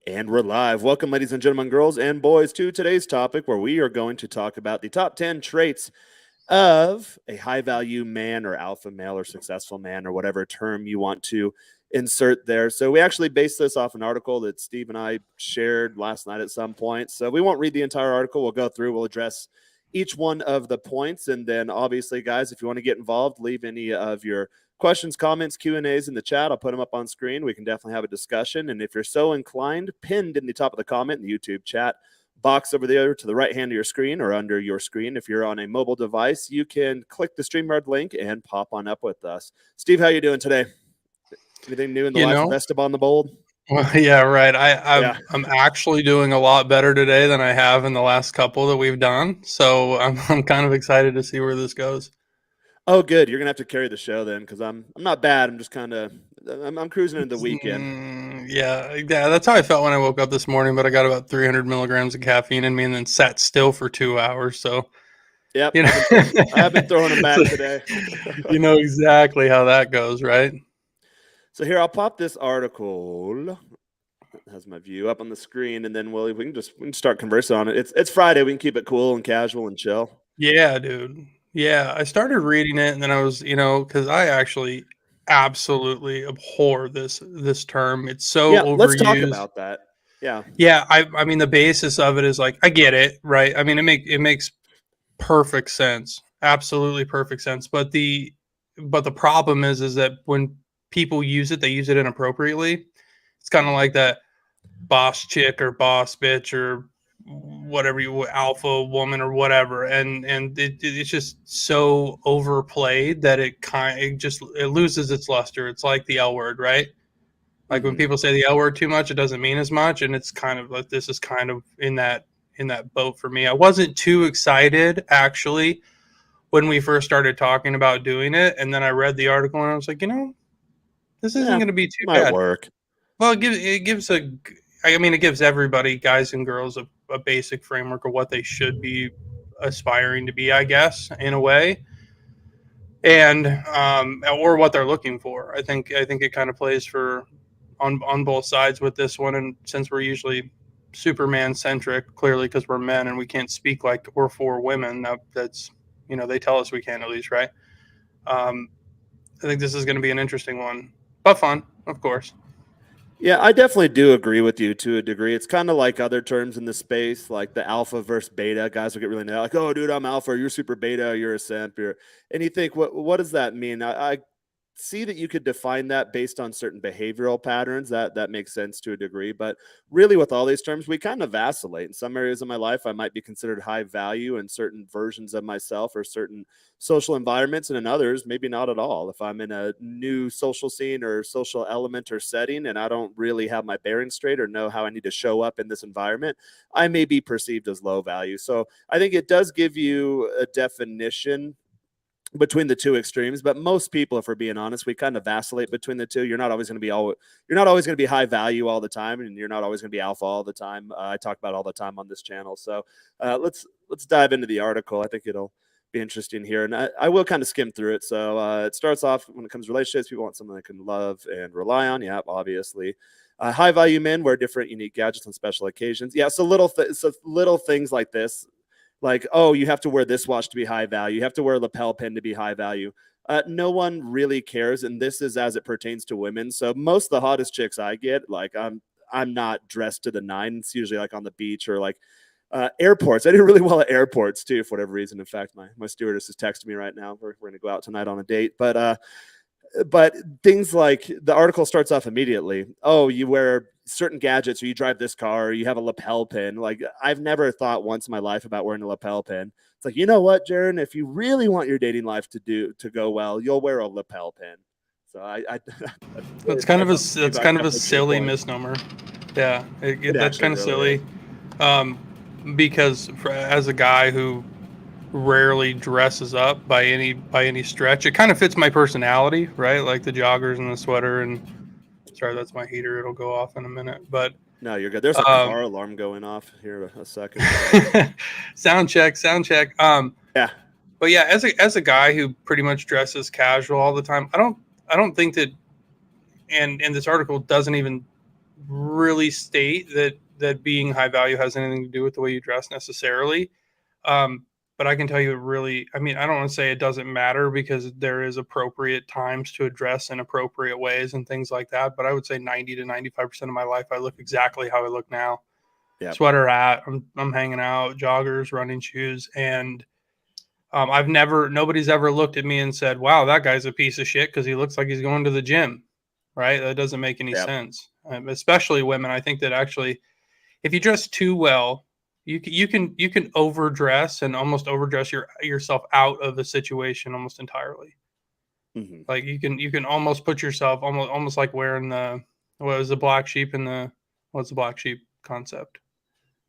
And we're live. Welcome, ladies and gentlemen, girls and boys, to today's topic where we are going to talk about the top 10 traits of a high value man or alpha male or successful man or whatever term you want to insert there. So, we actually based this off an article that Steve and I shared last night at some point. So, we won't read the entire article. We'll go through, we'll address each one of the points. And then, obviously, guys, if you want to get involved, leave any of your questions, comments, Q&As in the chat. I'll put them up on screen. We can definitely have a discussion. And if you're so inclined, pinned in the top of the comment in the YouTube chat box over there to the right hand of your screen or under your screen. If you're on a mobile device, you can click the StreamYard link and pop on up with us. Steve, how you doing today? Anything new in the life of Esteban the Bold? Well, yeah, right. I'm actually doing a lot better today than I have in the last couple that we've done. So I'm kind of excited to see where this goes. Oh, good. You're gonna have to carry the show then, because I'm not bad. I'm just kind of I'm cruising into the weekend. Yeah. That's how I felt when I woke up this morning. But I got about 300 milligrams of caffeine in me, and then sat still for 2 hours. So, yep, you know, I've been throwing them back today. You know exactly how that goes, right? So here, I'll pop this article. It has my view up on the screen, and then we can start conversing on it. It's Friday. We can keep it cool and casual and chill. Yeah, dude. Yeah, I started reading it, and then I was, because I actually absolutely abhor this term. It's so overused. Let's talk about that. Yeah. I mean, the basis of it is like, I get it, right? I mean, it makes perfect sense, absolutely perfect sense. But the problem is that when people use it, they use it inappropriately. It's kind of like that boss chick or boss bitch or whatever alpha woman or whatever, and it's just so overplayed that it loses its luster. It's like the L word, right? Like when people say the L word too much, it doesn't mean as much, and it's kind of like this is kind of in that boat for me. I wasn't too excited actually when we first started talking about doing it, and then I read the article and I was like, this isn't going to be too bad. Work. Well, it gives everybody, guys and girls, a basic framework of what they should be aspiring to be, I guess, in a way, and or what they're looking for. I think it kind of plays for on both sides with this one, and since we're usually Superman centric, clearly because we're men and we can't speak like we're for women. That's they tell us we can, at least, right? I think this is going to be an interesting one, but fun, of course. Yeah, I definitely do agree with you to a degree. It's kind of like other terms in the space, like the alpha versus beta. Guys will get really like, oh, dude, I'm alpha, you're super beta, you're a simp. And you think, what does that mean? I see that you could define that based on certain behavioral patterns. That makes sense to a degree. But really, with all these terms, we kind of vacillate. In some areas of my life, I might be considered high value in certain versions of myself or certain social environments, and in others, maybe not at all. If I'm in a new social scene or social element or setting, and I don't really have my bearings straight or know how I need to show up in this environment, I may be perceived as low value. So I think it does give you a definition between the two extremes, but most people, if we're being honest, we kind of vacillate between the two. You're not always going to be high value all the time, and you're not always going to be alpha all the time. I talk about all the time on this channel. So let's dive into the article. I think it'll be interesting here, and I will kind of skim through it. So it starts off, when it comes to relationships, people want someone they can love and rely on. Yeah, obviously. High value men wear different unique gadgets on special occasions. Yeah, so little things like this. Like, oh, you have to wear this watch to be high value. You have to wear a lapel pin to be high value. No one really cares, and this is as it pertains to women. So most of the hottest chicks I get, like I'm not dressed to the nine. It's usually like on the beach or like airports. I do really well at airports too, for whatever reason. In fact, my stewardess is texting me right now. We're going to go out tonight on a date, but things like the article starts off immediately. Oh, you wear certain gadgets, or you drive this car, or you have a lapel pin. Like, I've never thought once in my life about wearing a lapel pin. It's like, you know what, Jaron, if you really want your dating life to go well, you'll wear a lapel pin. So it's kind of a silly misnomer. Yeah, that's kind of silly. Because as a guy who rarely dresses up by any stretch, it kind of fits my personality, right? Like the joggers and the sweater. And sorry, that's my heater, it'll go off in a minute, but no, you're good. There's a car alarm going off here a second. sound check. Yeah, but yeah, as a guy who pretty much dresses casual all the time, I don't think that, and this article doesn't even really state that being high value has anything to do with the way you dress necessarily. But I can tell you it really, I mean, I don't want to say it doesn't matter, because there is appropriate times to address in appropriate ways and things like that. But I would say 90 to 95% of my life, I look exactly how I look now. Yeah. Sweater, hat, I'm hanging out, joggers, running shoes. And nobody's ever looked at me and said, wow, that guy's a piece of shit because he looks like he's going to the gym. Right. That doesn't make any Yeah. sense. Especially women. I think that actually, if you dress too well, you can overdress and almost overdress yourself out of the situation almost entirely. Hmm. Like you can almost put yourself almost like wearing the black sheep in the what's the black sheep concept?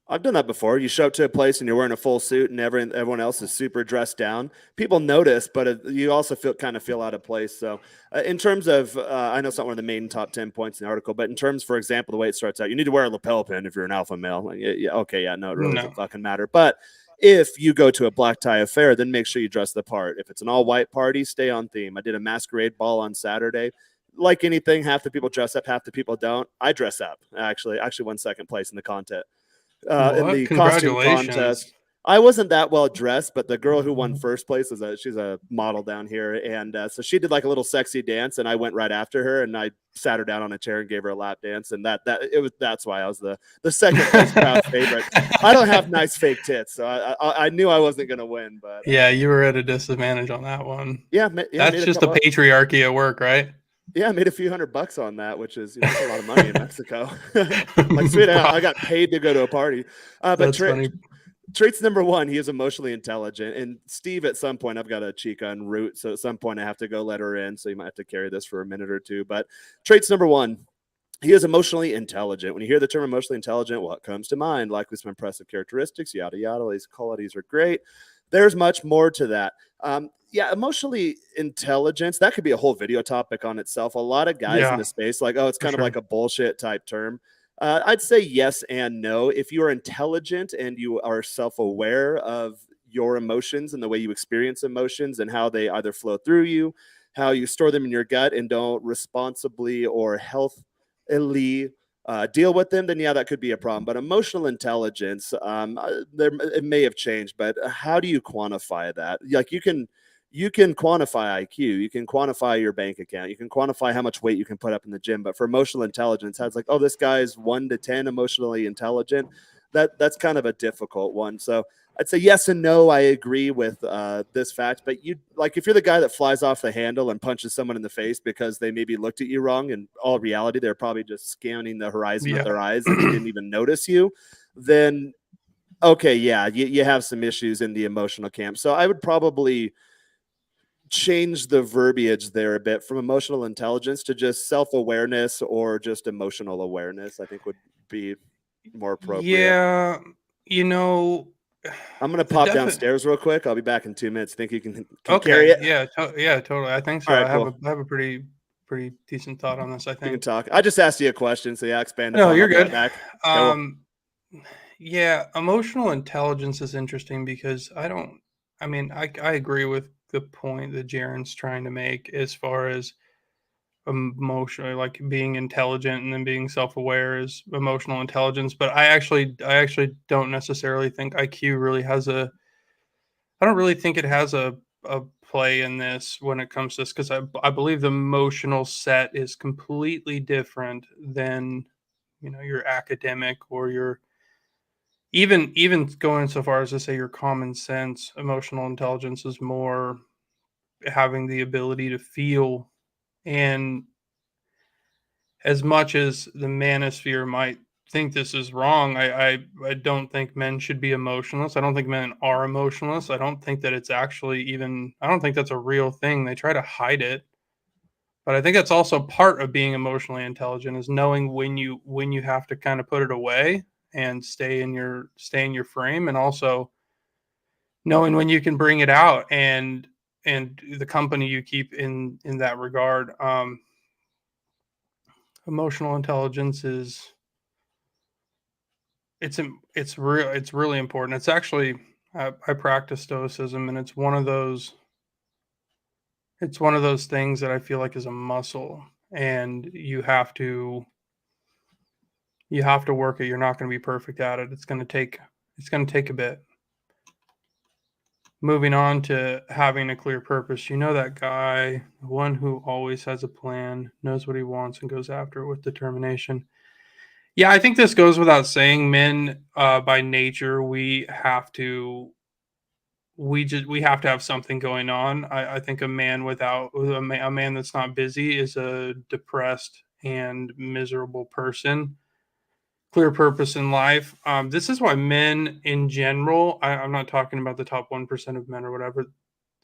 I've done that before. You show up to a place and you're wearing a full suit, and everyone else is super dressed down. People notice, but you also feel out of place. So, in terms of, I know it's not one of the main top 10 points in the article, but in terms, for example, the way it starts out, you need to wear a lapel pin if you're an alpha male. Like, yeah, okay, yeah, no, it really No. doesn't fucking matter. But if you go to a black tie affair, then make sure you dress the part. If it's an all white party, stay on theme. I did a masquerade ball on Saturday. Like anything, half the people dress up, half the people don't. I dress up. Actually won second place in the contest, in What? the costume Congratulations. contest. I wasn't that well dressed, but the girl who won first place she's a model down here, and so she did like a little sexy dance, and I went right after her, and I sat her down on a chair and gave her a lap dance, and that's why I was the second place crowd favorite. I don't have nice fake tits, so I knew I wasn't gonna win, but Yeah, you were at a disadvantage on that one. yeah, That's made a just the couple. patriarchy at work, right? Yeah, I made a few $100 on that, which is that's a lot of money in Mexico. Like, sweet, I got paid to go to a party. But That's funny. traits number one, he is emotionally intelligent. And Steve, at some point, I've got a Chica en route, so at some point I have to go let her in. So you might have to carry this for a minute or two. But traits number one, he is emotionally intelligent. When you hear the term emotionally intelligent, what comes to mind? Likely some impressive characteristics, yada yada. These qualities are great. There's much more to that. Yeah, emotionally intelligence, that could be a whole video topic on itself. A lot of guys in Yeah, the space, like, oh, it's for kind of sure. like a bullshit type term. I'd say yes and no. If you are intelligent and you are self-aware of your emotions and the way you experience emotions and how they either flow through you, how you store them in your gut and don't responsibly or healthily deal with them, then yeah, that could be a problem. But emotional intelligence, it may have changed, but how do you quantify that? Like you can quantify IQ, you can quantify your bank account, you can quantify how much weight you can put up in the gym. But for emotional intelligence, it's like, oh, this guy's 1 to 10 emotionally intelligent. That's kind of a difficult one. So I'd say yes and no. I agree with this fact, but you like if you're the guy that flies off the handle and punches someone in the face because they maybe looked at you wrong, in all reality they're probably just scanning the horizon with Yeah. their eyes and they didn't even notice you, then okay, yeah, you have some issues in the emotional camp. So I would probably change the verbiage there a bit from emotional intelligence to just self-awareness or just emotional awareness. I think would be more appropriate. Yeah, you know, I'm gonna the pop definite. downstairs real quick. I'll be back in 2 minutes. Think you can carry Okay, it? yeah, yeah, totally. I think All so. right, I have cool. a pretty decent thought on this. I We can think. talk. I just asked you a question, so yeah, expand No, upon. I'll you're be right good. back. Cool. Um, yeah, emotional intelligence is interesting because I don't. I mean, I agree with the point that Jaron's trying to make as far as emotional, like being intelligent and then being self-aware is emotional intelligence. But I actually don't necessarily think IQ really has a. I don't really think it has a play in this when it comes to this, because I believe the emotional set is completely different than your academic or your even going so far as to say your common sense. Emotional intelligence is more having the ability to feel. And as much as the manosphere might think this is wrong, I don't think men should be emotionless. I don't think men are emotionless. I don't think that it's actually even, I don't think that's a real thing. They try to hide it. But I think that's also part of being emotionally intelligent, is knowing when you have to kind of put it away and stay in your frame, and also knowing when you can bring it out, and the company you keep in that regard. Emotional intelligence is, it's really important. It's actually, I practice stoicism, and it's one of those things that I feel like is a muscle, and you have to You have to work it. You're not going to be perfect at it. It's going to take a bit. Moving on to having a clear purpose. You know that guy, the one who always has a plan, knows what he wants, and goes after it with determination. Yeah, I think this goes without saying. Men, by nature, we have to have something going on. I think a man without a man that's not busy is a depressed and miserable person. Clear purpose in life. This is why men in general. I'm not talking about the top 1% of men or whatever.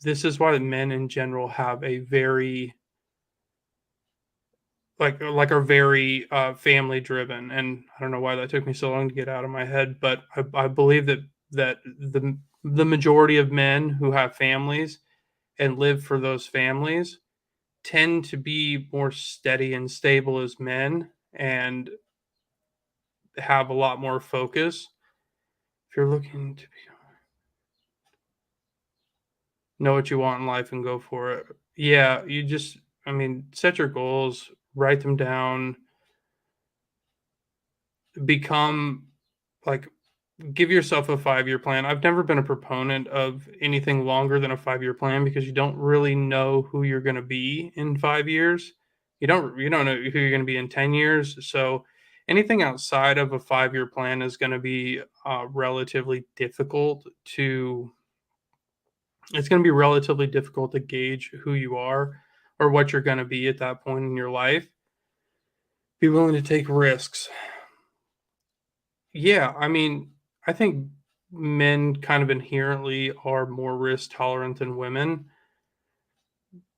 This is why men in general have a very are very family driven, and I don't know why that took me so long to get out of my head, but I believe that the majority of men who have families and live for those families tend to be more steady and stable as men and have a lot more focus. If you're looking to know what you want in life and go for it, yeah, set your goals, write them down, become like give yourself a 5-year plan. I've never been a proponent of anything longer than a 5-year plan because you don't really know who you're going to be in 5 years. You don't know who you're going to be in 10 years. So anything outside of a 5-year plan is going to be relatively difficult to it's going to be relatively difficult to gauge who you are or what you're going to be at that point in your life. Be willing to take risks. Yeah, I think men kind of inherently are more risk tolerant than women,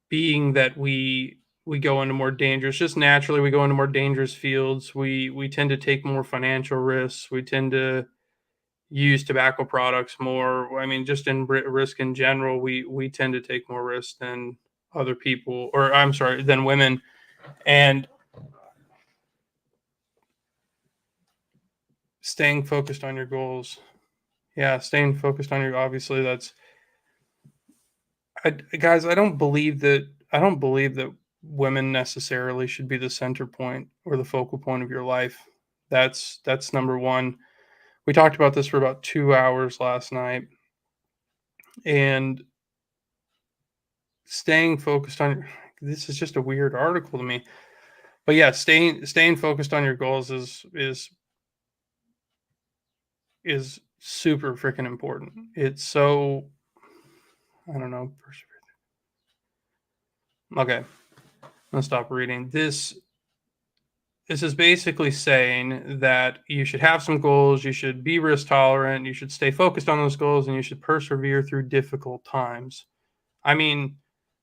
being that we go into more dangerous, just naturally we go into more dangerous fields. We tend to take more financial risks. We tend to use tobacco products more. Just in risk in general, we tend to take more risk than other people, or I'm sorry, than women. And staying focused on your goals. Yeah, staying focused on your obviously that's guys, I don't believe that women necessarily should be the center point or the focal point of your life. That's number one. We talked about this for about 2 hours last night, and staying focused on this is just a weird article to me. But yeah, staying focused on your goals is super freaking important. It's so I don't know. Okay, I'm gonna stop reading. This is basically saying that you should have some goals, you should be risk tolerant, you should stay focused on those goals, and you should persevere through difficult times. I mean,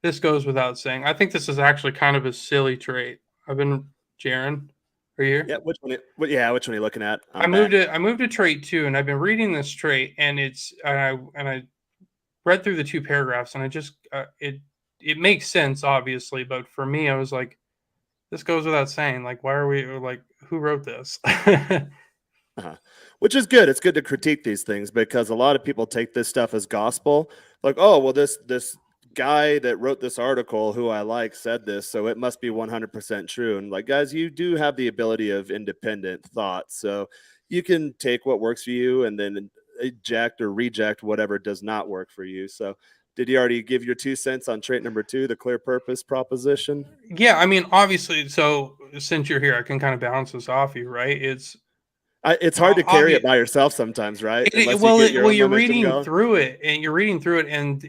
this goes without saying. I think this is actually kind of a silly trait. Jaron, are you here? Yeah, which one are you looking at? I I'm moved back. it. I moved to trait two, and I've been reading this trait, and I read through the two paragraphs, and it makes sense, obviously, but for me, I was like, this goes without saying. Like, why are we like, who wrote this? Uh-huh. Which is good. It's good to critique these things because a lot of people take this stuff as gospel. Like, oh, well, this guy that wrote this article who I like said this, so it must be 100% true. And like, guys, you do have the ability of independent thought. So you can take what works for you and then eject or reject whatever does not work for you. So did you already give your 2 cents on trait number 2, the clear purpose proposition? Yeah, obviously. So since you're here, I can kind of bounce this off you, right? It's hard to carry it Obvious. by yourself sometimes, right? Unless you get your Well, own momentum going. you're reading through it, and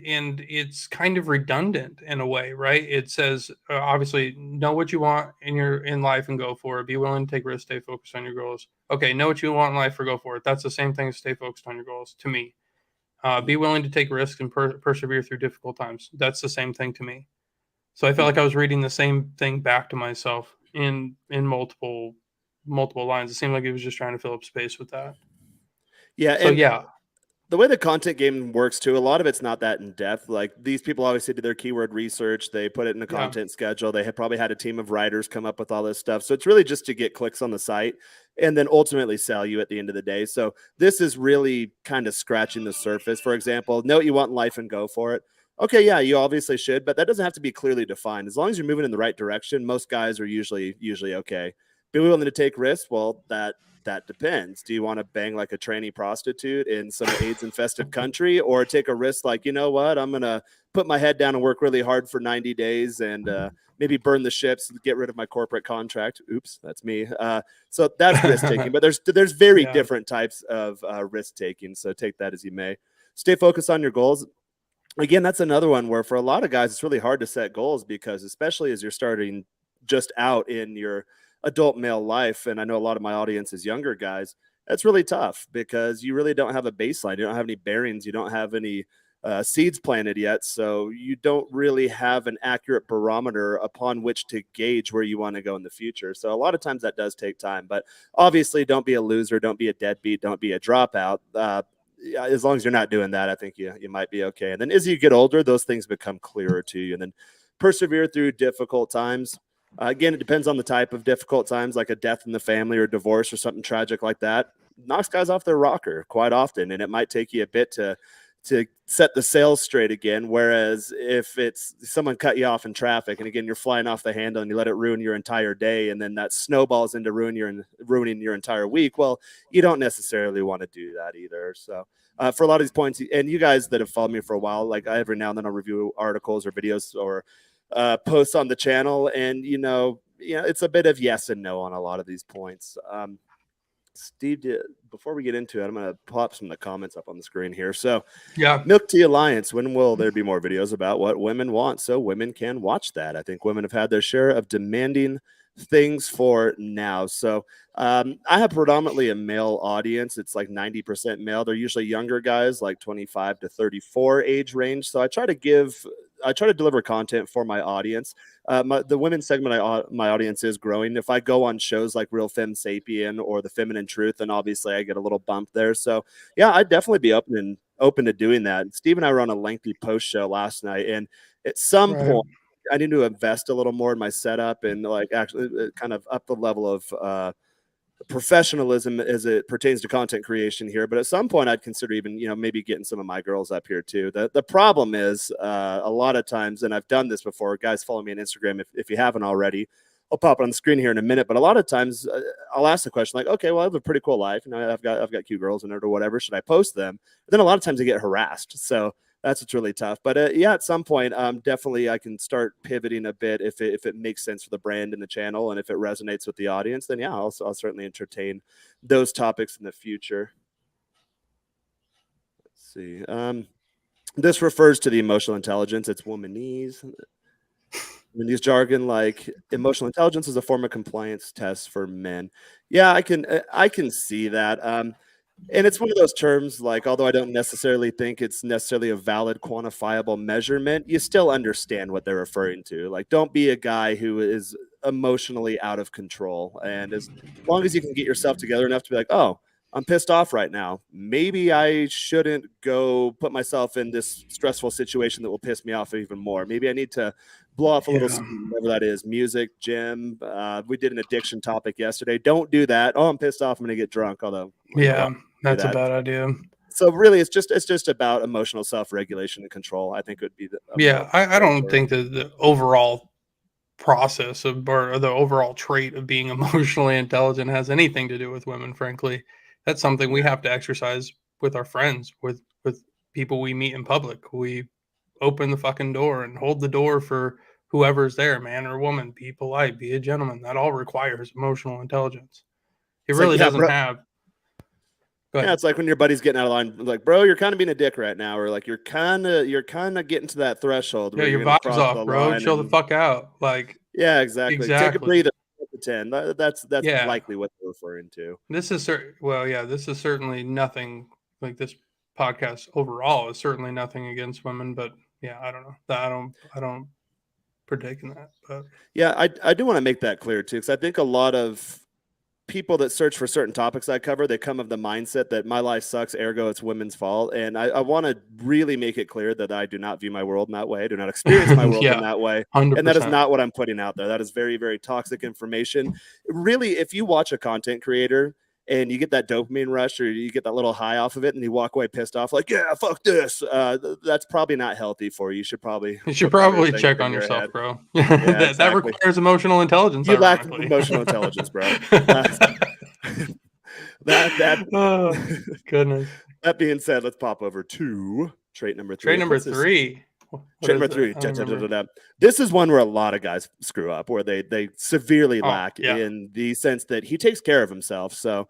it's kind of redundant in a way, right? It says obviously know what you want in life and go for it. Be willing to take risks, stay focused on your goals. Okay, know what you want in life or go for it. That's the same thing as stay focused on your goals to me. Be willing to take risks and persevere through difficult times. That's the same thing to me. So I felt like I was reading the same thing back to myself in multiple lines. It seemed like it was just trying to fill up space with that. Yeah, So and yeah, the way the content game works too, a lot of it's not that in depth. Like these people obviously did their keyword research, they put it in a yeah. content schedule. They had probably had a team of writers come up with all this stuff. So it's really just to get clicks on the site and then ultimately sell you at the end of the day. So this is really kind of scratching the surface. For example, know what you want in life and go for it. Okay, yeah, you obviously should, but that doesn't have to be clearly defined. As long as you're moving in the right direction, most guys are usually okay. Be willing to take risks? Well, that depends. Do you want to bang like a tranny prostitute in some AIDS infested country, or take a risk like, you know what, I'm gonna put my head down and work really hard for 90 days and maybe burn the ships, get rid of my corporate contract. Oops, that's me. So that's risk taking. But there's very Yeah. different types of risk taking. So take that as you may. Stay focused on your goals. Again, that's another one where for a lot of guys, it's really hard to set goals because, especially as you're starting just out in your adult male life, and I know a lot of my audience is younger guys, that's really tough because you really don't have a baseline. You don't have any bearings. You don't have any seeds planted yet. So you don't really have an accurate barometer upon which to gauge where you want to go in the future. So a lot of times that does take time. But obviously, don't be a loser. Don't be a deadbeat. Don't be a dropout. As long as you're not doing that, I think you might be okay. And then as you get older, those things become clearer to you. And then persevere through difficult times. Again, it depends on the type of difficult times, like a death in the family or divorce or something tragic like that. Knocks guys off their rocker quite often, and it might take you a bit to set the sails straight again. Whereas if it's someone cut you off in traffic, and again you're flying off the handle and you let it ruin your entire day, and then that snowballs into ruining your entire week, well, you don't necessarily want to do that either. So for a lot of these points, and you guys that have followed me for a while, like I every now and then I'll review articles or videos or posts on the channel, and it's a bit of yes and no on a lot of these points. Steve, before we get into it, I'm going to pop some of the comments up on the screen here. So, Yeah. Milk Tea Alliance, when will there be more videos about what women want so women can watch that? I think women have had their share of demanding things for now. So, I have predominantly a male audience. It's like 90% male. They're usually younger guys, like 25 to 34 age range. So I try to deliver content for my audience. The women's segment, my audience is growing. If I go on shows like Real Femme Sapien or The Feminine Truth, then obviously I get a little bump there. So yeah, I'd definitely be open to doing that. Steve and I were on a lengthy post show last night, and at some point I need to invest a little more in my setup and like actually kind of up the level of professionalism as it pertains to content creation here. But at some point I'd consider even, maybe getting some of my girls up here too. The problem is a lot of times, and I've done this before, guys follow me on Instagram if you haven't already. I'll pop it on the screen here in a minute, but a lot of times I'll ask the question like, okay, well, I have a pretty cool life. I've got cute girls in it or whatever. Should I post them? But then a lot of times I get harassed. So that's what's really tough. But yeah, at some point, definitely I can start pivoting a bit if it makes sense for the brand and the channel, and if it resonates with the audience, then yeah, I'll certainly entertain those topics in the future. Let's see. This refers to the emotional intelligence. It's womanese. In these jargon, like emotional intelligence is a form of compliance test for men. Yeah, I can see that. And it's one of those terms, like, although I don't necessarily think it's necessarily a valid quantifiable measurement, you still understand what they're referring to. Like, don't be a guy who is emotionally out of control. And as long as you can get yourself together enough to be like, oh, I'm pissed off right now. Maybe I shouldn't go put myself in this stressful situation that will piss me off even more. Maybe I need to blow off a little steam, whatever that is, music, gym. We did an addiction topic yesterday. Don't do that. Oh, I'm pissed off. I'm going to get drunk. Although, that's a bad idea. So really, it's just about emotional self-regulation and control. I think it would be I don't think that the overall process or the overall trait of being emotionally intelligent has anything to do with women. Frankly, that's something we have to exercise with our friends, with people we meet in public. We open the fucking door and hold the door for whoever's there, man or woman. Be polite, be a gentleman. That all requires emotional intelligence. It really doesn't have. Yeah, it's like when your buddy's getting out of line, like, bro, you're kind of being a dick right now, or like you're kind of getting to that threshold. Yeah, your vibes off, bro. Chill the fuck out. Like, yeah, exactly. Take a breather. Pretend. That's likely what they're referring to. This is this is certainly nothing like this podcast overall is certainly nothing against women, but yeah, I don't know. I don't partake in that. But yeah, I do want to make that clear too, because I think a lot of people that search for certain topics I cover, they come of the mindset that my life sucks, ergo it's women's fault. And I want to really make it clear that I do not view my world in that way. I do not experience my world in that way. 100%. And that is not what I'm putting out there. That is very, very toxic information. Really, if you watch a content creator and you get that dopamine rush or you get that little high off of it and you walk away pissed off like, yeah, fuck this. That's probably not healthy for you. You should probably You should put better probably things check in on your yourself, head. bro. Yeah, That exactly. requires emotional intelligence, You lack ironically. emotional intelligence, bro. That Oh, goodness. that being said, let's pop over to trait number three. Trait Of number course, this 3. What trait is number that? three. I don't remember. This is one where a lot of guys screw up, where they severely Oh, lack yeah. in the sense that he takes care of himself. So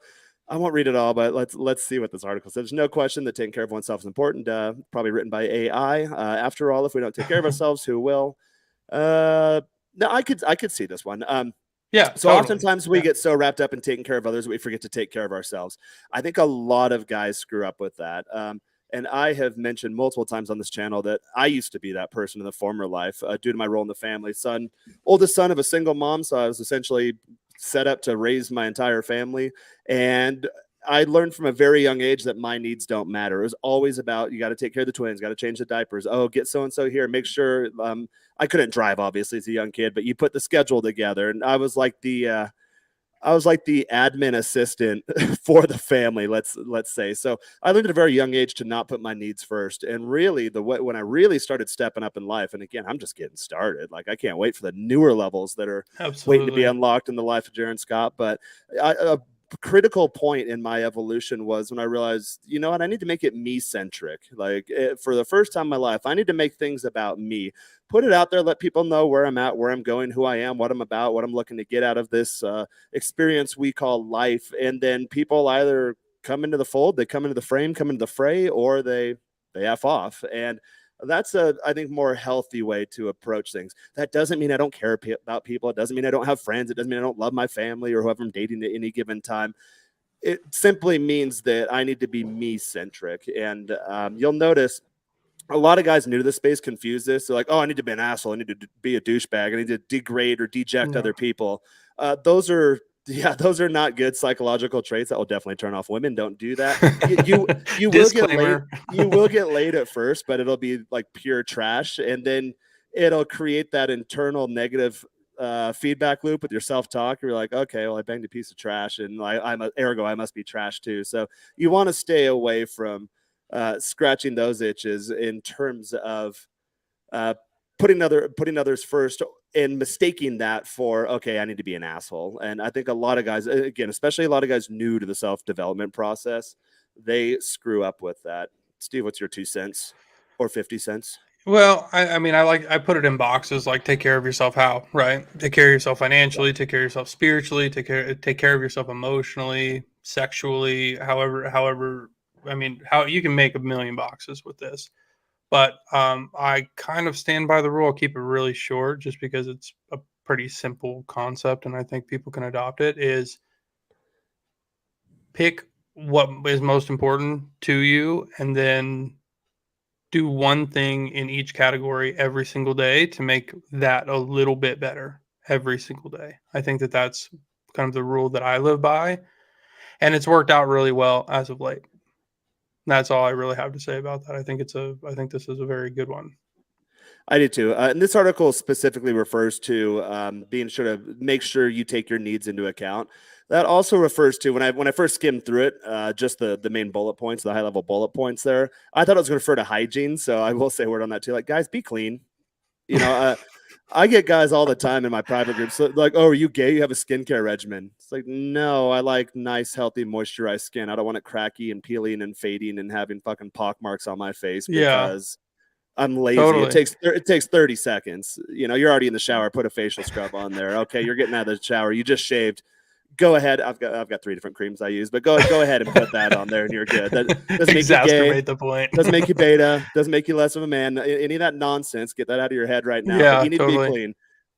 I won't read it all, but let's see what this article says. There's no question that taking care of oneself is important. Probably written by AI. After all, if we don't take care of ourselves, who will? No, I could see this one. Yeah, So totally. oftentimes we Yeah. get so wrapped up in taking care of others, we forget to take care of ourselves. I think a lot of guys screw up with that. And I have mentioned multiple times on this channel that I used to be that person in the former life due to my role in the family. Oldest son of a single mom. So I was essentially set up to raise my entire family. And I learned from a very young age that my needs don't matter. It was always about, you got to take care of the twins, got to change the diapers. Oh, get so-and-so here. Make sure, I couldn't drive obviously as a young kid, but you put the schedule together. And I was like the admin assistant for the family, let's say. So I learned at a very young age to not put my needs first. And really when I really started stepping up in life, and again, I'm just getting started. Like I can't wait for the newer levels that are waiting to be Absolutely. unlocked in the life of Jaron Scott. But a critical point in my evolution was when I realized, you know what, I need to make it me centric. Like for the first time in my life, I need to make things about me, put it out there, let people know where I'm at, where I'm going, who I am, what I'm about, what I'm looking to get out of this experience we call life. And then people either come into the fold, they come into the frame, come into the fray, or they F off. And that's I think, more healthy way to approach things. That doesn't mean I don't care about people. It doesn't mean I don't have friends. It doesn't mean I don't love my family or whoever I'm dating at any given time. It simply means that I need to be me centric. And you'll notice a lot of guys new to this space confuse this. They're like, oh, I need to be an asshole. I need to be a douchebag. I need to degrade or deject No. other people. Those are not good psychological traits that will definitely turn off women. Don't do that. You will get laid. You will get laid at first, but it'll be like pure trash. And then it'll create that internal negative feedback loop with your self-talk. You're like, okay, well, I banged a piece of trash and ergo I must be trash too. So you want to stay away from scratching those itches in terms of putting others first and mistaking that for, okay, I need to be an asshole. And I think a lot of guys, again, especially a lot of guys new to the self-development process, they screw up with that. Steve, what's your 2 cents or 50 cents? Well, I mean, I put it in boxes like take care of yourself how, right? Take care of yourself financially, take care of yourself spiritually, take care of yourself emotionally, sexually, however I mean, how you can make a million boxes with this. But I kind of stand by the rule. I'll keep it really short just because it's a pretty simple concept and I think people can adopt it, is pick what is most important to you and then do one thing in each category every single day to make that a little bit better every single day. I think that that's kind of the rule that I live by, and it's worked out really well as of late. That's all I really have to say about that. I think this is a very good one. I do too. And this article specifically refers to being sure to make sure you take your needs into account. That also refers to when I first skimmed through it, just the main bullet points, the high level bullet points there. I thought it was going to refer to hygiene, so I will say a word on that too. Like, guys, be clean. You know, I get guys all the time in my private groups like, "Oh, are you gay? You have a skincare regimen?" It's like, no, I like nice, healthy, moisturized skin. I don't want it cracky and peeling and fading and having fucking pock marks on my face Yeah, because I'm lazy. totally. It takes 30 seconds. You know, you're already in the shower. Put a facial scrub on there. Okay, you're getting out of the shower. You just shaved. Go ahead. I've got 3 different creams I use, but go ahead and put that on there, and you're good. That doesn't make you gay. Exacerbate the point. Doesn't make you beta. Doesn't make you less of a man. Any of that nonsense. Get that out of your head right now. But Yeah, you need to be totally.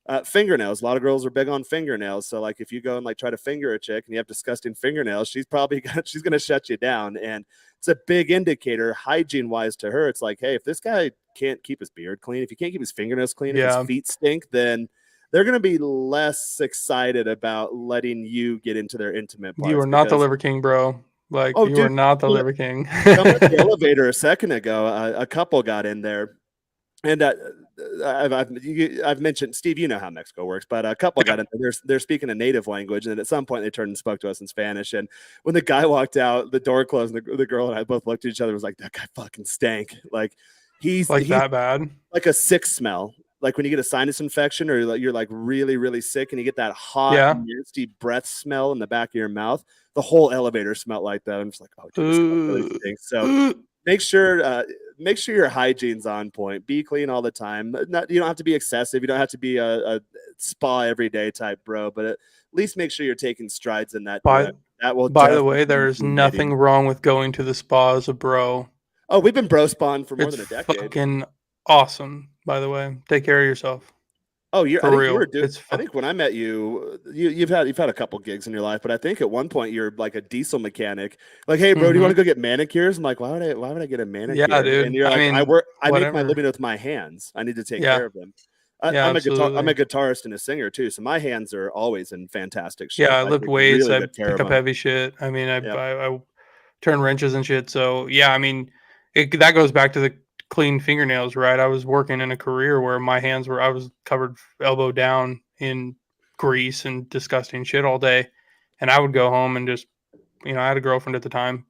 clean. Fingernails. A lot of girls are big on fingernails. So like, if you go and like try to finger a chick and you have disgusting fingernails, she's gonna shut you down. And it's a big indicator hygiene wise to her. It's like, hey, if this guy can't keep his beard clean, if he can't keep his fingernails clean, if his Yeah, feet stink, then they're going to be less excited about letting you get into their intimate you are parts not the because, Liver King, bro. Like oh, you are dude, not the Liver King. come up the elevator a second ago. A couple got in there And I've mentioned, Steve, you know how Mexico works, but a couple got in there. They're speaking a native language, and at some point they turned and spoke to us in Spanish. And when the guy walked out, the door closed, and the girl and I both looked at each other. And was like, that guy fucking stank. Like Like he's that bad? like a sick smell. Like when you get a sinus infection or you're like really, really sick and you get that hot, Yeah. nasty breath smell in the back of your mouth. The whole elevator smelled like that. I'm just like, oh, dude, this guy really Uh, stinks. So uh, make sure make sure your hygiene's on point. Be clean all the time. You don't have to be excessive. You don't have to be a spa every day type bro, but at least make sure you're taking strides in that by direction. That will by the way, definitely there's improve dating. nothing wrong with going to the spa as a bro. Oh, we've been bro spawn for more It's than a decade. fucking awesome, by the way. Take care of yourself. Oh, I For think you were real. doing. It's I think when I met you, you've had a couple gigs in your life, but I think at one point you're like a diesel mechanic. Like, hey, bro, do you want mm-hmm. to go get manicures? I'm like, why would I get a Yeah, manicure? And dude. you're I like, mean, I make my whatever. living with my hands. I need to take Yeah. care of them. Yeah, I'm a absolutely. guitarist and a singer too, so my hands are always in fantastic Yeah, shape. I I lift take weights. really I good care pick of up them. heavy shit. I mean, Yep. I turn wrenches and shit. So yeah, I mean, that goes back to the clean fingernails, right? I was working in a career where I was covered elbow down in grease and disgusting shit all day, and I would go home and just, I had a girlfriend at the time,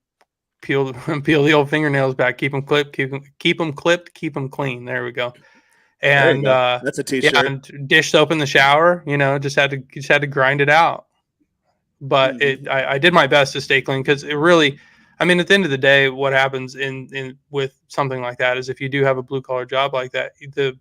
peel peel the old fingernails back, keep them clipped, keep them clipped, keep them clean. There we go. There you And go. That's a yeah, t-shirt. and dish soap in the shower. Just had to grind it out. But Mm-hmm. I did my best to stay clean because it really, I mean, at the end of the day, what happens in with something like that is if you do have a blue collar job like that, the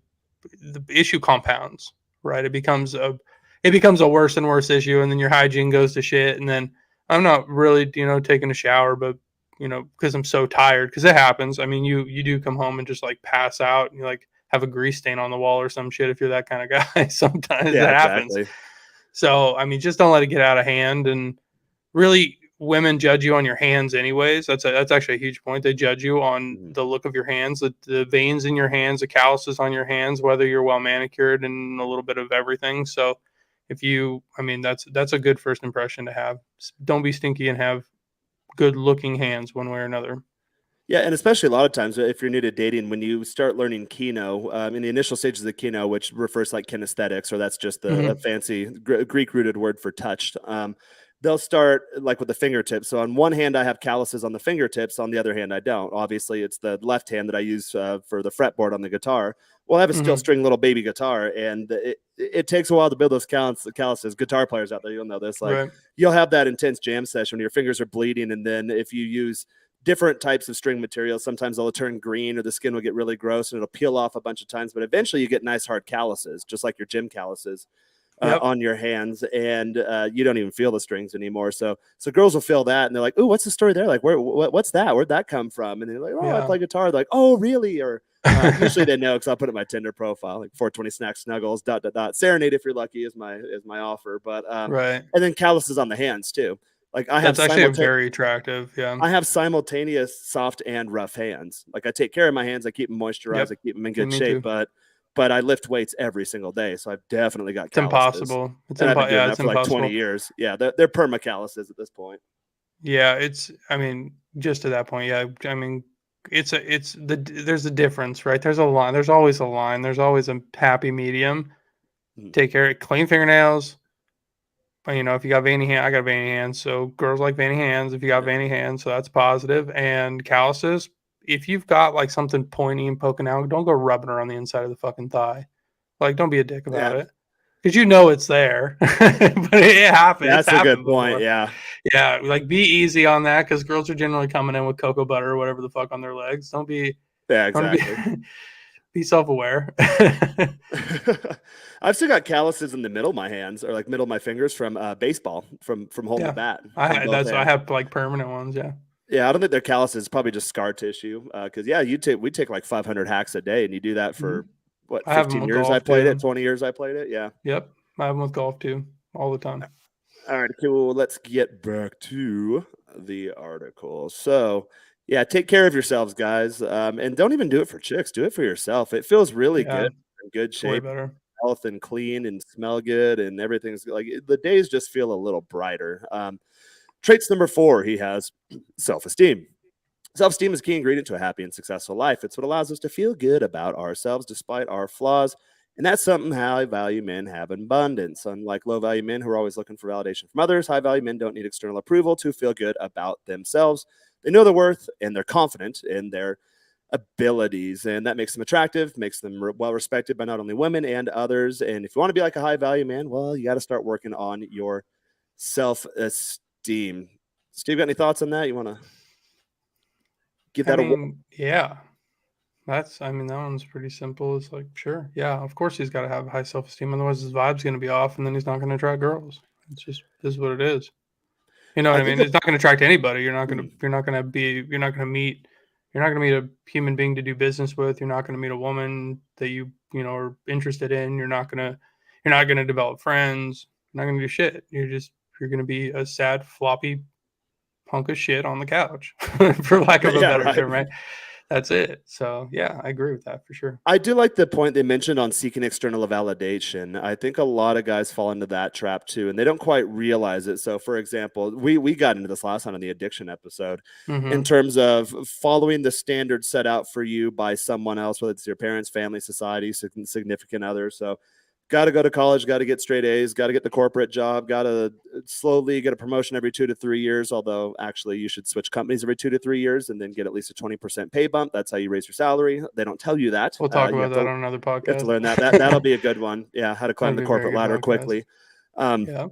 issue compounds, right? It becomes a worse and worse issue, and then your hygiene goes to shit. And then I'm not really, taking a shower, but because I'm so tired, because it happens. I mean, you do come home and just like pass out, and you like have a grease stain on the wall or some shit if you're that kind of guy. Sometimes Yeah, that happens. exactly. So I mean, just don't let it get out of hand. And really, women judge you on your hands, anyways. That's actually a huge point. They judge you on Mhm. the look of your hands, the veins in your hands, the calluses on your hands, whether you're well manicured, and a little bit of everything. So I mean, that's a good first impression to have. Don't be stinky and have good looking hands, one way or another. Yeah, and especially a lot of times if you're new to dating, when you start learning Kino, in the initial stages of the Kino, which refers to like kinesthetics, or that's just a Mm-hmm. fancy Greek-rooted word for touched. They'll start like with the fingertips. So on one hand, I have calluses on the fingertips. On the other hand, I don't. Obviously, it's the left hand that I use for the fretboard on the guitar. Well, I have a steel Mm-hmm. string little baby guitar, and it takes a while to build those calluses. Guitar players out there, you'll know this. Like Right. you'll have that intense jam session when your fingers are bleeding, and then if you use different types of string materials. Sometimes they'll turn green or the skin will get really gross and it'll peel off a bunch of times, but eventually you get nice hard calluses, just like your gym calluses. Yep. On your hands, and you don't even feel the strings anymore. So girls will feel that, and they're like, "Oh, what's the story there? Like, what's that? Where'd that come from?" And they're like, "Oh, I Yeah. play guitar." They're like, "Oh, really?" Or usually they know because I'll put it in my Tinder profile, like 420 snack snuggles dot dot dot serenade if you're lucky is my offer. But Right. and then calluses on the hands too. Like That's actually very attractive. Yeah. I have simultaneous soft and rough hands. Like I take care of my hands, I keep them moisturized, I Yep. keep them in Yeah, good me shape, too. but I lift weights every single day, so I've definitely got It's calluses. impossible. And I've been doing Yeah, that it's for like 20 impossible. years. Yeah, they're perma calluses at this point. Yeah, I mean, just to that point, yeah. I mean, there's a difference, right? There's a line. There's always a line. There's always a happy medium. Mhm. Take care of clean fingernails. But, if you got veiny hand, I got veiny hands. So girls like veiny hands. If you got Yeah. veiny hands, so that's positive. And calluses, if you've got like something pointy and poking out, don't go rubbing her on the inside of the fucking thigh. Like, don't be a dick about Yeah. it. Because it's there. But it happened. It's That's a good happened point. before. Yeah. Yeah, like be easy on that because girls are generally coming in with cocoa butter or whatever the fuck on their legs. Yeah, Don't be exactly. be self aware. I've still got calluses in the middle of my hands or like middle of my fingers from baseball from holding the Yeah, bat on both I hands. have like permanent ones. Yeah, Yeah, I don't think they're calluses. Probably just scar tissue. Because yeah, we take like 500 hacks a day, and you do that hmm for what I have them 15 with years? I golf played it. too. 20 years I played it. Yeah. Yep, I have them with golf too, all the time. All right, cool. Let's get back to the article. So yeah, take care of yourselves, guys, and don't even do it for chicks. Do it for yourself. It feels really good, Yeah, in good it's way shape, better. health and clean, and smell good, and everything's like the days just feel a little brighter. Traits number 4, he has self esteem. Self-esteem is a key ingredient to a happy and successful life. It's what allows us to feel good about ourselves despite our flaws. And that's something high value men have in abundance. Unlike low value men who are always looking for validation from others, high value men don't need external approval to feel good about themselves. They know their worth and they're confident in their abilities, and that makes them attractive, makes them well respected by not only women and others. And if you want to be like a high value man, well, you got to start working on your self esteem. Steve, got any thoughts on that? You want to give I that a whirl? mean, yeah, I mean, that one's pretty simple. It's like, sure, yeah, of course he's got to have high self esteem, otherwise his vibe's going to be off, and then he's not going to attract girls. It's just this is what it is. You know what I I think mean? It's not going to attract anybody. mm, You're not going to be. You're not going to meet a human being to do business with. You're not going to meet a woman that you know are interested in. You're not going to develop friends. You're not going to do shit. You're going to be a sad, floppy hunk of shit on the couch, for lack of a yeah, better right. term, right? That's it. So yeah, I agree with that for sure. I do like the point they mentioned on seeking external validation. I think a lot of guys fall into that trap too, and they don't quite realize it. So, for example, we got into this last time on the addiction episode in Mm-hmm. terms of following the standards set out for you by someone else, whether it's your parents, family, society, significant others. So, got to go to college, got to get straight A's, got to get the corporate job, got to slowly get a promotion every 2 to 3 years. Although actually you should switch companies every 2 to 3 years and then get at least a 20% pay bump. That's how you raise your salary. They don't tell you that. We'll talk You about have that to on another you have to podcast. learn that. That'll be a good one. Yeah, how to climb That'd the be a very corporate good ladder podcast. quickly. Um, Yeah.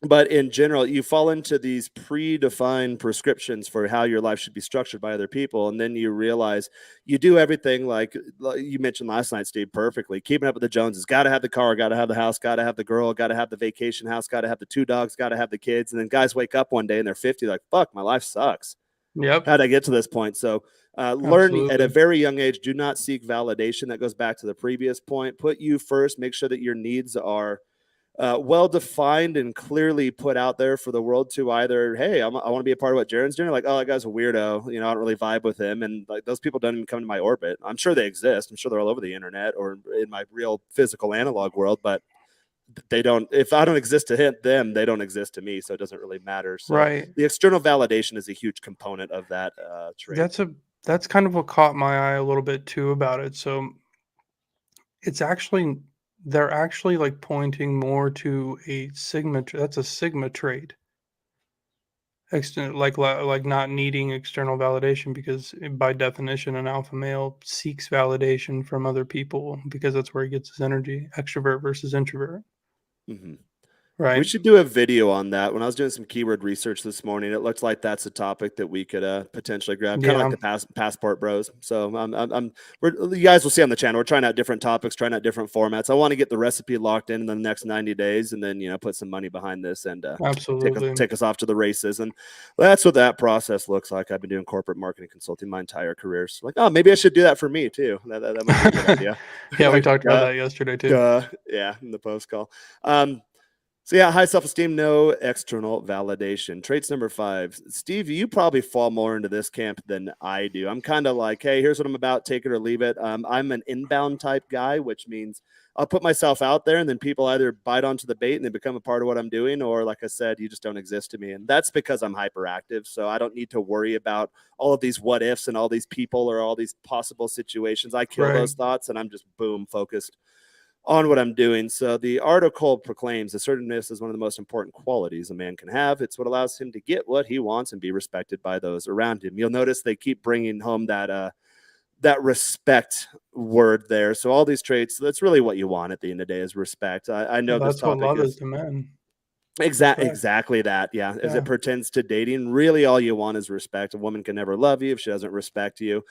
but in general, you fall into these predefined prescriptions for how your life should be structured by other people, and then you realize you do everything like you mentioned last night, Steve, perfectly. Keeping up with the Joneses, got to have the car, got to have the house, got to have the girl, got to have the vacation house, got to have the 2 dogs, got to have the kids, and then guys wake up one day and they're 50, like, fuck, my life sucks. Yep. How'd I get to this point? So learn at a Absolutely. very young age. Do not seek validation. That goes back to the previous point. Put you first. Make sure that your needs are well defined and clearly put out there for the world to either, hey, I want to be a part of what Jaren's doing, like, oh, that guy's a weirdo, I don't really vibe with him, and like those people don't even come to my orbit. I'm sure they exist. I'm sure they're all over the internet or in my real physical analog world, but they don't. If I don't exist to them, they don't exist to me. So it doesn't really matter. So Right. the external validation is a huge component of that trait. That's a that's kind of what caught my eye a little bit too about it. So it's actually they're actually like pointing more to a that's a sigma trait. Like not needing external validation, because by definition an alpha male seeks validation from other people because that's where he gets his energy. Extrovert versus introvert, Mm-hmm. We right? should do a video on that. When I was doing some keyword research this morning, it looked like that's a topic that we could potentially grab, kind of like Yeah, the passport bros. So you guys will see on the channel. We're trying out different topics, trying out different formats. I want to get the recipe locked in the next 90 days, and then put some money behind this and absolutely. take us off to the races. And that's what that process looks like. I've been doing corporate marketing consulting my entire career. So like, oh, maybe I should do that for me too. That might be a good idea. Yeah, we Like, talked about that yesterday too. yeah, in the post call. So yeah, high self-esteem, no external validation. Traits number 5. Steve, you probably fall more into this camp than I do. I'm kind of like, hey, here's what I'm about, take it or leave it. I'm an inbound type guy, which means I'll put myself out there and then people either bite onto the bait and they become a part of what I'm doing, or like I said, you just don't exist to me. And that's because I'm hyperactive. So I don't need to worry about all of these what ifs and all these people or all these possible situations. I kill Right. those thoughts and I'm just boom focused on what I'm doing. So the article proclaims assertiveness is one of the most important qualities a man can have. It's what allows him to get what he wants and be respected by those around him. You'll notice they keep bringing home that respect word there. So all these traits, that's really what you want at the end of the day is respect. I know this That's what topic love is is to men. Respect. exactly that. Yeah. As Yeah. it pertains to dating, really all you want is respect. A woman can never love you if she doesn't respect you.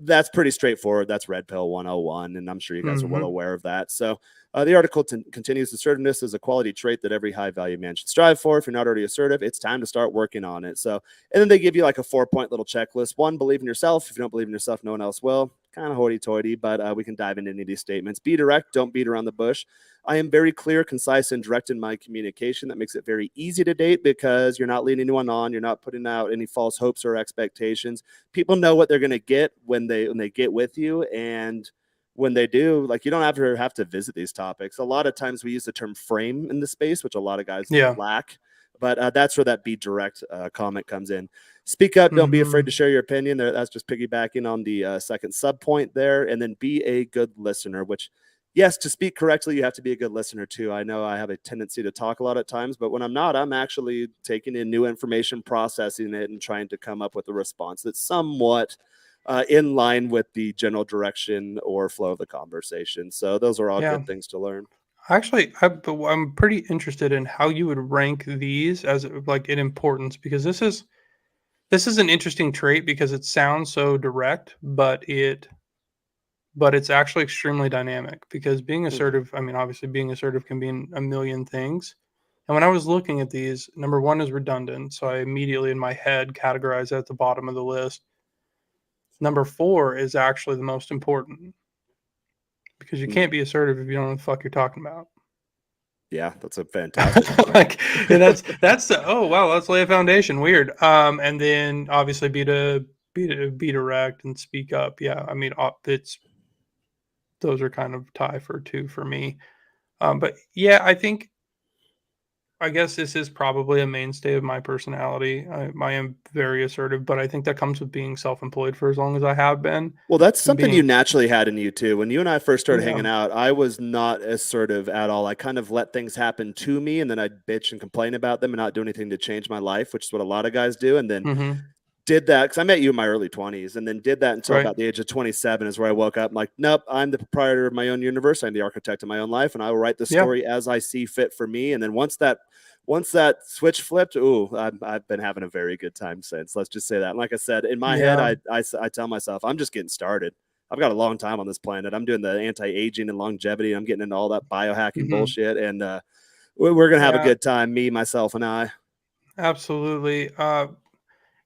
That's pretty straightforward. That's red pill 101. And I'm sure you guys are well Mhm. aware of that. So the article continues assertiveness is a quality trait that every high value man should strive for. If you're not already assertive, it's time to start working on it. So, and then they give you like a 4-point little checklist. 1, believe in yourself. If you don't believe in yourself, no one else will. Kind of hoity toity, but we can dive into any of these statements. Be direct. Don't beat around the bush. I am very clear, concise, and direct in my communication. That makes it very easy to date because you're not leading anyone on. You're not putting out any false hopes or expectations. People know what they're going to get when they get with you, and when they do, like, you don't have to visit these topics. A lot of times we use the term frame in the space, which a lot of guys Yeah. lack. But that's where that be direct comment comes in. Speak up. Don't be afraid to share your opinion. That's just piggybacking on the second sub point there. And then be a good listener, which, yes, to speak correctly, you have to be a good listener too. I know I have a tendency to talk a lot at times, but when I'm not, I'm actually taking in new information, processing it, and trying to come up with a response that's somewhat in line with the general direction or flow of the conversation. So those are all Yeah. good things to learn. Actually, I'm pretty interested in how you would rank these as like in importance, because this is an interesting trait because it sounds so direct, but it's actually extremely dynamic, because being Mhm. assertive, I mean, obviously being assertive can mean a million things. And when I was looking at these, number one is redundant. So I immediately in my head categorize at the bottom of the list. Number four is actually the most important, because you can't be assertive if you don't know what the fuck you're talking about. Yeah, that's a fantastic point. Like, and that's the, oh wow, let's lay a foundation. Weird. And then obviously be direct and speak up. Yeah, I mean, it's those are kind of tie for two for me. But yeah, I guess this is probably a mainstay of my personality. I am very assertive, but I think that comes with being self-employed for as long as I have been, Well, that's and something you being, naturally had in you too. When you and I first started yeah. hanging out, I was not assertive at all. I kind of let things happen to me and then I'd bitch and complain about them and not do anything to change my life, which is what a lot of guys do. And then Mm-hmm. did that because I met you in my early 20s and then did that until Right. about the age of 27 is where I woke up. I'm like, nope, I'm the proprietor of my own universe. I'm the architect of my own life and I will write the Yeah. story as I see fit for me. And then once that switch flipped, I've been having a very good time since. Let's just say that. And like I said, in my head, Yeah. I tell myself, I'm just getting started. I've got a long time on this planet. I'm doing the anti-aging and longevity. I'm getting into all that biohacking Mm-hmm. bullshit. And we're going to have a Yeah. good time, me, myself, and I. Absolutely.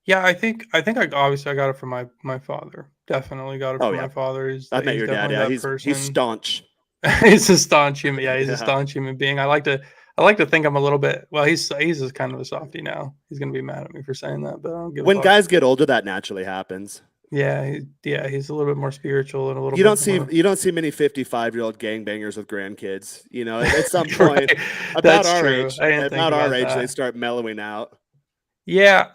Yeah, I obviously I got it from my father. Definitely got it Oh, from yeah. my father. I've met He's your dad. definitely Yeah. that He's person. staunch. He's a staunch human. Yeah, he's a Yeah. staunch human being. I like to think I'm a little bit. Well, he's just kind of a softie now. He's gonna be mad at me for saying that, but I don't give a When fuck. guys get older, that naturally happens. Yeah, he's a little bit more spiritual and a little bit more. You don't see many 55-year-old gangbangers with grandkids. You know, at some point, Right. That's true. I didn't think about our about age, they that. start mellowing out. Yeah,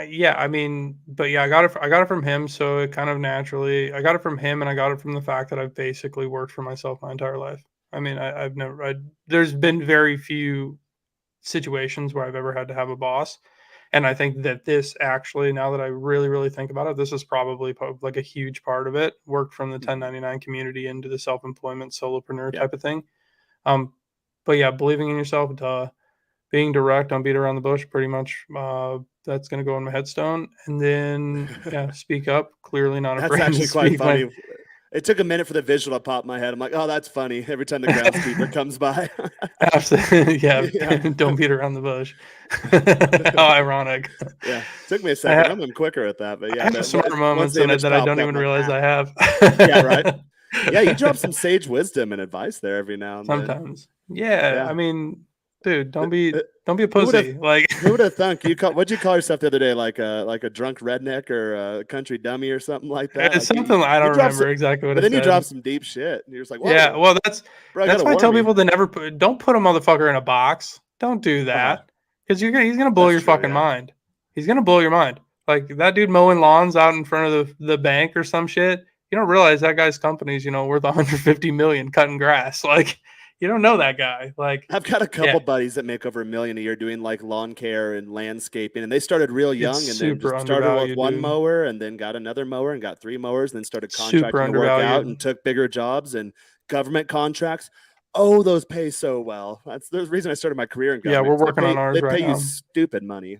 yeah. I mean, but yeah, I got it from him. So it kind of naturally, I got it from him, and I got it from the fact that I've basically worked for myself my entire life. I mean, I've never. There's been very few situations where I've ever had to have a boss, and I think that this actually, now that I really, really think about it, this is probably like a huge part of it. Worked from the Mhm. 1099 community into the self-employment solopreneur Yep. type of thing. Um, but yeah, believing in yourself, duh. Being direct, don't beat around the bush, pretty much. That's going to go on my headstone. And then, yeah, speak up. Clearly not That's afraid to actually quite speak my. funny. It took a minute for the visual to pop in my head. I'm like, oh, that's funny. Every time the groundskeeper comes by. Absolutely, yeah. Yeah. Don't beat around the bush. How ironic. Yeah. Took me a I, second. ha- I'm quicker at that, but I yeah, have smart once moments the in it image that I popped don't up, I'm even like, realize ah, I have. yeah, right. Yeah, you drop some sage wisdom and advice there every now and then. Sometimes, yeah. Yeah. I mean, dude, Uh, uh, don't be a Who would have pussy. Like, who would have thunk what'd you call yourself the other day? Like a drunk redneck or a country dummy or something like that? it's Like something I you don't drop some, remember exactly what but I then you said. drop some deep shit and you're just like, Yeah, whoa, well, bro, I that's gotta why I warm tell you. people to never don't put a motherfucker in a box. Don't do Uh-huh. that, because he's gonna blow That's your true, fucking yeah. mind. He's gonna blow your mind. Like that dude mowing lawns out in front of the bank or some shit. You don't realize that guy's company's worth 150 million cutting grass. Like you don't know that guy. Like I've got a yeah, couple buddies that make over $1 million a year doing like lawn care and landscaping, and they started real it's young, and then super just started with undervalued, one dude. mower, and then got another mower, and got three mowers, and then started Super contracting to work out, undervalued. and took bigger jobs and government contracts. Oh, those pay so well. That's the reason I started my career in Yeah, government we're because working on ours they right pay you now. stupid money.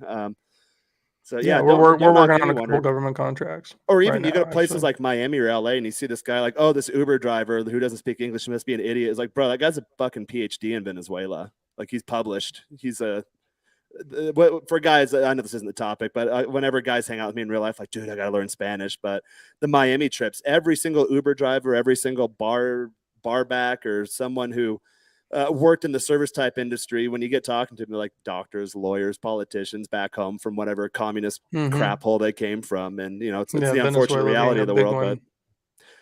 So Yeah, yeah, don't we're knock working on a anyone, couple or government contracts right even you go to now, places actually. like Miami or LA and you see this guy like, oh, this Uber driver who doesn't speak English must be an idiot. It's like, bro, that guy's a fucking PhD in Venezuela. Like he's published. He's a for guys. I know this isn't the topic, but whenever guys hang out with me in real life, like, dude, I gotta learn Spanish. But the Miami trips, every single Uber driver, every single bar back, or someone who worked in the service type industry, when you get talking to them, like doctors, lawyers, politicians back home from whatever communist Hmm. crap hole they came from, and it's Yeah, the unfortunate Venezuela being reality a of the big world. But one.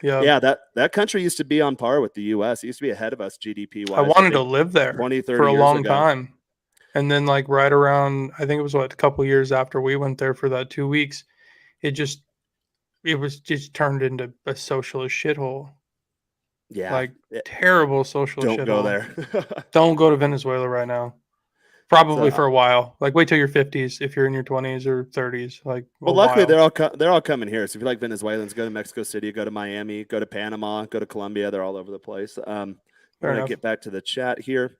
Yeah, yeah, that country used to be on par with the U.S. It used to be ahead of us GDP I wise. I wanted to think live there 20, for 30 a years long ago. time. And then like right around, I think it was what, a couple years after we went there for that 2 weeks, it just it was just turned into a socialist shithole, Yeah, like terrible social don't go shithole. there. Don't go to Venezuela right now. So, Probably for a while. Like wait till your 50s if you're in your 20s or 30s, like a well, luckily while. they're all coming here. So if you like Venezuelans, go to Mexico City, go to Miami, go to Panama, go to Colombia. They're all over the place. We're Fair gonna enough. get back to the chat here.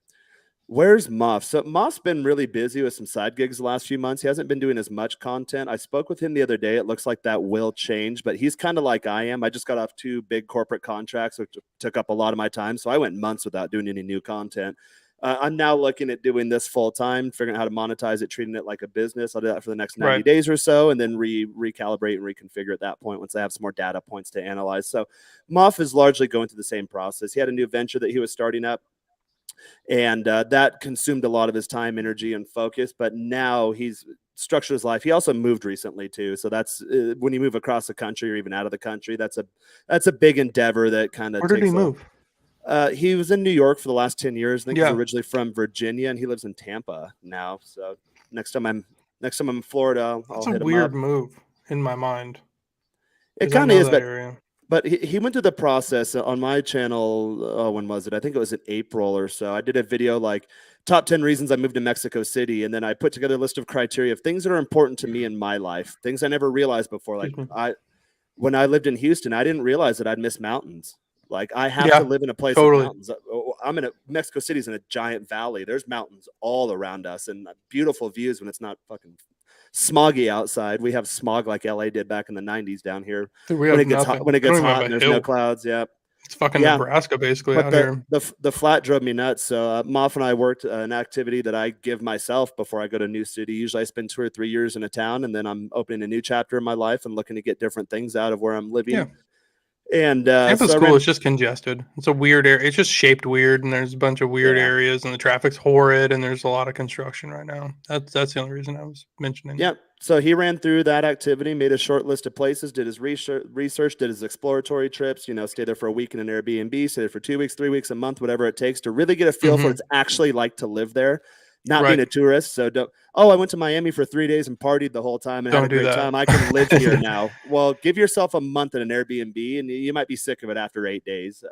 Where's Muff? So Muff's been really busy with some side gigs the last few months. He hasn't been doing as much content. I spoke with him the other day. It looks like that will change, but he's kind of like I am. I just got off 2 big corporate contracts, which took up a lot of my time. So I went months without doing any new content. I'm now looking at doing this full time, figuring out how to monetize it, treating it like a business. I'll do that for the next 90 Right. days or so, and then recalibrate and reconfigure at that point once I have some more data points to analyze. So Muff is largely going through the same process. He had a new venture that he was starting up, and that consumed a lot of his time, energy, and focus. But now he's structured his life. He also moved recently too, so that's when you move across the country or even out of the country, that's a big endeavor that kind of Where did he takes a. move? He was in New York for the last 10 years. I think he's Yeah. originally from Virginia, and he lives in Tampa now. So next time I'm in Florida, I'll That's a hit him up. weird move in my mind It because I kind of know is, that but area. he went through the process on my channel. When was it? I think it was in April or so. I did a video like top 10 reasons I moved to Mexico City. And then I put together a list of criteria of things that are important to me in my life, things I never realized before. Like Excuse me. when I lived in Houston, I didn't realize that I'd miss mountains. Like I have to Yeah, live in a place with totally. mountains. I'm in Mexico City's in a giant valley. There's mountains all around us and beautiful views when it's not fucking smoggy outside. We have smog like LA did back in the 90s down here Dude, we when have it gets hot nothing. when it We don't gets even have hot a and there's no hill. clouds. Yeah. It's fucking Yeah. Nebraska basically But out here. the flat drove me nuts. So Moff and I worked an activity that I give myself before I go to a new city. Usually I spend 2 or 3 years in a town, and then I'm opening a new chapter in my life and looking to get different things out of where I'm Yeah. living. And Tampa's so I cool. It's ran. just congested. It's a weird area. It's just shaped weird, and there's a bunch of weird Yeah. areas, and the traffic's horrid, and there's a lot of construction right now. That's the only reason I was mentioning. Yeah. So he ran through that activity, made a short list of places, did his research, did his exploratory trips, stay there for a week in an Airbnb, stay there for 2 weeks, 3 weeks, a month, whatever it takes to really get a feel for what Mm-hmm. it's actually like to live there, not being Right. a tourist. So I went to Miami for 3 days and partied the whole time and had a Don't do great that. time. I can live here now. Well, give yourself a month in an Airbnb and you might be sick of it after 8 days.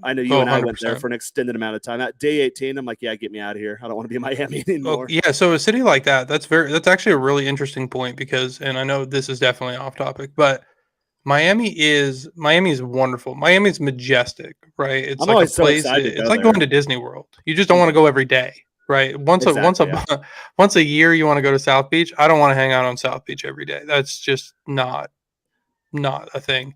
I know you Oh, and I went there 100%. for an extended amount of time. At day 18, I'm like, yeah, get me out of here. I don't want to be in Miami Oh, anymore. yeah. So a city like that, that's actually a really interesting point because, and I know this is definitely off topic, but Miami is wonderful. Miami's majestic, right? It's I'm like a always so place. excited to It's go like going there. to Disney World. You just don't want to go every day, right? Exactly. Yeah. Once a year you want to go to South Beach. I don't want to hang out on South Beach every day. That's just not a thing,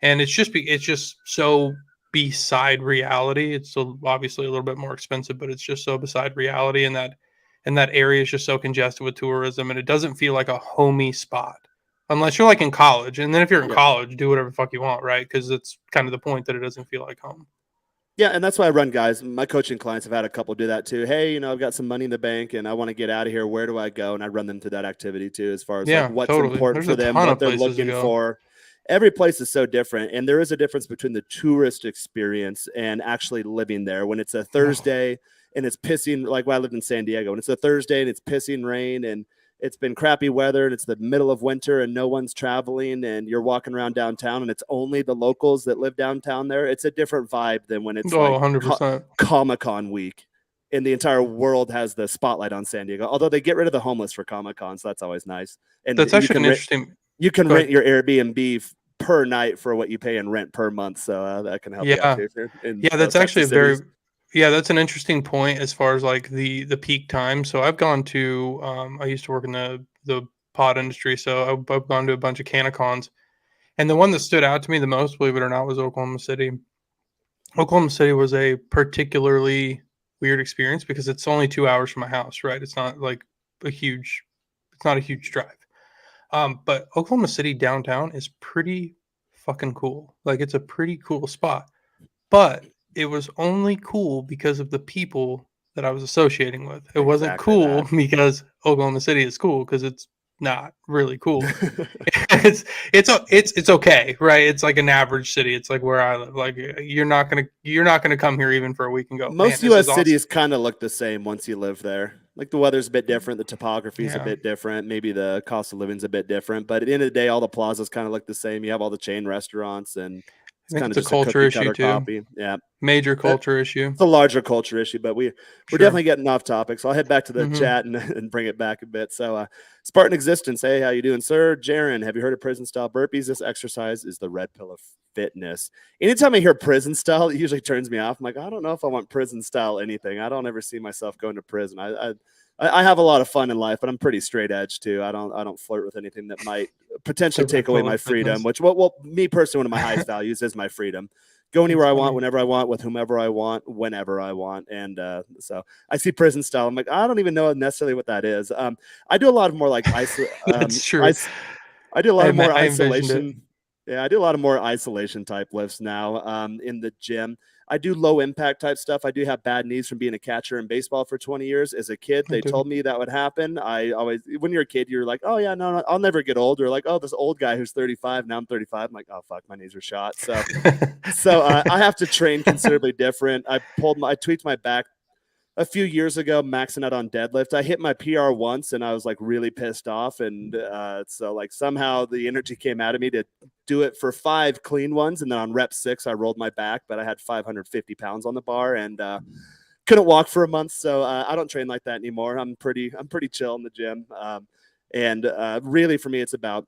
and it's just so beside reality. It's so obviously a little bit more expensive, but it's just so beside reality, and that area is just so congested with tourism, and it doesn't feel like a homey spot unless you're like in college. And then if you're in Yeah. college, do whatever the fuck you want, right? Because it's kind of the point that it doesn't feel like home. Yeah, and that's why I run guys. My coaching clients have had a couple do that too. Hey, I've got some money in the bank and I want to get out of here. Where do I go? And I run them to that activity too, as far as like Yeah, what's totally. important There's for a them, ton what of they're places to looking go. for. Every place is so different. And there is a difference between the tourist experience and actually living there. When it's a Thursday and it's pissing, like when I lived in San Diego, and it's a Thursday and it's pissing rain and it's been crappy weather and it's the middle of winter and no one's traveling and you're walking around downtown and it's only the locals that live downtown there. It's a different vibe than when it's Oh, like 100%. Comic-Con week and the entire world has the spotlight on San Diego. Although they get rid of the homeless for Comic-Con, so that's always nice. And That's actually an interesting. you can Go rent ahead. your Airbnb per night for what you pay in rent per month. So that can help you out Yeah, too if you're in yeah. those That's types actually of a very cities. Yeah, that's an interesting point as far as like the peak time. So I've gone to I used to work in the pod industry, so I've gone to a bunch of Canacons, and the one that stood out to me the most, believe it or not, was Oklahoma City. Oklahoma City was a particularly weird experience because it's only 2 hours from my house, right? It's not like it's not a huge drive. But Oklahoma City downtown is pretty fucking cool. Like it's a pretty cool spot, but it was only cool because of the people that I was associating with. It wasn't Exactly cool that. because Oklahoma City is cool because it's not really cool. It's okay, right? It's like an average city. It's like where I live. Like you're not gonna come here even for a week and go, man, Most this is U.S. awesome. cities kind of look the same once you live there. Like the weather's a bit different, the topography is a Yeah, bit different, maybe the cost of living's a bit different. But at the end of the day, all the plazas kind of look the same. You have all the chain restaurants, and I it's think kind it's of a just a culture cookie issue cutter too. copy. Yeah, Major that, culture issue. it's a larger culture issue, but we're Sure. definitely getting off topic. So I'll head back to the Mm-hmm. chat and bring it back a bit. So Spartan Existence, hey, how you doing, sir? Jaron, have you heard of prison style burpees? This exercise is the red pill of fitness. Anytime I hear prison style, it usually turns me off. I'm like, I don't know if I want prison style anything. I don't ever see myself going to prison. I have a lot of fun in life, but I'm pretty straight edge too. I don't flirt with anything that might potentially The take red away pill my of freedom. fitness. Which, well, me personally, one of my highest values is my freedom. Go anywhere That's I want, funny. whenever I want, with whomever I want, whenever I want, and so I see prison style. I'm like, I don't even know necessarily what that is. I do a lot of more like That's true. I do a lot of more I envisioned it. isolation. Yeah, I do a lot of more isolation type lifts now in the gym. I do low impact type stuff. I do have bad knees from being a catcher in baseball for 20 years. As a kid, I they do. told me that would happen. I always, when you're a kid, you're like, oh yeah, no, I'll never get old. Or like, oh, this old guy who's 35, now I'm 35. I'm like, oh fuck, my knees are shot. So I have to train considerably different. I tweaked my back a few years ago, maxing out on deadlift. I hit my PR once and I was like really pissed off. And so like somehow the energy came out of me to do it for 5 clean ones. And then on rep 6, I rolled my back, but I had 550 pounds on the bar and couldn't walk for a month. So I don't train like that anymore. I'm pretty chill in the gym. And really for me, it's about,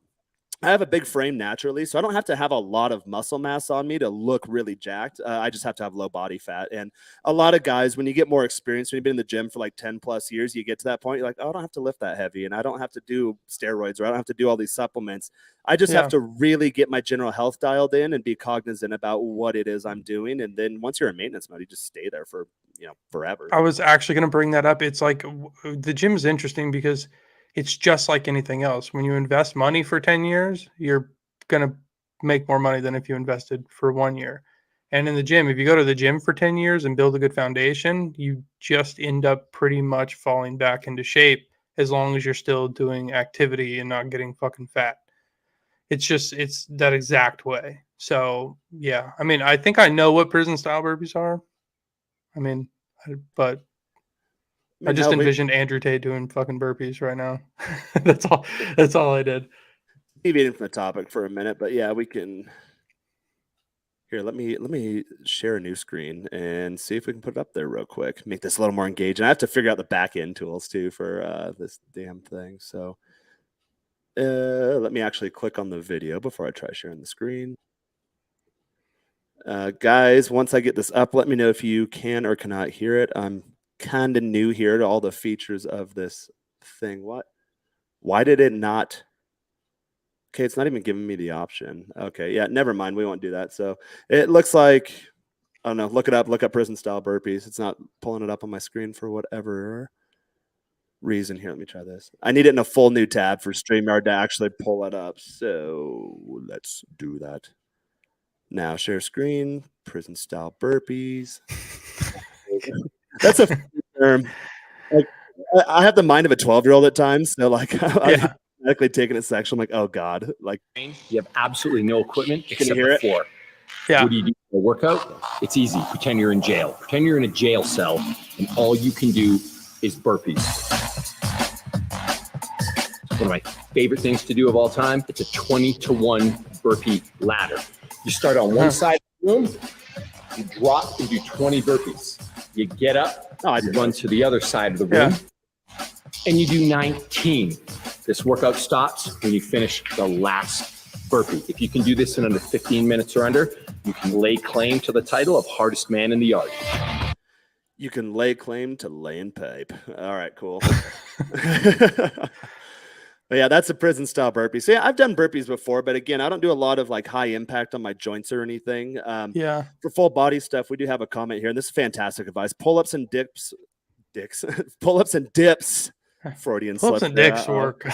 I have a big frame naturally, so I don't have to have a lot of muscle mass on me to look really jacked. I just have to have low body fat. And a lot of guys, when you get more experience, when you've been in the gym for like 10 plus years, you get to that point, you're like, oh, I don't have to lift that heavy and I don't have to do steroids or I don't have to do all these supplements. I just have Yeah. to really get my general health dialed in and be cognizant about what it is I'm doing. And then once you're in maintenance mode, you just stay there for, forever. I was actually going to bring that up. It's like the gym is interesting because it's just like anything else. When you invest money for 10 years, you're going to make more money than if you invested for 1 year. And in the gym, if you go to the gym for 10 years and build a good foundation, you just end up pretty much falling back into shape as long as you're still doing activity and not getting fucking fat. It's that exact way. So, yeah. I mean, I think I know what prison style burpees are. I mean, but I I mean, just hell, we envisioned Andrew Tate doing fucking burpees right now. That's all. That's all I did. deviating from the topic for a minute, but yeah, we can. Here, let me share a new screen and see if we can put it up there real quick. Make this a little more engaging. I have to figure out the back end tools too for this damn thing. So let me actually click on the video before I try sharing the screen. Guys, once I get this up, let me know if you can or cannot hear it. I'm kind of new here to all the features of this thing. What? Why did it not? Okay, it's not even giving me the option. Okay, yeah, never mind. We won't do that. So it looks like, I don't know. Look it up. Look up prison style burpees. It's not pulling it up on my screen for whatever reason. Here, let me try this. I need it in a full new tab for StreamYard to actually pull it up. So let's do that. Now share screen, prison style burpees. That's a term. Like I have the mind of a 12-year-old at times. So like I'm Yeah. automatically taking it section. I'm like, oh God. Like, You have absolutely no equipment you except hear the it? floor. Yeah. What do you do for a workout? It's easy. Pretend you're in jail. Pretend you're in a jail cell, and all you can do is burpees. It's one of my favorite things to do of all time. It's a 20-to-1 burpee ladder. You start on one side of the room, you drop and do 20 burpees. You get up, you run to the other side of the room, and you do 19. This workout stops when you finish the last burpee. If you can do this in under 15 minutes or under, you can lay claim to the title of hardest man in the yard. You can lay claim to laying pipe. All right, cool. But yeah, that's a prison style burpee. So yeah, I've done burpees before, but again, I don't do a lot of like high impact on my joints or anything. Yeah. For full body stuff, we do have a comment here, and this is fantastic advice. Pull-ups and dips, pull-ups and dips. Freudian Pull-ups slip and there. dicks work.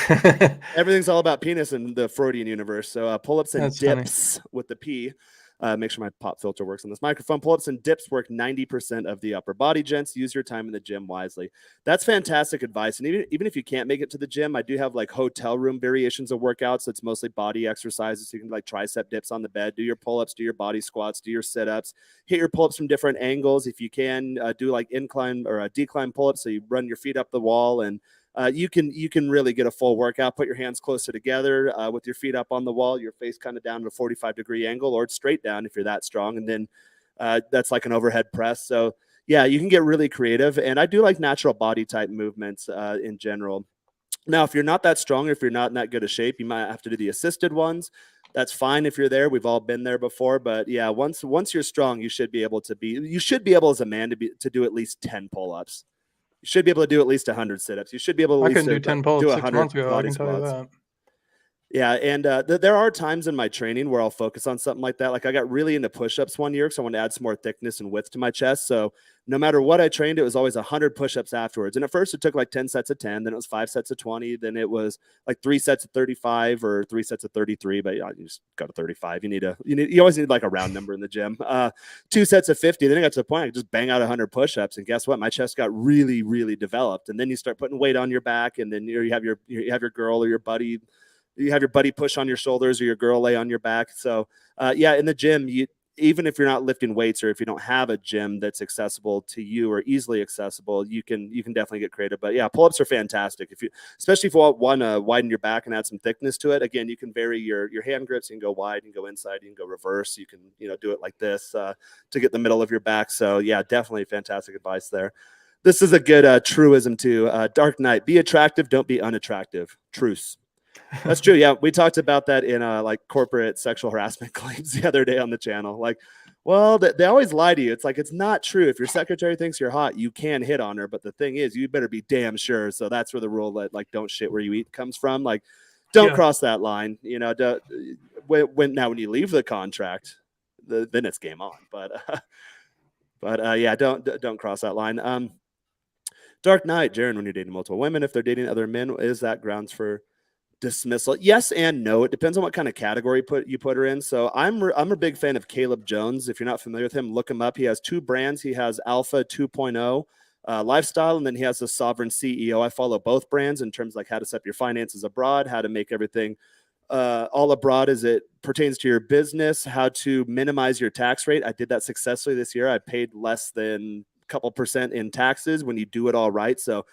Everything's all about penis in the Freudian universe. So pull-ups and That's funny. dips with the P. Make sure my pop filter works on this microphone. Pull-ups and dips work 90% of the upper body, gents. Use your time in the gym wisely. That's fantastic advice. And even if you can't make it to the gym, I do have like hotel room variations of workouts. It's mostly body exercises. So you can like tricep dips on the bed, do your pull-ups, do your body squats, do your sit-ups, hit your pull-ups from different angles. If you can, do like incline or decline pull-ups. So you run your feet up the wall, and you can really get a full workout. Put your hands closer together with your feet up on the wall, your face kind of down at a 45-degree angle, or straight down if you're that strong. And then that's like an overhead press. So yeah, you can get really creative. And I do like natural body type movements in general. Now, if you're not that strong, or if you're not in that good a shape, you might have to do the assisted ones. That's fine if you're there. We've all been there before. But yeah, once you're strong, you should be able as a man to do at least 10 pull-ups. You should be able to do at least 100 sit-ups. You should be able to I at least couldn't do 10 pull-ups do 6 months 100 ago. I body can tell you squats. that. Yeah, and there are times in my training where I'll focus on something like that. Like I got really into push-ups one year because I wanted to add some more thickness and width to my chest. So no matter what I trained, it was always 100 push-ups afterwards. And at first it took like 10 sets of 10, then it was 5 sets of 20, then it was like 3 sets of 35 or 3 sets of 33. But yeah, you just go to 35. You always need like a round number in the gym. 2 sets of 50. Then I got to the point I could just bang out 100 push-ups, and guess what? My chest got really, really developed. And then you start putting weight on your back, and then you have your girl or your buddy. You have your buddy push on your shoulders, or your girl lay on your back. So yeah, in the gym, even if you're not lifting weights, or if you don't have a gym that's accessible to you or easily accessible, you can definitely get creative. But yeah, pull-ups are fantastic. Especially if you want to widen your back and add some thickness to it. Again, you can vary your hand grips. You can go wide, you can go inside, you can go reverse. You can do it like this to get the middle of your back. So yeah, definitely fantastic advice there. This is a good truism too. Dark Knight: be attractive, don't be unattractive. Truce. That's true. Yeah, we talked about that in like corporate sexual harassment claims the other day on the channel. Like, well, they always lie to you. It's like, it's not true. If your secretary thinks you're hot, you can hit on her. But the thing is, you better be damn sure. So that's where the rule that like don't shit where you eat comes from. Like, don't cross that line. When you leave the contract, then it's game on. But yeah, don't cross that line. Dark Knight, Jaron, when you're dating multiple women, if they're dating other men, is that grounds for dismissal? Yes and no. It depends on what kind of category you put her in. So I'm a big fan of Caleb Jones. If you're not familiar with him, look him up. He has 2 brands. He has Alpha 2.0 lifestyle, and then he has the Sovereign CEO. I follow both brands in terms of like how to set up your finances abroad, how to make everything all abroad as it pertains to your business, how to minimize your tax rate. I did that successfully this year. I paid less than a couple percent in taxes when you do it all right. So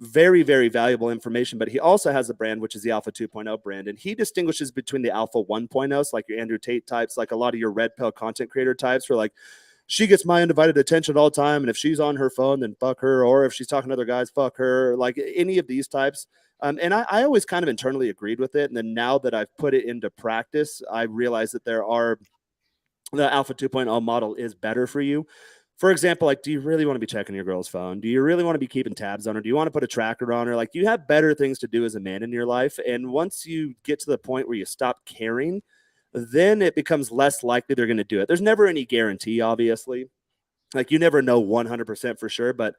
very, very valuable information. But he also has a brand, which is the Alpha 2.0 brand. And he distinguishes between the Alpha 1.0s, like your Andrew Tate types, like a lot of your red pill content creator types, where like, she gets my undivided attention all the time, and if she's on her phone, then fuck her. Or if she's talking to other guys, fuck her. Like any of these types. And I always kind of internally agreed with it. And then now that I've put it into practice, I realize that the Alpha 2.0 model is better for you. For example, like, do you really want to be checking your girl's phone? Do you really want to be keeping tabs on her? Do you want to put a tracker on her? Like, you have better things to do as a man in your life. And once you get to the point where you stop caring, then it becomes less likely they're going to do it. There's never any guarantee, obviously. Like, you never know 100% for sure, but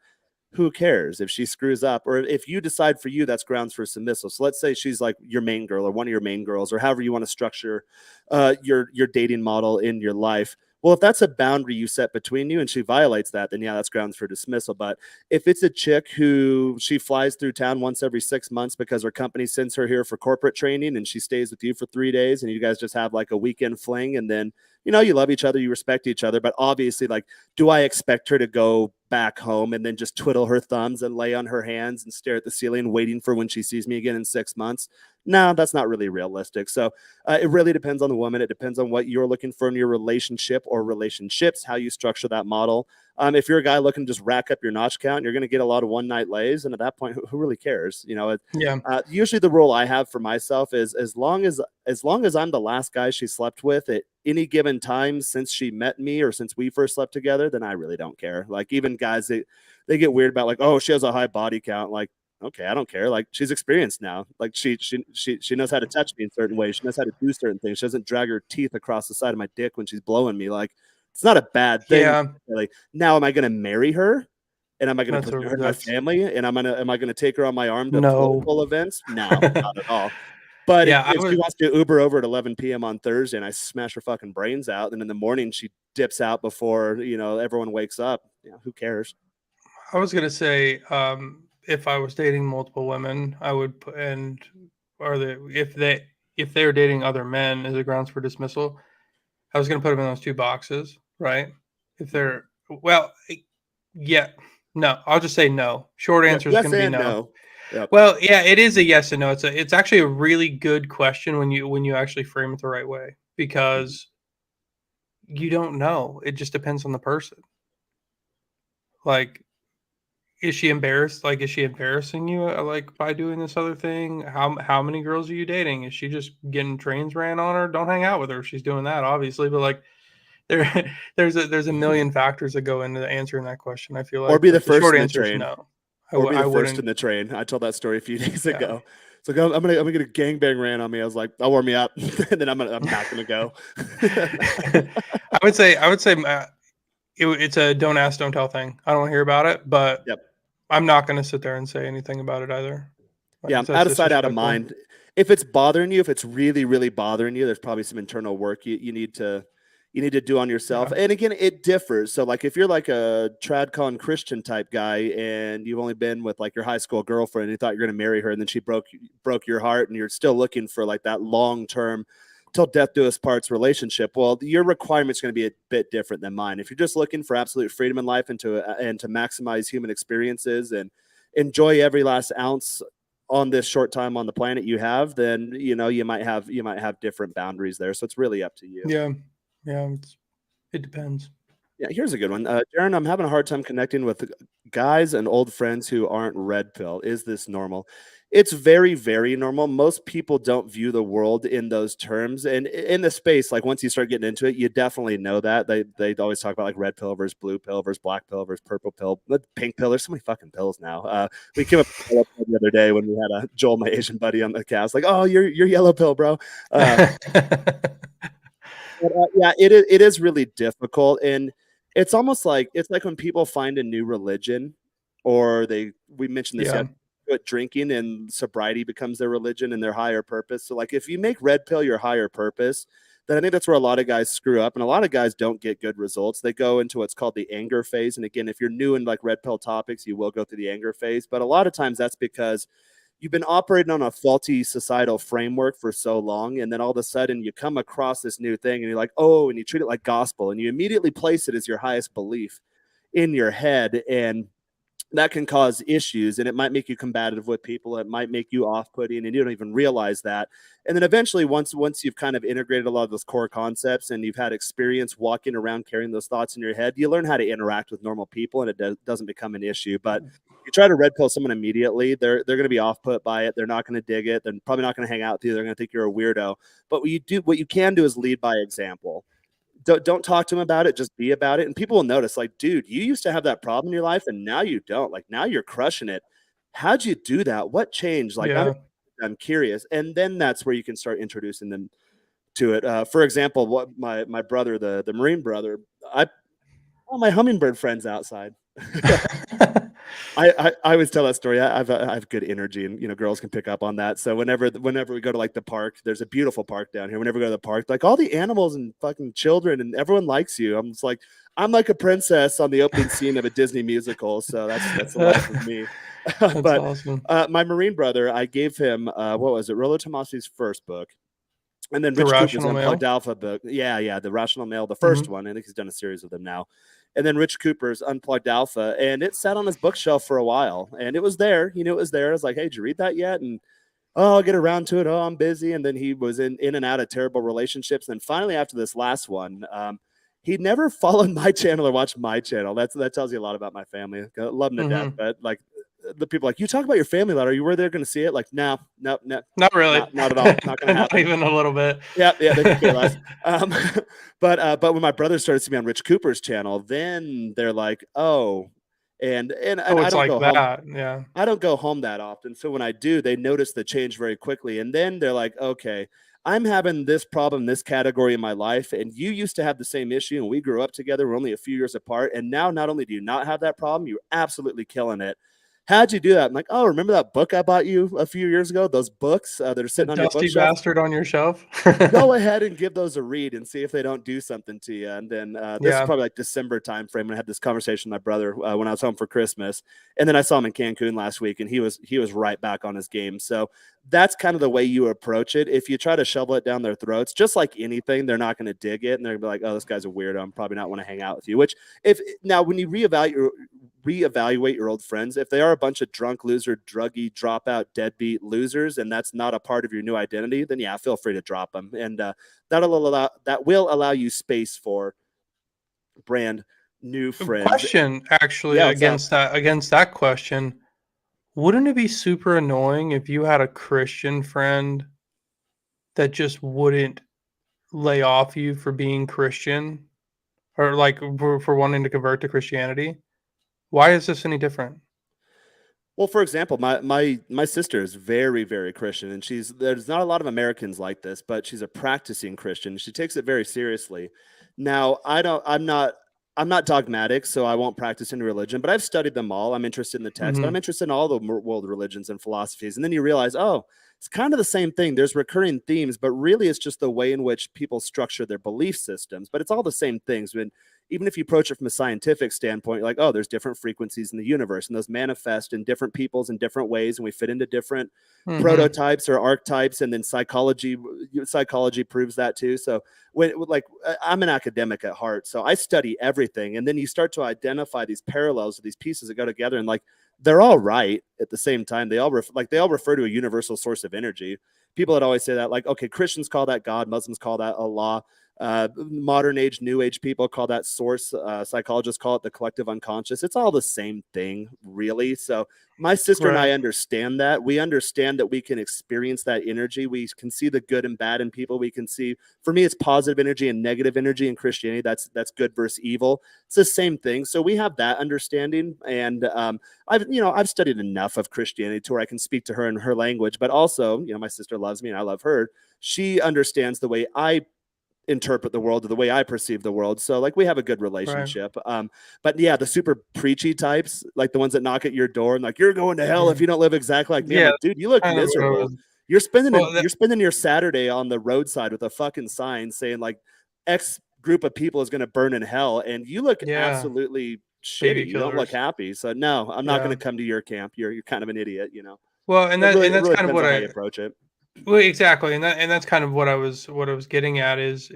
who cares if she screws up, or if you decide for you that's grounds for submissive. So let's say she's like your main girl or one of your main girls, or however you want to structure your dating model in your life. Well, if that's a boundary you set between you and she violates that, then yeah, that's grounds for dismissal. But if it's a chick who she flies through town once every 6 months because her company sends her here for corporate training, and she stays with you for 3 days, and you guys just have like a weekend fling, and then, you love each other, you respect each other, but obviously, like, do I expect her to go back home and then just twiddle her thumbs and lay on her hands and stare at the ceiling waiting for when she sees me again in 6 months? No, that's not really realistic. So it really depends on the woman. It depends on what you're looking for in your relationship or relationships, how you structure that model. If you're a guy looking to just rack up your notch count, you're going to get a lot of one night lays. And at that point, who really cares? Usually the rule I have for myself is as long as I'm the last guy she slept with at any given time since she met me or since we first slept together, then I really don't care. Like, even guys, they get weird about like, oh, she has a high body count. Like, okay, I don't care. Like, she's experienced now. Like, she knows how to touch me in certain ways. She knows how to do certain things. She doesn't drag her teeth across the side of my dick when she's blowing me. Like, it's not a bad thing. Yeah. Like, now, am I going to marry her? And am I going to put her in my family? And am I going to take her on my arm to political events? No, not at all. But Yeah, if she wants to Uber over at 11 p.m. on Thursday and I smash her fucking brains out, then in the morning she dips out before, everyone wakes up. Who cares? I was gonna say, if I was dating multiple women, I would put, and or if they're dating other men as a grounds for dismissal, I was gonna put them in those two boxes, right? If they're yeah, no, I'll just say no. Short Yeah, answer is yes gonna be and no. no. Yep. Well, yeah, it is a yes and no. It's actually a really good question when you actually frame it the right way, because you don't know. It just depends on the person. Like, is she embarrassed? Like, is she embarrassing you, like, by doing this other thing? How many girls are you dating? Is she just getting trains ran on her? Don't hang out with her if she's doing that, obviously. But like, there's a million factors that go into answering that question. I feel Or like, be the but the first short in the answer is train. no. Or be the I first in wouldn't. the train. I told that story a few days Yeah. ago. It's like, I'm gonna get a gangbang ran on me. I was like, I'll warm me up, and then I'm not gonna go. I would say it's a don't ask, don't tell thing. I don't want to hear about it, but Yep. I'm not going to sit there and say anything about it either. Yeah, That's out of sight, out of disrespectful. mind. If it's bothering you, if it's really, really bothering you, there's probably some internal work you need to do on yourself. Yeah. And again, it differs. So like if you're like a tradcon Christian type guy and you've only been with like your high school girlfriend and you thought you're going to marry her and then she broke your heart and you're still looking for like that long-term till death do us parts relationship, well, your requirement's going to be a bit different than mine. If you're just looking for absolute freedom in life and to maximize human experiences and enjoy every last ounce on this short time on the planet you have, then you might have different boundaries there. So it's really up to you. Yeah. It depends. Yeah, here's a good one. Darren, I'm having a hard time connecting with guys and old friends who aren't red pill. Is this normal? It's very, very normal. Most people don't view the world in those terms. And in the space, like once you start getting into it, you definitely know that. They always talk about like red pill versus blue pill versus black pill versus purple pill, pink pill. There's so many fucking pills now. We came up with yellow pill the other day when we had Joel, my Asian buddy, on the cast. Like, oh, you're yellow pill, bro. But, yeah, it is really difficult, and it's almost like when people find a new religion, or we mentioned this Yeah. but drinking and sobriety becomes their religion and their higher purpose. So like if you make red pill your higher purpose, then I think that's where a lot of guys screw up, and a lot of guys don't get good results. They go into what's called the anger phase, and again, if you're new in like red pill topics, you will go through the anger phase, but a lot of times that's because you've been operating on a faulty societal framework for so long, and then all of a sudden you come across this new thing and you're like, oh, and you treat it like gospel and you immediately place it as your highest belief in your head, and that can cause issues, and it might make you combative with people. It might make you off-putting and you don't even realize that. And then eventually once you've kind of integrated a lot of those core concepts and you've had experience walking around carrying those thoughts in your head, you learn how to interact with normal people, and it doesn't become an issue. But you try to red pill someone immediately, they're going to be off put by it. They're not going to dig it. They're probably not going to hang out with you. They're going to think you're a weirdo. But what you can do is lead by example. Don't talk to them about it. Just be about it. And people will notice, like, dude, you used to have that problem in your life and now you don't. Like, now you're crushing it. How'd you do that? What changed? Like, Yeah. I'm curious. And then that's where you can start introducing them to it. For example, what my brother, the Marine brother, all my hummingbird friends outside. I always tell that story. I have good energy, and girls can pick up on that. So whenever we go to like the park, there's a beautiful park down here. Whenever we go to the park, like all the animals and fucking children and everyone likes you. I'm just like, I'm like a princess on the opening scene of a Disney musical. So that's the life of me. But awesome. My Marine brother, I gave him what was it, Rollo Tomasi's first book. And then The Rich Cooper's Rational Unplugged Male? Alpha book. Yeah, The Rational Male, the 1st one. I think he's done a series of them now. And then Rich Cooper's Unplugged Alpha, and it sat on his bookshelf for a while, and it was there. It was there. I was like, hey, did you read that yet? And I'll get around to it. Oh, I'm busy. And then he was in and out of terrible relationships. And finally, after this last one, he never followed my channel or watched my channel. That tells you a lot about my family. I love him to death, but like the people like, you talk about your family a lot. Are you where they're going to see it? Like, no, not really, not at all. Not going to happen. Not even a little bit. Yeah, they could care less. But when my brother started seeing me on Rich Cooper's channel, then they're like, oh, and I it's don't like go that. home. Yeah. I don't go home that often. So when I do, they notice the change very quickly. And then they're like, okay, I'm having this problem, this category in my life. And you used to have the same issue. And we grew up together. We're only a few years apart. And now not only do you not have that problem, you're absolutely killing it. how'd you do that? I'm like, oh, remember that book I bought you a few years ago? Those books that are sitting The on your dusty bookshelf? bastard on your shelf. Go ahead and give those a read and see if they don't do something to you. And then this is Yeah. probably like December timeframe when I had this conversation with my brother when I was home for Christmas. And then I saw him in Cancun last week, and he was right back on his game. So that's kind of the way you approach it. If you try to shovel it down their throats, just like anything, they're not going to dig it, and they're going to be like, oh, this guy's a weirdo. I'm probably not want to hang out with you. Which if now when you reevaluate your old friends, if they are a bunch of drunk loser, druggy, dropout, deadbeat losers, and that's not a part of your new identity, then yeah, feel free to drop them, and that will allow you space for brand new friends. Question actually Yeah, against that question, wouldn't it be super annoying if you had a Christian friend that just wouldn't lay off you for being Christian, or like for wanting to convert to Christianity? Why is this any different? Well, for example, my sister is very, very Christian, and there's not a lot of Americans like this, but she's a practicing Christian. She takes it very seriously. Now, I'm not dogmatic, so I won't practice any religion, but I've studied them all. I'm interested in the text, but I'm interested in all the world religions and philosophies. And then you realize, oh, it's kind of the same thing. There's recurring themes, but really it's just the way in which people structure their belief systems. But it's all the same things. Even if you approach it from a scientific standpoint, you're like, oh, there's different frequencies in the universe, and those manifest in different peoples in different ways, and we fit into different prototypes or archetypes, and then psychology proves that too. So I'm an academic at heart, so I study everything, and then you start to identify these parallels of these pieces that go together, and like they're all right at the same time. They all refer to a universal source of energy. People that always say that, like, okay, Christians call that God, Muslims call that Allah. Modern age, new age people call that source. Psychologists call it the collective unconscious. It's all the same thing, really. So my sister and I understand that. We understand that we can experience that energy. We can see the good and bad in people. We can see, for me, it's positive energy and negative energy in Christianity. That's good versus evil. It's the same thing. So we have that understanding. And I've studied enough of Christianity to where I can speak to her in her language. But also, my sister loves me and I love her. She understands the way I interpret the world or the way I perceive the world. So like we have a good relationship. But yeah, the super preachy types, like the ones that knock at your door and like, you're going to hell if you don't live exactly like me. I'm like, dude, you look miserable. You're spending your Saturday on the roadside with a fucking sign saying like X group of people is going to burn in hell. And you look absolutely shitty. You don't look happy. So no, I'm not going to come to your camp. You're kind of an idiot, Well, and that's really kind of what I approach it. Well, exactly, and that's kind of what I was getting at is